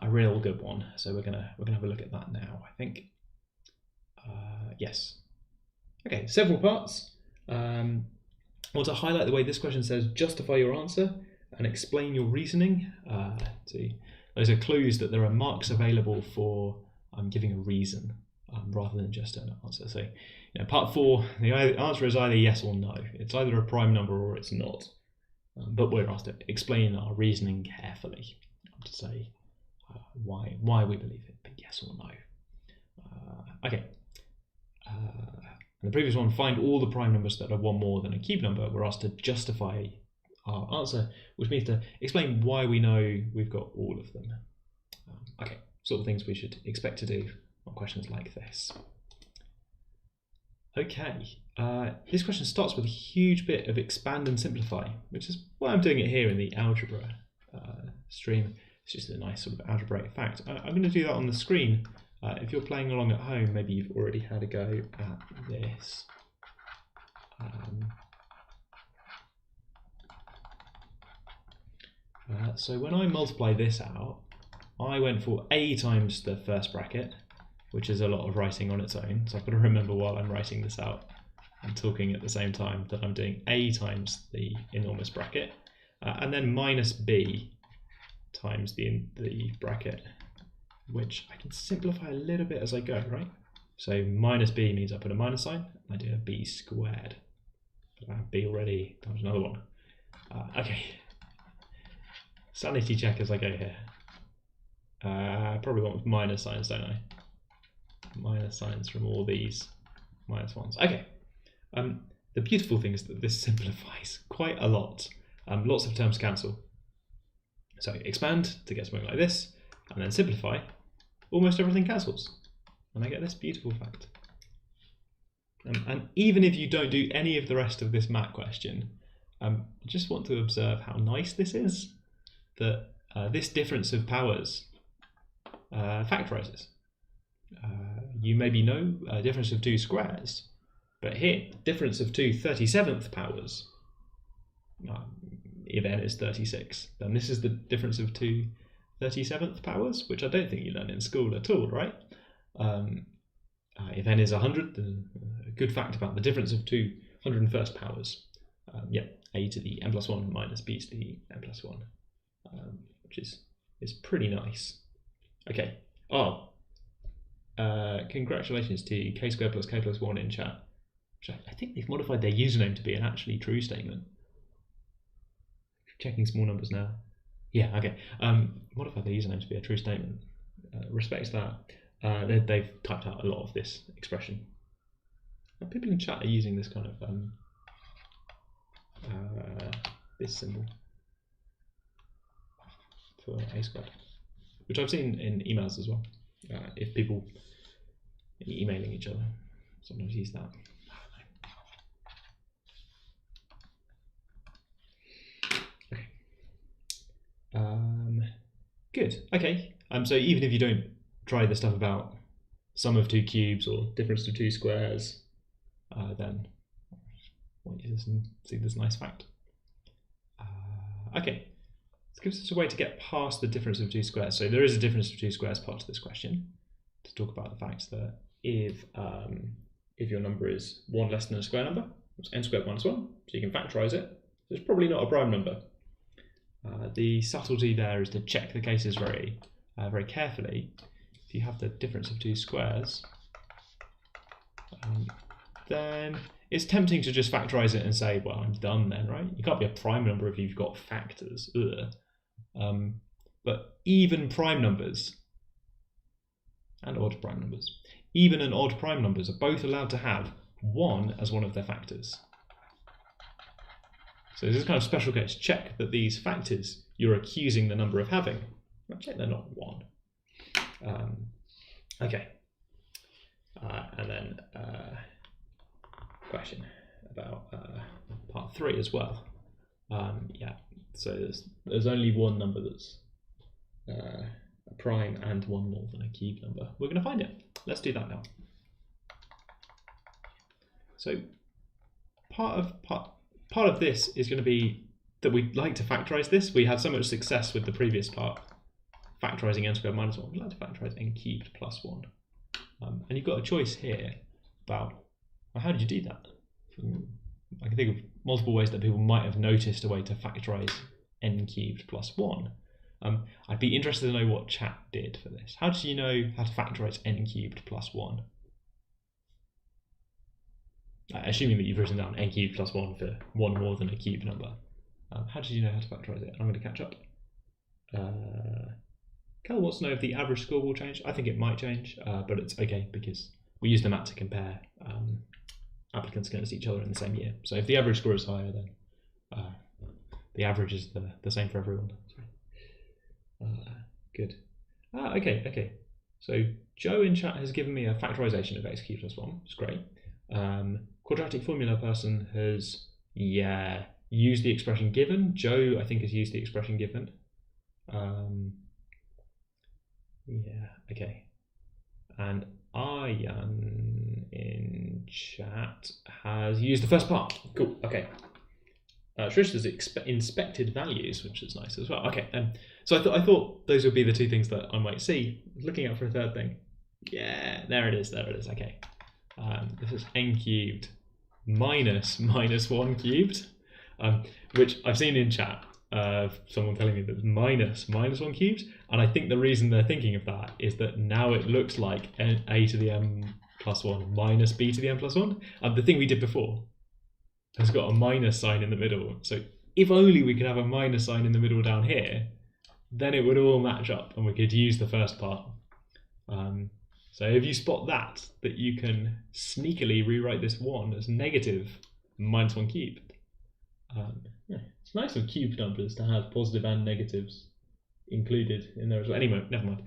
[SPEAKER 1] a real good one. So we're gonna have a look at that now, I think. Yes. Okay, several parts. I want to highlight the way this question says justify your answer and explain your reasoning. Those are clues that there are marks available for giving a reason rather than just an answer. So, part 4, the answer is either yes or no. It's either a prime number or it's not. But we're asked to explain our reasoning carefully to say why we believe it, but yes or no. Okay. In the previous one, find all the prime numbers that are one more than a cube number. We're asked to justify our answer, which means to explain why we know we've got all of them. Okay, sort of things we should expect to do on questions like this. Okay, this question starts with a huge bit of expand and simplify, which is why I'm doing it here in the algebra stream. It's just a nice sort of algebraic fact. I'm going to do that on the screen. If you're playing along at home, maybe you've already had a go at this. So when I multiply this out, I went for a times the first bracket, which is a lot of writing on its own. So I've got to remember while I'm writing this out and talking at the same time that I'm doing a times the enormous bracket, and then minus b times the bracket, which I can simplify a little bit as I go, right? So minus b means I put a minus sign, and I do a b squared. I have b already, times another one. Okay. Sanity check as I go here. Probably want with minus signs, don't I? Minus signs from all these minus ones. Okay. The beautiful thing is that this simplifies quite a lot. Lots of terms cancel. So expand to get something like this, and then simplify. Almost everything cancels, and I get this beautiful fact. And even if you don't do any of the rest of this math question, I just want to observe how nice this is, that this difference of powers factorizes. You maybe know a difference of 2 squares, but here, difference of 2 37th powers, if n is 36, then this is the difference of 2 37th powers, which I don't think you learn in school at all, right? If n is 100, then a good fact about the difference of 2 101st powers. A to the n plus 1 minus b to the n plus 1, which is pretty nice. Okay. Congratulations to k squared plus k plus 1 in chat. I think they've modified their username to be an actually true statement. Checking small numbers now. Yeah, okay. Modified their username to be a true statement. Respects that. They've typed out a lot of this expression. People in chat are using this kind of this symbol for a squared, which I've seen in emails as well. If people emailing each other sometimes use that. Good. Okay. So even if you don't try the stuff about sum of 2 cubes or difference of 2 squares, then I want you to see this nice fact. Okay. This gives us a way to get past the difference of 2 squares. So there is a difference of 2 squares part to this question, to talk about the fact that if your number is 1 less than a square number, it's n squared minus 1, so you can factorize it. So it's probably not a prime number. The subtlety there is to check the cases very carefully. If you have the difference of 2 squares, then it's tempting to just factorize it and say, well, I'm done then, right? You can't be a prime number if you've got factors. But even prime numbers and odd prime numbers, even and odd prime numbers are both allowed to have 1 as one of their factors. So this is kind of special case. Check that these factors you're accusing the number of having, check they're not 1. Okay. And then question about part 3 as well. So there's only one number that's a prime and one more than a cube number. We're going to find it. Let's do that now. So part of this is going to be that we'd like to factorize this. We had so much success with the previous part, factorizing n squared minus 1. We'd like to factorize n cubed plus 1. And you've got a choice here about, well, how did you do that? I can think of multiple ways that people might have noticed a way to factorise n cubed plus 1. I'd be interested to know what chat did for this. How did you know how to factorise n cubed plus 1? Assuming that you've written down n cubed plus 1 for one more than a cube number. How did you know how to factorise it? I'm going to catch up. Cal wants to know if the average score will change. I think it might change, but it's okay because we use the MAT to compare applicants against each other in the same year. So if the average score is higher, then the average is the same for everyone. Good. Okay. So Joe in chat has given me a factorisation of x cubed plus 1. It's great. Quadratic formula person has used the expression given. Joe, I think, has used the expression given. Okay. And Aryan in chat has used the first part. Cool. Okay. Trish has inspected values, which is nice as well. Okay. So I thought those would be the two things that I might see. Looking out for a third thing. Yeah, there it is. Okay. This is n cubed minus 1 cubed, which I've seen in chat. Someone telling me that minus 1 cubed, and I think the reason they're thinking of that is that now it looks like a to the m plus 1 minus b to the m plus 1, and the thing we did before has got a minus sign in the middle. So if only we could have a minus sign in the middle down here, then it would all match up and we could use the first part. So if you spot that you can sneakily rewrite this 1 as negative minus 1 cubed. It's nice with cube numbers to have positive and negatives included in there as well. Anyway, never mind.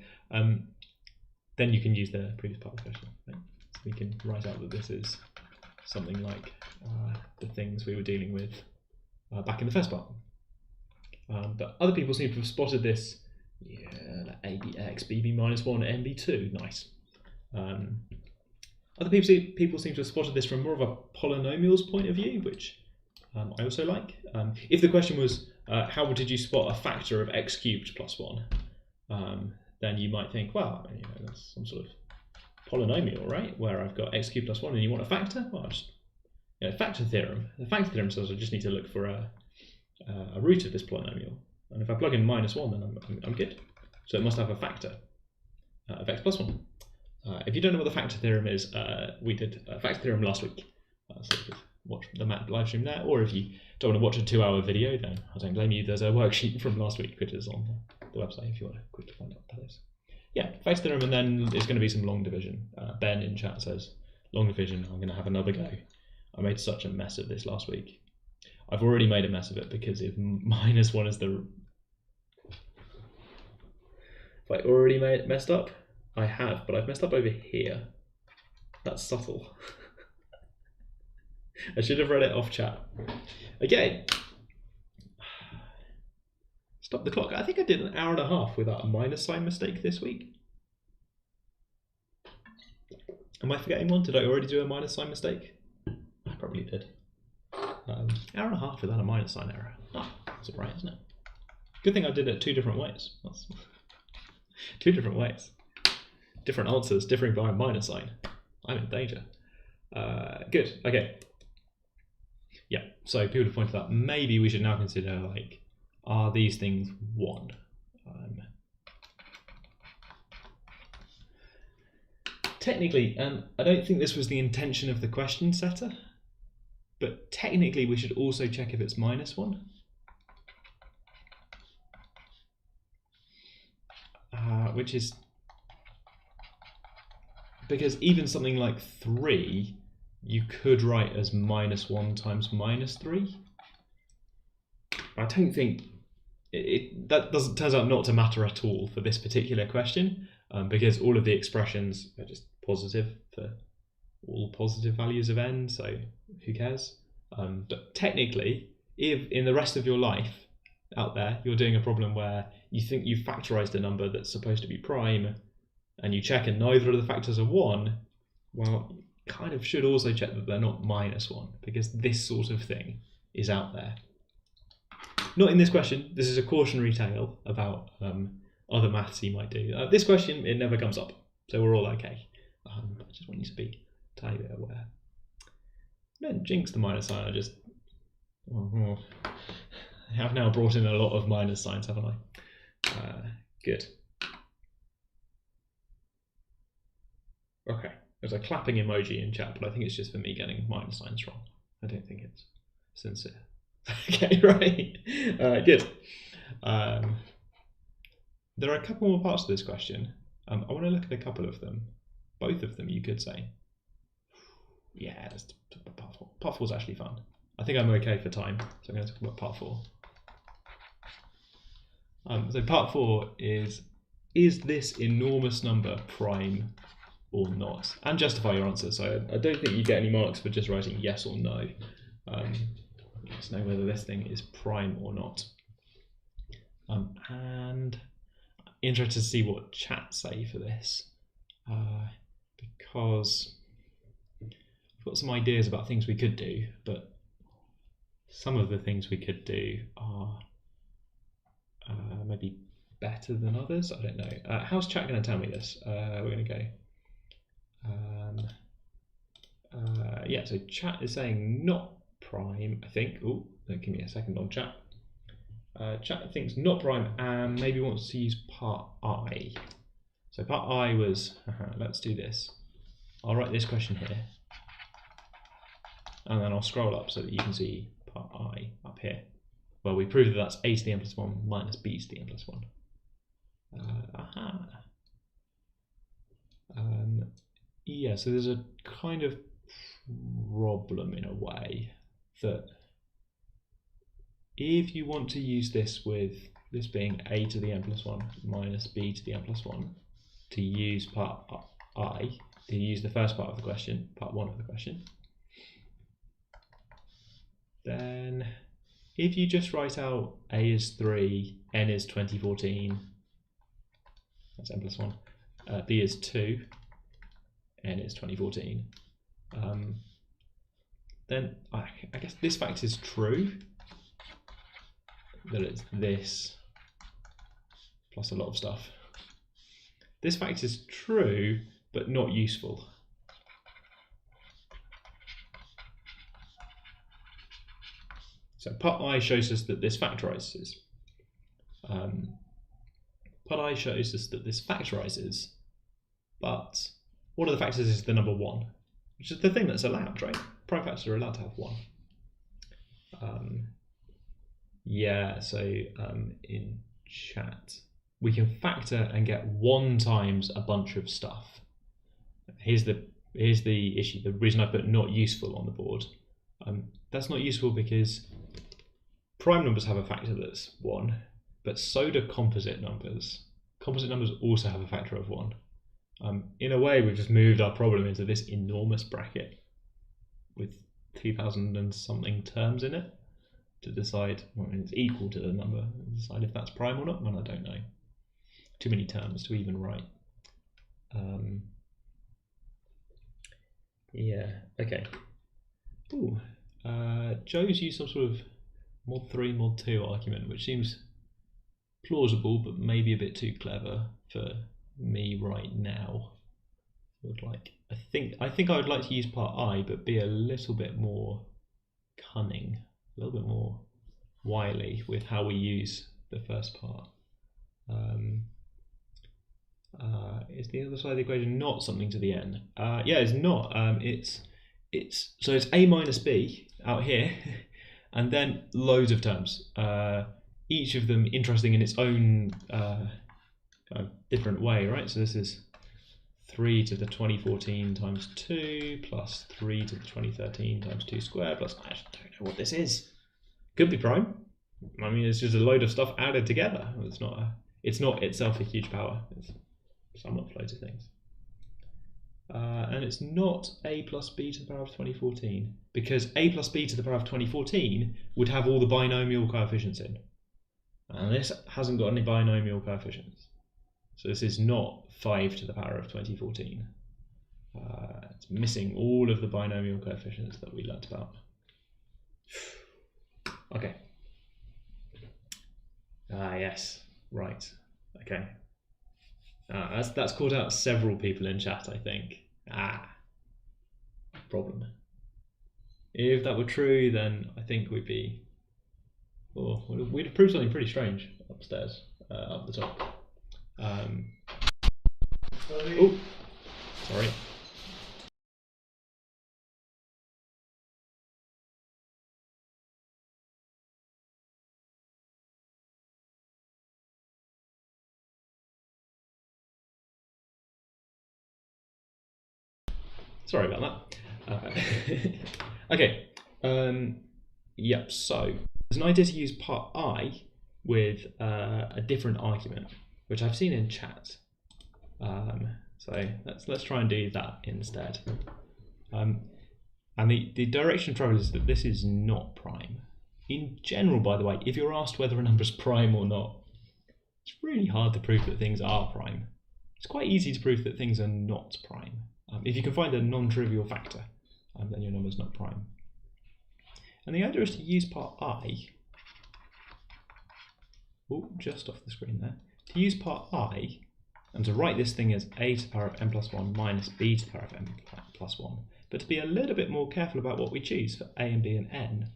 [SPEAKER 1] Then you can use the previous part of the question. Right? So we can write out that this is something like the things we were dealing with back in the first part. But other people seem to have spotted this. ABX, BB minus 1, NB2. Nice. Other people seem to have spotted this from more of a polynomials point of view, which I also like. If the question was, how did you spot a factor of x cubed plus 1? Then you might think, well, that's some sort of polynomial, right? Where I've got x cubed plus 1 and you want a factor? Well, just factor theorem. The factor theorem says I just need to look for a root of this polynomial. And if I plug in minus 1, then I'm good. So it must have a factor of x plus 1. If you don't know what the factor theorem is, we did a factor theorem last week. So you could watch the MAT livestream there, or if you don't want to watch a 2-hour video, then I don't blame you. There's a worksheet from last week which is on the website if you want to quickly find out what that is. Yeah, factor theorem, and then it's going to be some long division. Ben in chat says, long division, I'm going to have another go. I made such a mess of this last week. I've already made a mess of it because if minus 1 is the... If I already messed up, I have, but I've messed up over here. That's subtle. I should have read it off chat. Okay. Stop the clock. I think I did an hour and a half without a minus sign mistake this week. Am I forgetting one? Did I already do a minus sign mistake? I probably did. Hour and a half without a minus sign error. That's all right, isn't it? Good thing I did it 2 different ways. That's 2 different ways. Different answers, differing by a minus sign. I'm in danger. Good, okay. Yeah, so people have pointed out maybe we should now consider, like, are these things 1? Technically, I don't think this was the intention of the question setter, but technically we should also check if it's minus 1. Which is because even something like 3 you could write as minus 1 times minus 3. I don't think that turns out not to matter at all for this particular question, because all of the expressions are just positive for all positive values of n, so who cares? But technically, if in the rest of your life out there you're doing a problem where you think you've factorized a number that's supposed to be prime and you check and neither of the factors are 1, well, you kind of should also check that they're not minus 1, because this sort of thing is out there. Not in this question. This is a cautionary tale about other maths you might do. This question, it never comes up, so we're all okay. I just want you to be a tiny bit aware. Then jinx the minus sign. I just Oh, I have now brought in a lot of minus signs, haven't I? Good. Okay, there's a clapping emoji in chat, but I think it's just for me getting minus signs wrong. I don't think it's sincere. Okay, right. Good. There are a couple more parts to this question. I want to look at a couple of them. Both of them, you could say. Yeah, part 4 is actually fun. I think I'm okay for time, so I'm going to talk about part 4. So part 4 is this enormous number prime or not? And justify your answer. So I don't think you get any marks for just writing yes or no. Just know whether this thing is prime or not. And interested to see what chat say for this, because I've got some ideas about things we could do, but some of the things we could do are maybe better than others. I don't know. How's chat going to tell me this? We're going to go. Yeah, so chat is saying not prime, I think. Oh, give me a second on chat. Chat thinks not prime and maybe wants to use part I. So part I was, let's do this. I'll write this question here. And then I'll scroll up so that you can see part I up here. Well, we proved that that's a to the n plus 1 minus b to the n plus 1. Yeah, so there's a kind of problem in a way that if you want to use this with this being a to the n plus 1 minus b to the n plus 1 to use part I, to use the first part of the question, part 1 of the question, then if you just write out a is 3, n is 2014, that's n plus 1, b is 2, n is 2014, then I guess this fact is true, that it's this plus a lot of stuff. This fact is true, but not useful. So part I shows us that this factorizes. Part I shows us that this factorizes, but one of the factors is the number 1, which is the thing that's allowed, right? Prime factors are allowed to have 1. Yeah, so in chat, we can factor and get 1 times a bunch of stuff. Here's the issue. The reason I put not useful on the board. That's not useful because prime numbers have a factor that's 1, but so do composite numbers. Composite numbers also have a factor of 1. In a way, we've just moved our problem into this enormous bracket with 2,000 and something terms in it to decide, well, it's equal to the number, decide if that's prime or not, and I don't know. Too many terms to even write. Yeah, okay. Ooh, Joe's used some sort of mod 3, mod 2 argument, which seems plausible, but maybe a bit too clever for me right now. I think I would like to use part I, but be a little bit more cunning, a little bit more wily with how we use the first part. Is the other side of the equation not something to the n? Yeah, it's not. So it's a minus b out here, and then loads of terms. Each of them interesting in its own different way, right? So this is 3 to the 2014 times 2 plus 3 to the 2013 times 2 squared plus, I actually don't know what this is. Could be prime. I mean, it's just a load of stuff added together. It's not itself a huge power. It's sum of loads of things. And it's not a plus b to the power of 2014, because a plus b to the power of 2014 would have all the binomial coefficients in. And this hasn't got any binomial coefficients. So this is not 5 to the power of 2014. It's missing all of the binomial coefficients that we learnt about. Okay. Yes, right. Okay. That's called out several people in chat, I think. Problem. If that were true, then I think we'd be, we'd have proved something pretty strange upstairs, up the top. Oh, sorry. Sorry about that. Okay. Yep. So there's an idea to use part I with a different argument, which I've seen in chat. So let's try and do that instead. And the direction of travel is that this is not prime. In general, by the way, if you're asked whether a number is prime or not, it's really hard to prove that things are prime. It's quite easy to prove that things are not prime. If you can find a non-trivial factor, then your number's not prime. And the idea is to use part I, just off the screen there, to use part I and to write this thing as a to the power of n plus 1 minus b to the power of n plus 1, but to be a little bit more careful about what we choose for a and b and n.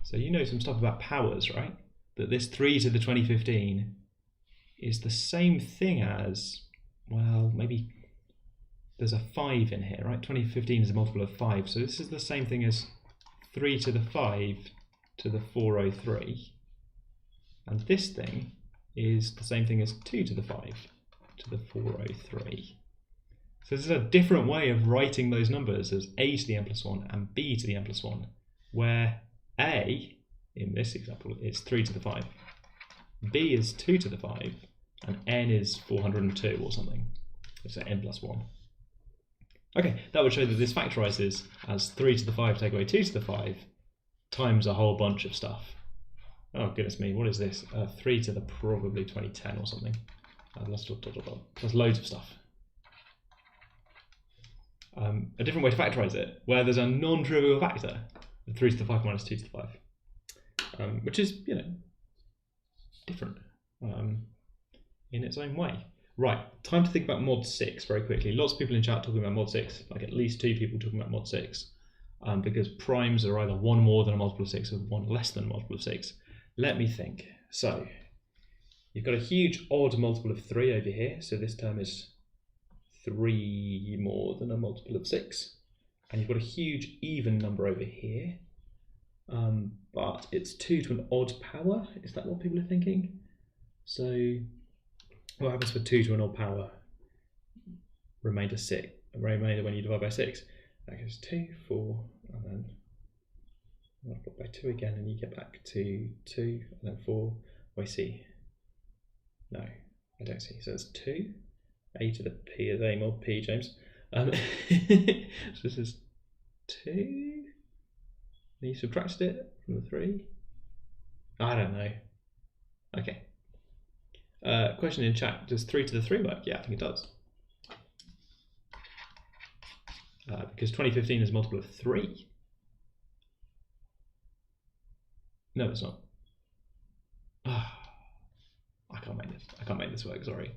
[SPEAKER 1] So you know some stuff about powers, right? That this 3 to the 2015 is the same thing as, well, maybe there's a 5 in here, right? 2015 is a multiple of 5, so this is the same thing as 3 to the 5 to the 403. And this thing is the same thing as 2 to the 5 to the 403. So this is a different way of writing those numbers as a to the n plus 1 and b to the n plus 1, where a, in this example, is 3 to the 5, b is 2 to the 5, and n is 402 or something. So n plus 1. Okay, that would show that this factorizes as 3 to the 5 take away 2 to the 5 times a whole bunch of stuff. Oh goodness me, what is this? 3 to the probably 2010 or something. That's loads of stuff. A different way to factorize it, where there's a non-trivial factor, 3 to the 5 minus 2 to the 5, which is, you know, different in its own way. Right, time to think about mod 6 very quickly. Lots of people in chat talking about mod 6, like at least 2 people talking about mod 6, because primes are either one more than a multiple of 6 or one less than a multiple of 6. Let me think. So, you've got a huge odd multiple of 3 over here, so this term is 3 more than a multiple of 6. And you've got a huge even number over here, but it's 2 to an odd power. Is that what people are thinking? So, what happens for 2 to an odd power? Remainder when you divide by 6. That goes 2, 4, and then multiply by 2 again, and you get back to 2, and then 4. Oh, I see. No, I don't see. So it's 2. A to the p is a mod p, James. So this is 2. And you subtracted it from the 3. I don't know. Okay. Question in chat, does 3 to the 3 work? Yeah, I think it does. Because 2015 is a multiple of 3. No, it's not. I can't make this work, sorry.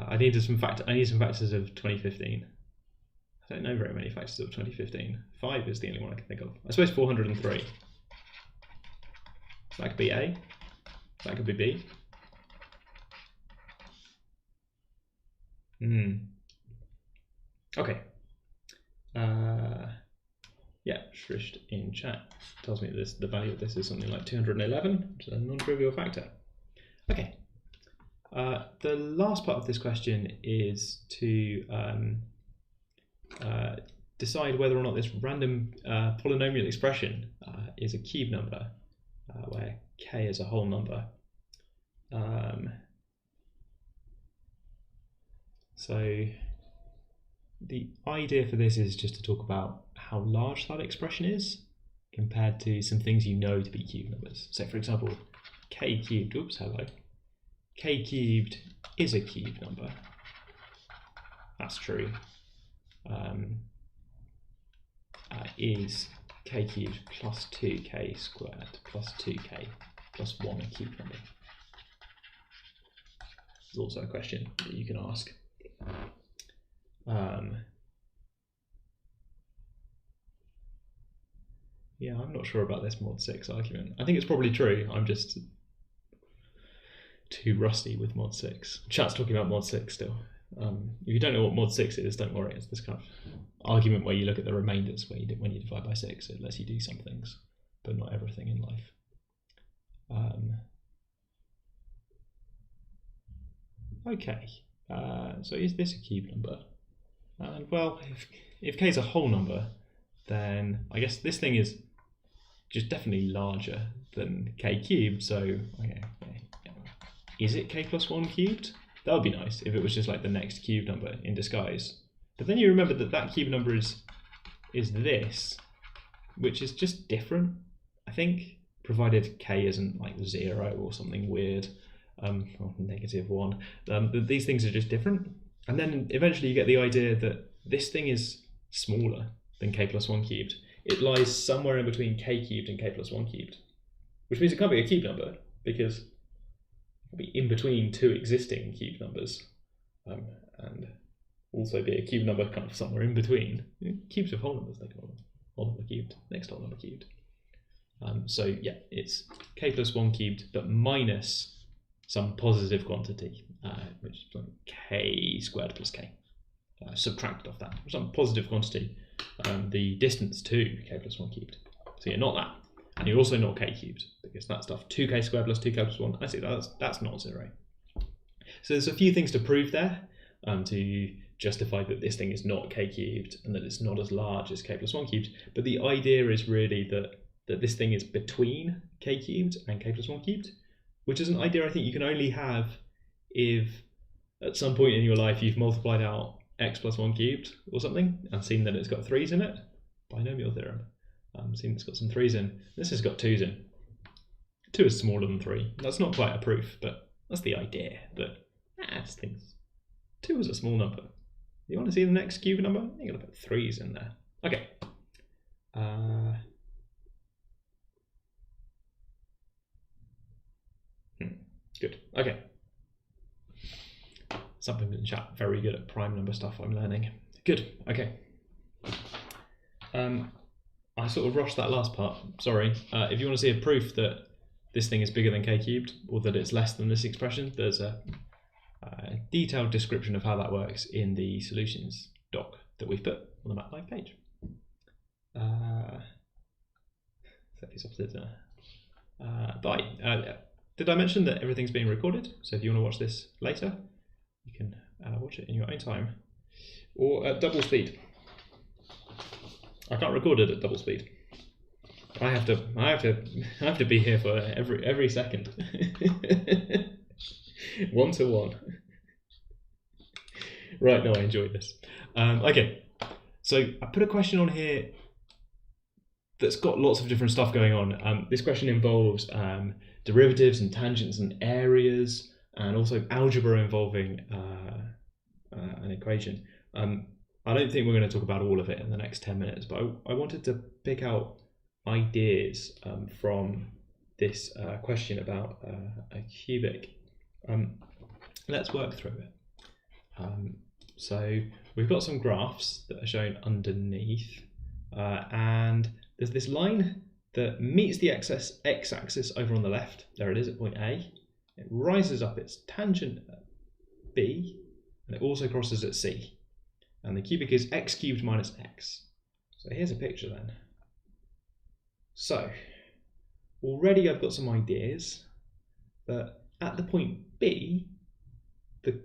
[SPEAKER 1] I need some factors of 2015. I don't know very many factors of 2015. 5 is the only one I can think of. I suppose 403. That could be A. That could be B. Okay. Yeah, Shrisht in chat tells me that the value of this is something like 211, which is a non-trivial factor. Okay. The last part of this question is to decide whether or not this random polynomial expression is a cube number, where k is a whole number. So the idea for this is just to talk about how large that expression is compared to some things you know to be cube numbers. So for example, k cubed, k cubed is a cube number. That's true. Is k cubed plus 2k squared plus 2k plus 1 a cube number? There's also a question that you can ask. Yeah, I'm not sure about this mod 6 argument. I think it's probably true. I'm just too rusty with mod 6. Chat's talking about mod 6 still. If you don't know what mod 6 is, don't worry. It's this kind of argument where you look at the remainders when you divide by 6. It lets you do some things, but not everything in life. Okay, so is this a cube number? And well, if k is a whole number, then I guess this thing is just definitely larger than k cubed. So okay, is it k plus 1 cubed? That would be nice if it was just like the next cube number in disguise. But then you remember that that cube number is this, which is just different, I think, provided k isn't like 0 or something weird, or -1. These things are just different. And then eventually you get the idea that this thing is smaller than k plus 1 cubed. It lies somewhere in between k cubed and k plus 1 cubed, which means it can't be a cube number because it'll be in between two existing cube numbers, and also be a cube number kind of somewhere in between. Cubes of whole numbers, they call them whole number cubed, next whole number cubed. So yeah, it's k plus 1 cubed, but minus some positive quantity, which is like k squared plus k, subtracted off that, some positive quantity, the distance to k plus 1 cubed. So you're not that, and you're also not k cubed, because that stuff, 2k squared plus 2k plus 1, I see that's not 0. So there's a few things to prove there, to justify that this thing is not k cubed, and that it's not as large as k plus 1 cubed, but the idea is really that this thing is between k cubed and k plus 1 cubed, which is an idea I think you can only have if at some point in your life you've multiplied out x plus 1 cubed or something and seen that it's got 3's in it, binomial theorem, seen it's got some 3's in. This has got 2's in. 2 is smaller than 3. That's not quite a proof, but that's the idea, that this thing's 2 is a small number. You want to see the next cube number? You're going to put 3's in there. Okay. Good. Okay. Something in the chat. Very good at prime number stuff. I'm learning. Good. Okay. I sort of rushed that last part. Sorry. If you want to see a proof that this thing is bigger than k cubed, or that it's less than this expression, there's a detailed description of how that works in the solutions doc that we've put on the MAT Live page. Set these opposites. Did I mention that everything's being recorded? So if you want to watch this later, you can watch it in your own time, or at double speed. I can't record it at double speed. I have to be here for every second. 1 to 1. Right, no, I enjoy this. Okay, so I put a question on here that's got lots of different stuff going on. This question involves derivatives and tangents and areas, and also algebra involving an equation. I don't think we're going to talk about all of it in the next 10 minutes, but I wanted to pick out ideas from this question about a cubic. Let's work through it. So we've got some graphs that are shown underneath, and there's this line that meets the x-axis over on the left. There it is at point A. It rises up its tangent at B, and it also crosses at C. And the cubic is x cubed minus x. So here's a picture then. So already I've got some ideas, but at the point B, the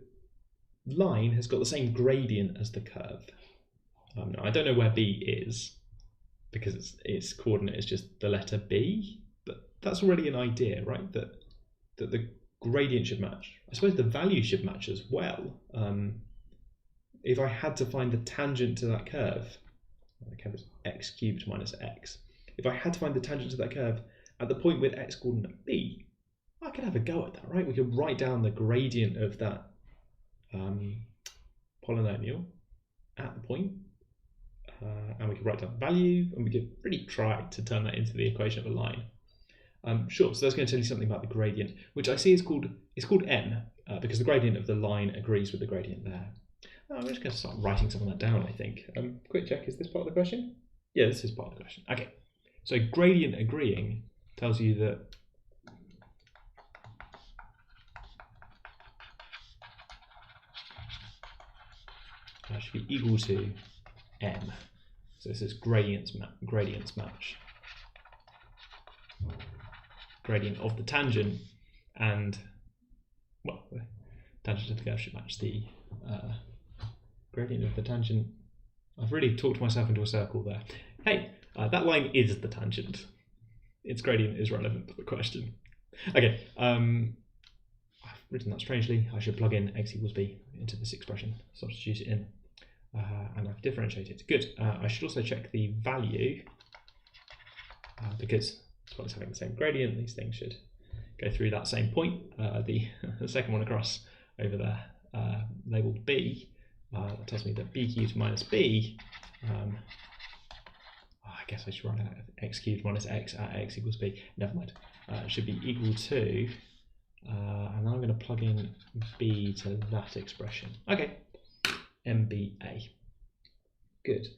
[SPEAKER 1] line has got the same gradient as the curve. Now I don't know where B is, because its coordinate is just the letter B, but that's already an idea, right? That the gradient should match. I suppose the value should match as well. If I had to find the tangent to that curve, the curve is x cubed minus x. If I had to find the tangent to that curve at the point with x coordinate B, I could have a go at that, right? We could write down the gradient of that polynomial at the point, and we could write down the value, and we could really try to turn that into the equation of a line. Sure, so that's going to tell you something about the gradient, which I see is called m, because the gradient of the line agrees with the gradient there. I'm just going to start writing some of that down, I think. Quick check, is this part of the question? Yeah, this is part of the question. Okay, So gradient agreeing tells you that that should be equal to m. So this is gradients match. Gradient of the tangent and, well, the tangent of the curve should match the gradient of the tangent. I've really talked myself into a circle there. Hey, that line is the tangent. Its gradient is relevant to the question. Okay, I've written that strangely. I should plug in x equals b into this expression, substitute it in, and I've differentiated. Good. I should also check the value because as well as having the same gradient, these things should go through that same point. The second one across over there, labelled b, that tells me that b cubed minus b, I guess I should write out x cubed minus x at x equals b. Never mind. It should be equal to, and I'm going to plug in b to that expression. Okay, MBA. Good.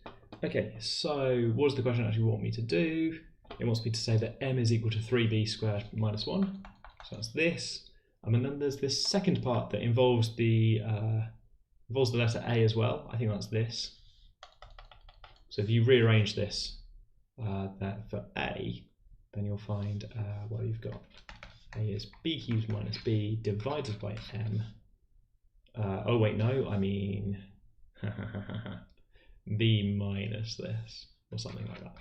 [SPEAKER 1] Okay, so what does the question actually want me to do? It wants me to say that m is equal to 3b squared minus 1. So that's this. And then there's this second part that involves the letter a as well. I think that's this. So if you rearrange this for a, then you'll find, well, you've got a is b cubed minus b divided by m. Oh wait, no, I mean b minus this, or something like that.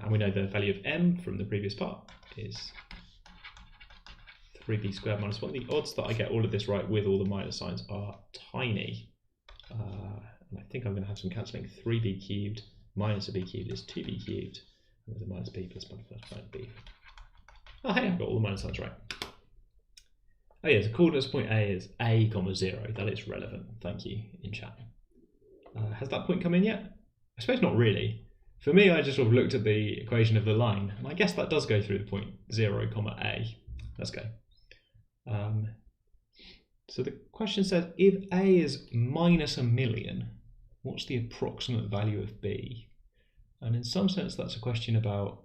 [SPEAKER 1] And we know the value of m from the previous part is 3b squared minus 1. The odds that I get all of this right with all the minus signs are tiny. And I think I'm going to have some cancelling. 3b cubed minus a b cubed is 2b cubed. And there's a minus b plus 1 plus minus b. Oh, hey, I've got all the minus signs right. Oh yeah, the coordinates point A is a comma 0. That is relevant. Thank you in chat. Has that point come in yet? I suppose not really. For me, I just sort of looked at the equation of the line, and I guess that does go through the point 0 comma a. Let's go. So the question says, if a is minus 1,000,000, what's the approximate value of b? And in some sense, that's a question about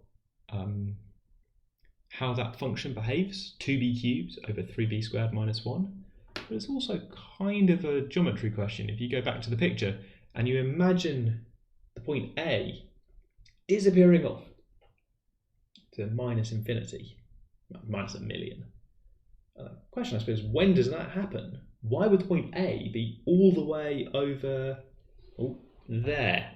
[SPEAKER 1] how that function behaves, 2b cubed over 3b squared minus 1. But it's also kind of a geometry question. If you go back to the picture and you imagine the point A disappearing off to minus infinity, minus 1,000,000. The question, I suppose, when does that happen? Why would the point A be all the way over there,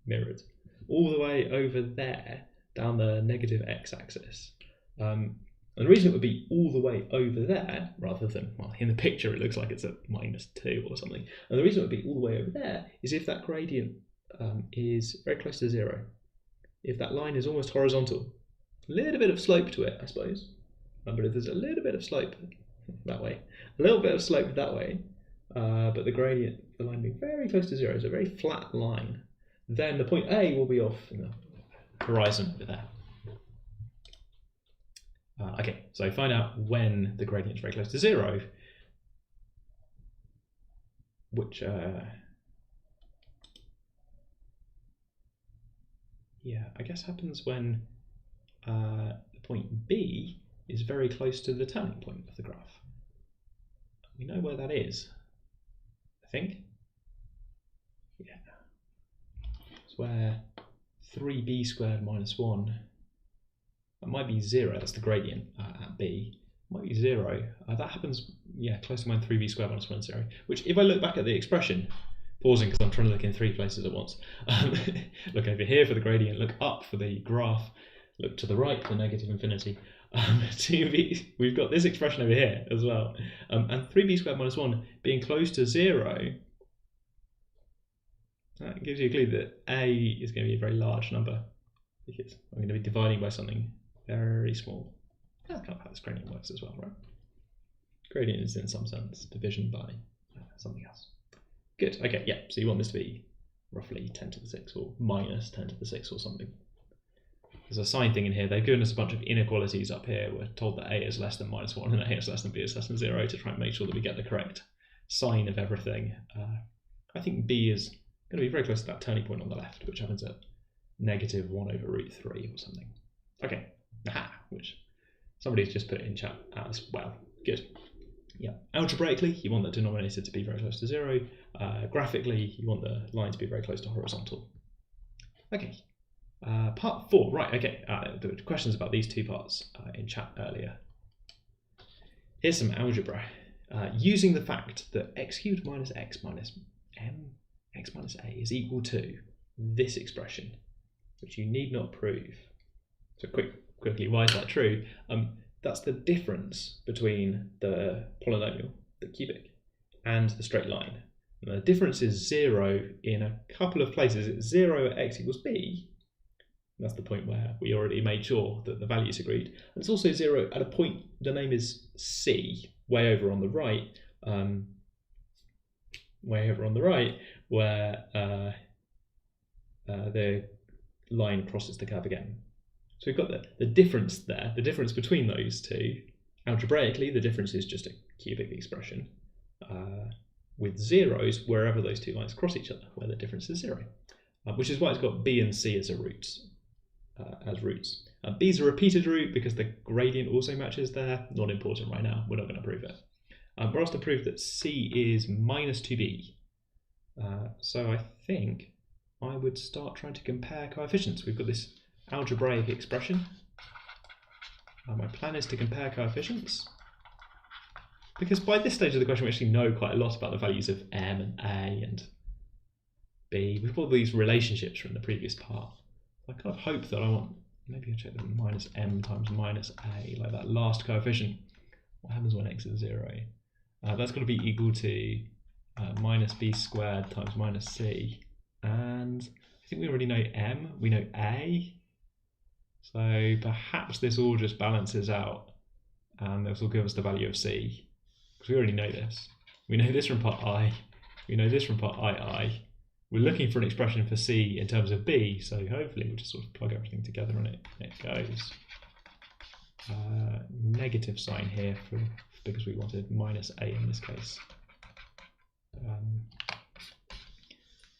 [SPEAKER 1] mirrored, all the way over there down the negative x-axis? And the reason it would be all the way over there, rather than, well, in the picture it looks like it's at -2 or something, and the reason it would be all the way over there is if that gradient is very close to 0. If that line is almost horizontal, a little bit of slope to it, I suppose, but if there's a little bit of slope that way, a little bit of slope that way, but the gradient, the line being very close to 0, is a very flat line, then the point A will be off in the horizon over there. Okay, so find out when the gradient is very close to 0, which, yeah, I guess happens when the point B is very close to the turning point of the graph. We know where that is, I think. Yeah. It's where 3b squared minus 1, that might be 0, that's the gradient at B, might be 0. That happens, yeah, close to when 3b squared minus 1 is 0, which if I look back at the expression, pausing because I'm trying to look in 3 places at once. Look over here for the gradient, look up for the graph, look to the right for negative infinity. 2b, we've got this expression over here as well. And 3b squared minus 1 being close to 0, that gives you a clue that a is going to be a very large number because I'm going to be dividing by something very small. That's kind of how this gradient works as well, right? Gradient is in some sense division by something else. Good, okay, yeah, so you want this to be roughly 10 to the 6 or minus 10 to the 6 or something. There's a sign thing in here. They've given us a bunch of inequalities up here. We're told that a is less than -1 and a is less than b is less than 0 to try and make sure that we get the correct sign of everything. I think b is going to be very close to that turning point on the left, which happens at negative 1 over root 3 or something. Okay, aha, which somebody's just put it in chat as well. Good. Yeah, algebraically, you want the denominator to be very close to 0. Graphically, you want the line to be very close to horizontal. Okay, part 4, right, okay, there were questions about these two parts in chat earlier. Here's some algebra. Using the fact that x cubed minus x minus m, x minus a is equal to this expression, which you need not prove. So quickly, why is that true? That's the difference between the polynomial, the cubic, and the straight line. And the difference is 0 in a couple of places. It's 0 at x equals b. That's the point where we already made sure that the values agreed. And it's also 0 at a point, the name is c, way over on the right, where the line crosses the curve again. So we've got the difference there, the difference between those two. Algebraically, the difference is just a cubic expression with zeros wherever those two lines cross each other, where the difference is 0, which is why it's got b and c as roots. B's a repeated root because the gradient also matches there. Not important right now. We're not going to prove it. We're asked to prove that c is minus 2b. So I think I would start trying to compare coefficients. We've got this algebraic expression. My plan is to compare coefficients, because by this stage of the question we actually know quite a lot about the values of m and a and b. We've got all these relationships from the previous part. I kind of hope that I want, maybe I'll check the minus m times minus a, like that last coefficient. What happens when x is 0? That's going to be equal to minus b squared times minus c. And I think we already know m, we know a. So perhaps this all just balances out and this will give us the value of c, because we already know this. We know this from part I, we know this from part II. We're looking for an expression for c in terms of b, so hopefully we'll just sort of plug everything together and it goes. Negative sign here because we wanted minus a in this case.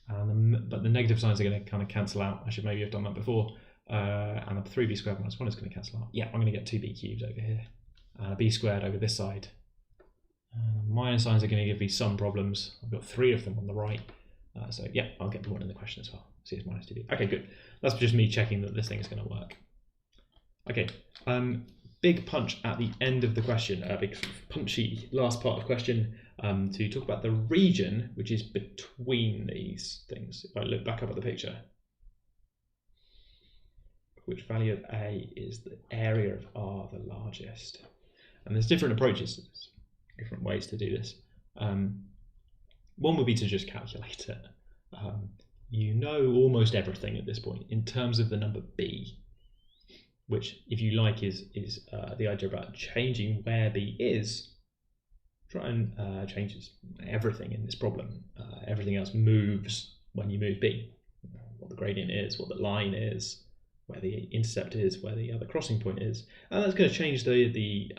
[SPEAKER 1] But the negative signs are going to kind of cancel out. I should maybe have done that before. And a 3b squared minus 1 is going to cancel out. Yeah, I'm going to get 2b cubed over here. And a b squared over this side. Minus signs are going to give me some problems. I've got 3 of them on the right. So yeah, I'll get the one in the question as well. C is minus 2b. Okay, good. That's just me checking that this thing is going to work. Okay, big punch at the end of the question. Big punchy last part of question to talk about the region which is between these things. If I look back up at the picture, which value of a is the area of R the largest? And there's different approaches to this, different ways to do this. One would be to just calculate it. You know almost everything at this point in terms of the number b, which, if you like, is the idea about changing where b is. Try and changes everything in this problem. Everything else moves when you move b. What the gradient is, what the line is, where the intercept is, where the other crossing point is, and that's going to change the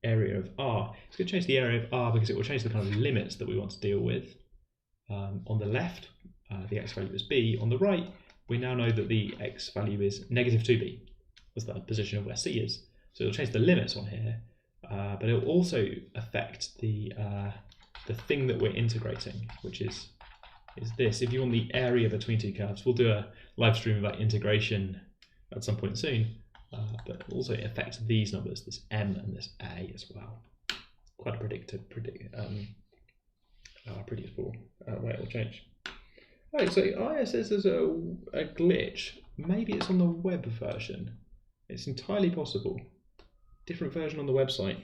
[SPEAKER 1] area of R. It's going to change the area of R because it will change the kind of limits that we want to deal with. On the left, the x value is b. On the right, we now know that the x value is negative 2b. That's the position of where c is. So it'll change the limits on here, but it'll also affect the thing that we're integrating, which is this. If you want the area between two curves, we'll do a live stream about integration at some point soon, but also it affects these numbers, this m and this a as well. Quite a predictable way it will change. Right, so IS says there's a glitch. Maybe it's on the web version. It's entirely possible. Different version on the website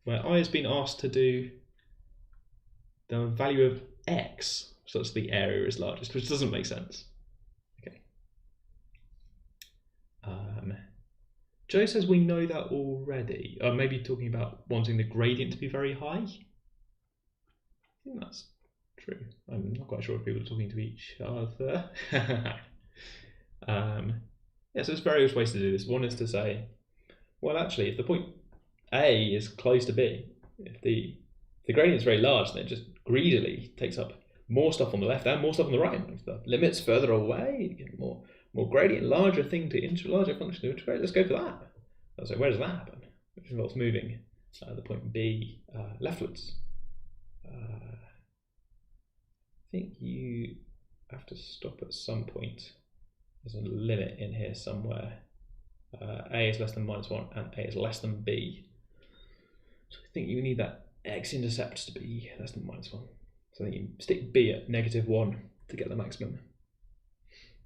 [SPEAKER 1] where I has been asked to do the value of x such that the area is largest, which doesn't make sense. Okay. Joe says we know that already. Maybe talking about wanting the gradient to be very high. I think that's true. I'm not quite sure if people are talking to each other. Yeah, so there's various ways to do this. One is to say, well, actually, if the point A is close to B, if the gradient is very large, then it just greedily takes up more stuff on the left and more stuff on the right. If the limit's further away, you get more more gradient, larger thing to larger function to integrate. Let's go for that. So where does that happen? Which involves moving the point B leftwards. I think you have to stop at some point. There's a limit in here somewhere. A is less than -1 and A is less than B. So I think you need that x-intercept to be less than -1. So I think you stick B at -1 to get the maximum.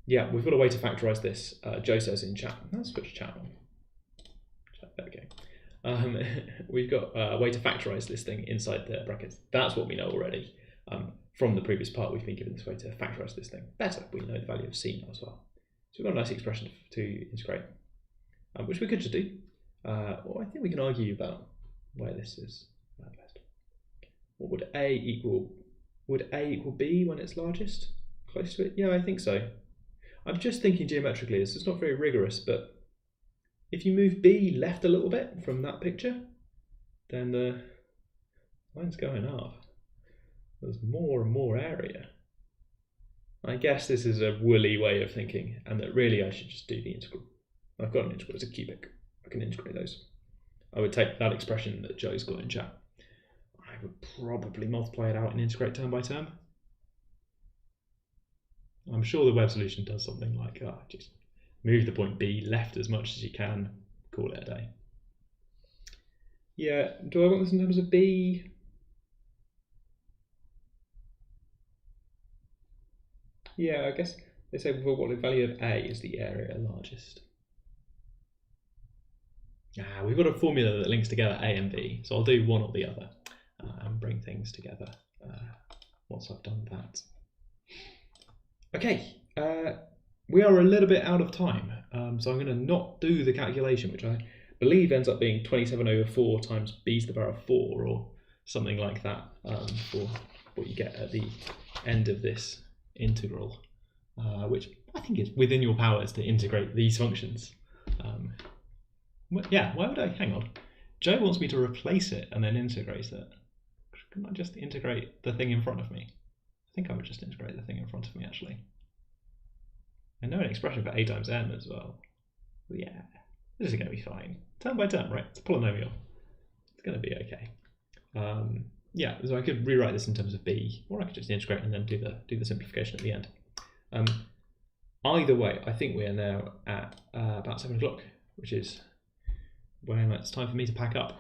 [SPEAKER 1] Yeah, we've got a way to factorise this. Joe says in chat. Let's switch chat on. There we go. We've got a way to factorise this thing inside the brackets. That's what we know already. From the previous part, we've been given this way to factorise this thing better. We know the value of C now as well. So we've got a nice expression to integrate, which we could just do. Well, I think we can argue about where this is best. What would A equal? Would A equal B when it's largest? Close to it? Yeah, I think so. I'm just thinking geometrically. This is not very rigorous, but if you move B left a little bit from that picture, then the line's going up. There's more and more area. I guess this is a woolly way of thinking, and that really I should just do the integral. I've got an integral, it's a cubic. I can integrate those. I would take that expression that Joe's got in chat. I would probably multiply it out and integrate term by term. I'm sure the web solution does something like just move the point B left as much as you can, call it a day. Yeah, do I want this in terms of B? Yeah, I guess they say for what the value of A is the area largest. We've got a formula that links together A and B, so I'll do one or the other and bring things together once I've done that. Okay, we are a little bit out of time, so I'm going to not do the calculation, which I believe ends up being 27/4 times b to the power of 4 or something like that for what you get at the end of this integral, which I think is within your powers to integrate these functions. Yeah, why would I? Hang on. Joe wants me to replace it and then integrate it. Couldn't I just integrate the thing in front of me? I think I would just integrate the thing in front of me, actually. I know an expression for A times M as well. But yeah, this is going to be fine. Term by term, right? It's a polynomial. It's going to be okay. Yeah, so I could rewrite this in terms of B, or I could just integrate and then do the simplification at the end. Either way, I think we are now at about 7 o'clock, which is when it's time for me to pack up.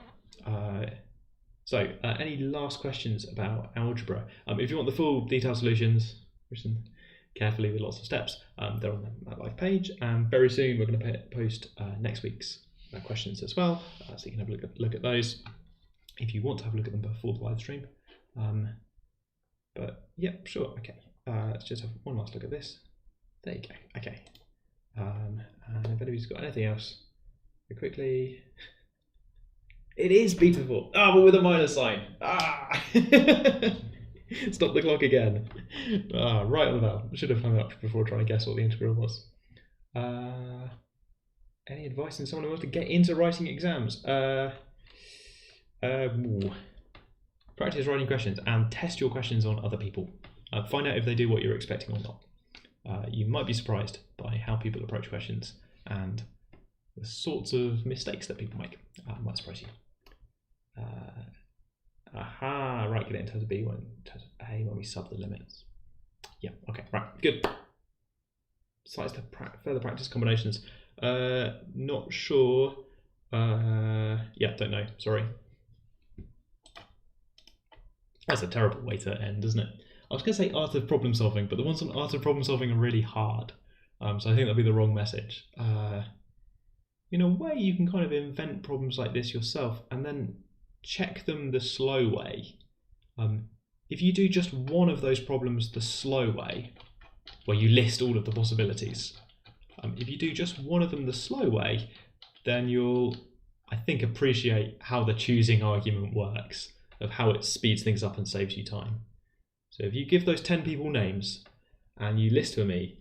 [SPEAKER 1] So any last questions about algebra? If you want the full detailed solutions, written carefully with lots of steps, they're on the live page, and very soon we're going to post next week's questions as well, so you can have a look at those if you want to have a look at them before the live stream. But yeah, sure, okay. Let's just have one last look at this. There you go, okay. And if anybody's got anything else, very quickly. It is b to the 4. But with a minus sign. Stop the clock again. Right on the bell. I should have hung up before trying to guess what the integral was. Any advice on someone who wants to get into writing exams? Practice writing questions and test your questions on other people. Find out if they do what you're expecting or not. You might be surprised by how people approach questions and the sorts of mistakes that people make. Might surprise you. Right, get it in terms of B, in terms of A when we sub the limits. Yeah, okay, right, good. Sites to further practice combinations. Not sure. Yeah, don't know, sorry. That's a terrible way to end, isn't it? I was going to say art of problem solving, but the ones on art of problem solving are really hard. So I think that'll be the wrong message. In a way, you can kind of invent problems like this yourself and then check them the slow way. If you do just one of those problems the slow way, where you list all of the possibilities, if you do just one of them the slow way, then you'll, I think, appreciate how the choosing argument works, of how it speeds things up and saves you time. So if you give those 10 people names and you list for me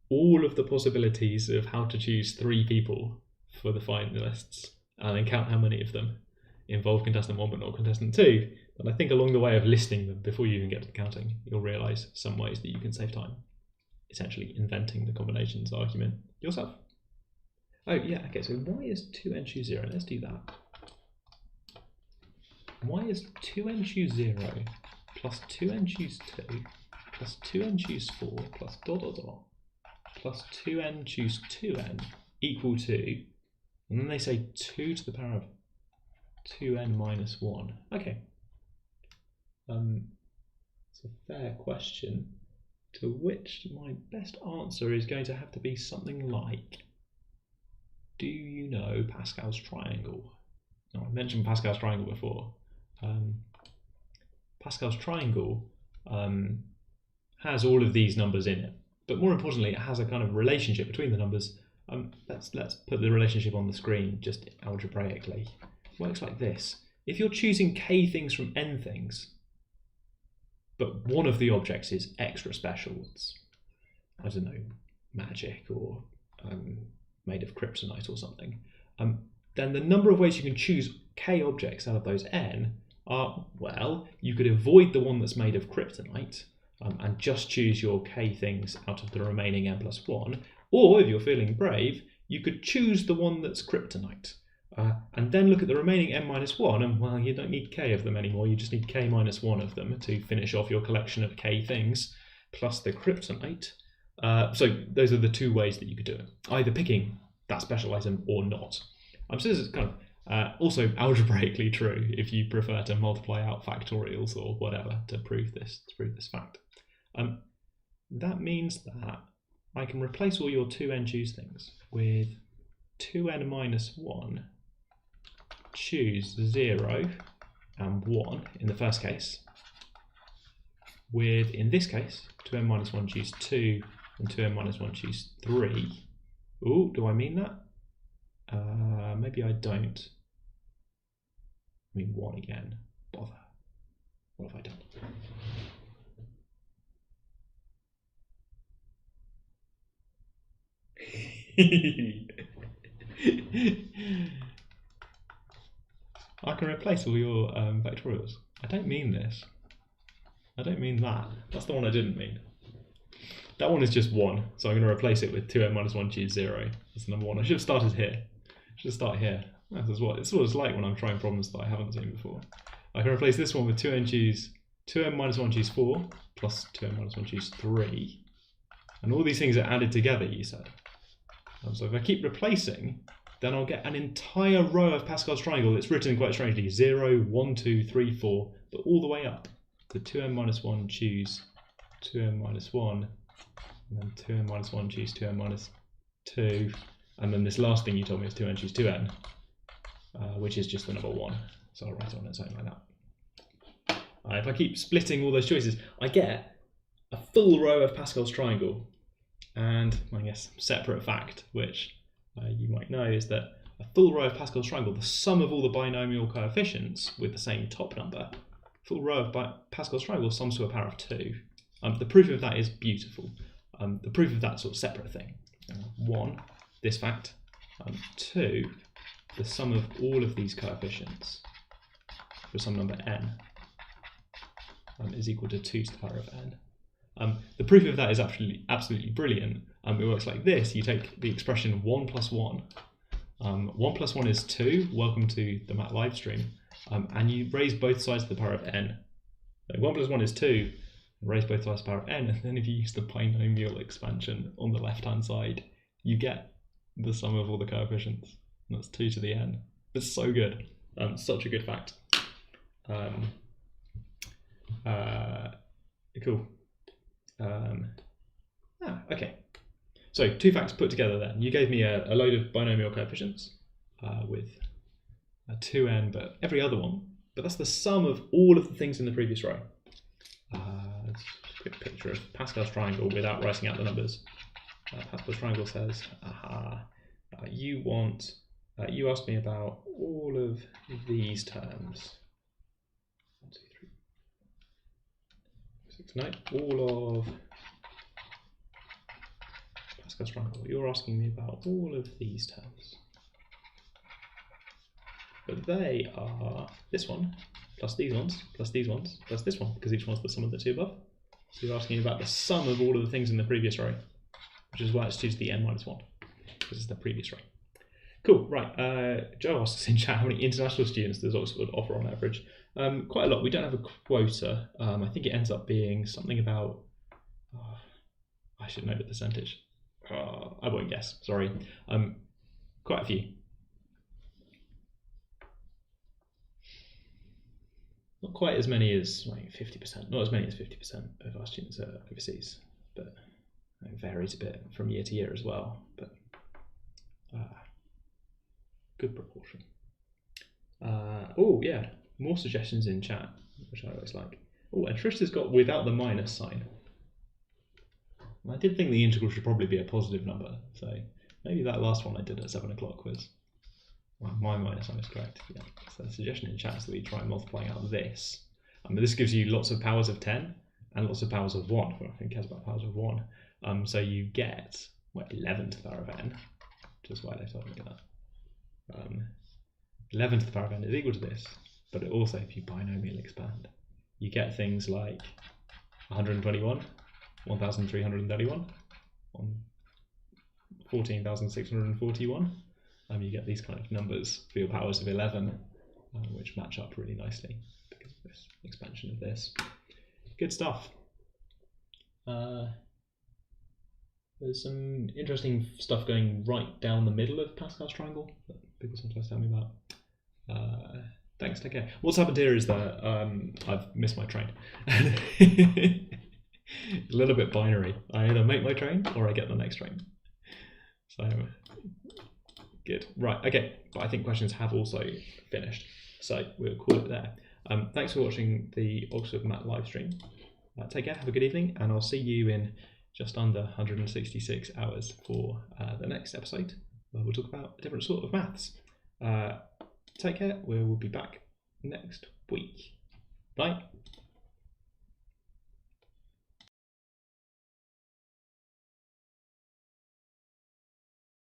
[SPEAKER 1] all of the possibilities of how to choose 3 people for the finalists, and then count how many of them involve contestant 1 but not contestant 2, then I think along the way of listing them before you even get to the counting, you'll realise some ways that you can save time. essentially inventing the combinations argument yourself. Oh yeah, okay, so why is 2n choose 0? Let's do that. Why is 2n choose 0 plus 2n choose 2 plus 2n choose 4 plus dot dot dot plus 2n choose 2n equal to, and then they say 2 to the power of 2n minus 1. Okay. It's a fair question, to which my best answer is going to have to be something like, do you know Pascal's triangle? Now, I mentioned Pascal's triangle before. Pascal's triangle has all of these numbers in it, but more importantly, it has a kind of relationship between the numbers. Let's put the relationship on the screen just algebraically. It works like this. If you're choosing k things from n things, but one of the objects is extra special, it's, I don't know, magic or made of kryptonite or something, then the number of ways you can choose k objects out of those n are, well, you could avoid the one that's made of kryptonite and just choose your k things out of the remaining n plus 1, or if you're feeling brave, you could choose the one that's kryptonite and then look at the remaining n minus 1, and well, you don't need k of them anymore, you just need k minus 1 of them to finish off your collection of k things plus the kryptonite. So those are the two ways that you could do it, either picking that special item or not. So this is kind of also algebraically true if you prefer to multiply out factorials or whatever to prove this fact. That means that I can replace all your 2n choose things with 2n minus 1 choose 0 and 1 in the first case, with, in this case, 2n minus 1 choose 2 and 2n minus 1 choose 3. Ooh, do I mean that? Maybe I don't. I mean 1 again. Bother. What have I done? I can replace all your factorials. I don't mean this. I don't mean that. That's the one I didn't mean. That one is just 1, so I'm going to replace it with 2n minus 1 choose 0. That's number 1. I should have started here. I should start here. That's what it's like when I'm trying problems that I haven't seen before. I can replace this one with 2n minus 1 choose 4 plus 2n minus 1 choose 3. And all these things are added together, you said. So if I keep replacing, then I'll get an entire row of Pascal's triangle that's written quite strangely, 0, 1, 2, 3, 4, but all the way up to 2n minus 1 choose 2n minus 1, and then 2n minus 1 choose 2n minus 2, and then this last thing you told me is 2n choose 2n, which is just the number 1. So I'll write it on it something like that. If I keep splitting all those choices, I get a full row of Pascal's triangle. And I guess separate fact, which you might know, is that a full row of Pascal's triangle, the sum of all the binomial coefficients with the same top number, full row of Pascal's triangle sums to a power of 2. The proof of that is beautiful. The proof of that sort of separate thing. 1, this fact. 2, the sum of all of these coefficients for some number n is equal to 2 to the power of n. The proof of that is absolutely brilliant. It works like this. You take the expression 1 plus 1. 1 plus 1 is 2. Welcome to the MAT Livestream. And you raise both sides to the power of n. So 1 plus 1 is 2. Raise both sides to the power of n. And then if you use the binomial expansion on the left-hand side, you get the sum of all the coefficients. And that's 2 to the n. It's so good. Such a good fact. Cool. Okay. So 2 facts put together then. You gave me a load of binomial coefficients with 2n, but every other one. But that's the sum of all of the things in the previous row. Let's a quick picture of Pascal's triangle without writing out the numbers. Pascal's triangle says, you asked me about all of these terms. 1, 2, 3, 6, 9, all of Pascal's triangle. You're asking me about all of these terms. But they are this one, plus these ones, plus these ones, plus this one, because each one's the sum of the two above. So you're asking about the sum of all of the things in the previous row, which is why it's 2 to the n minus 1, because it's the previous row. Cool, right. Joe asks in chat how many international students does Oxford offer on average? Quite a lot. We don't have a quota. I think it ends up being something about, I should know the percentage. I won't guess, sorry. Quite a few. Not quite as many as like 50%, not as many as 50% of our students are overseas, but it varies a bit from year to year as well, but good proportion. Oh yeah, more suggestions in chat, which I always like. Oh, and Trista's got without the minus sign. I did think the integral should probably be a positive number, so maybe that last one I did at 7 o'clock was, well, my minus sign is correct. Yeah. So the suggestion in chat is that we try multiplying out this. This gives you lots of powers of 10 and lots of powers of 1. Well, I think it cares about powers of 1. So you get 11 to the power of n, which is why they told me that. 11 to the power of n is equal to this, but it also, if you binomial expand, you get things like 121, 1331, 14,641. You get these kind of numbers for your powers of 11, which match up really nicely because of this expansion of this. Good stuff. There's some interesting stuff going right down the middle of Pascal's triangle that people sometimes tell me about. Thanks, take care. What's happened here is that I've missed my train. A little bit binary. I either make my train or I get the next train. So, good. Right, okay. But I think questions have also finished. So we'll call it there. Thanks for watching the Oxford MAT livestream. Take care, have a good evening, and I'll see you in just under 166 hours for the next episode, where we'll talk about a different sort of maths. Take care, we will be back next week. Bye.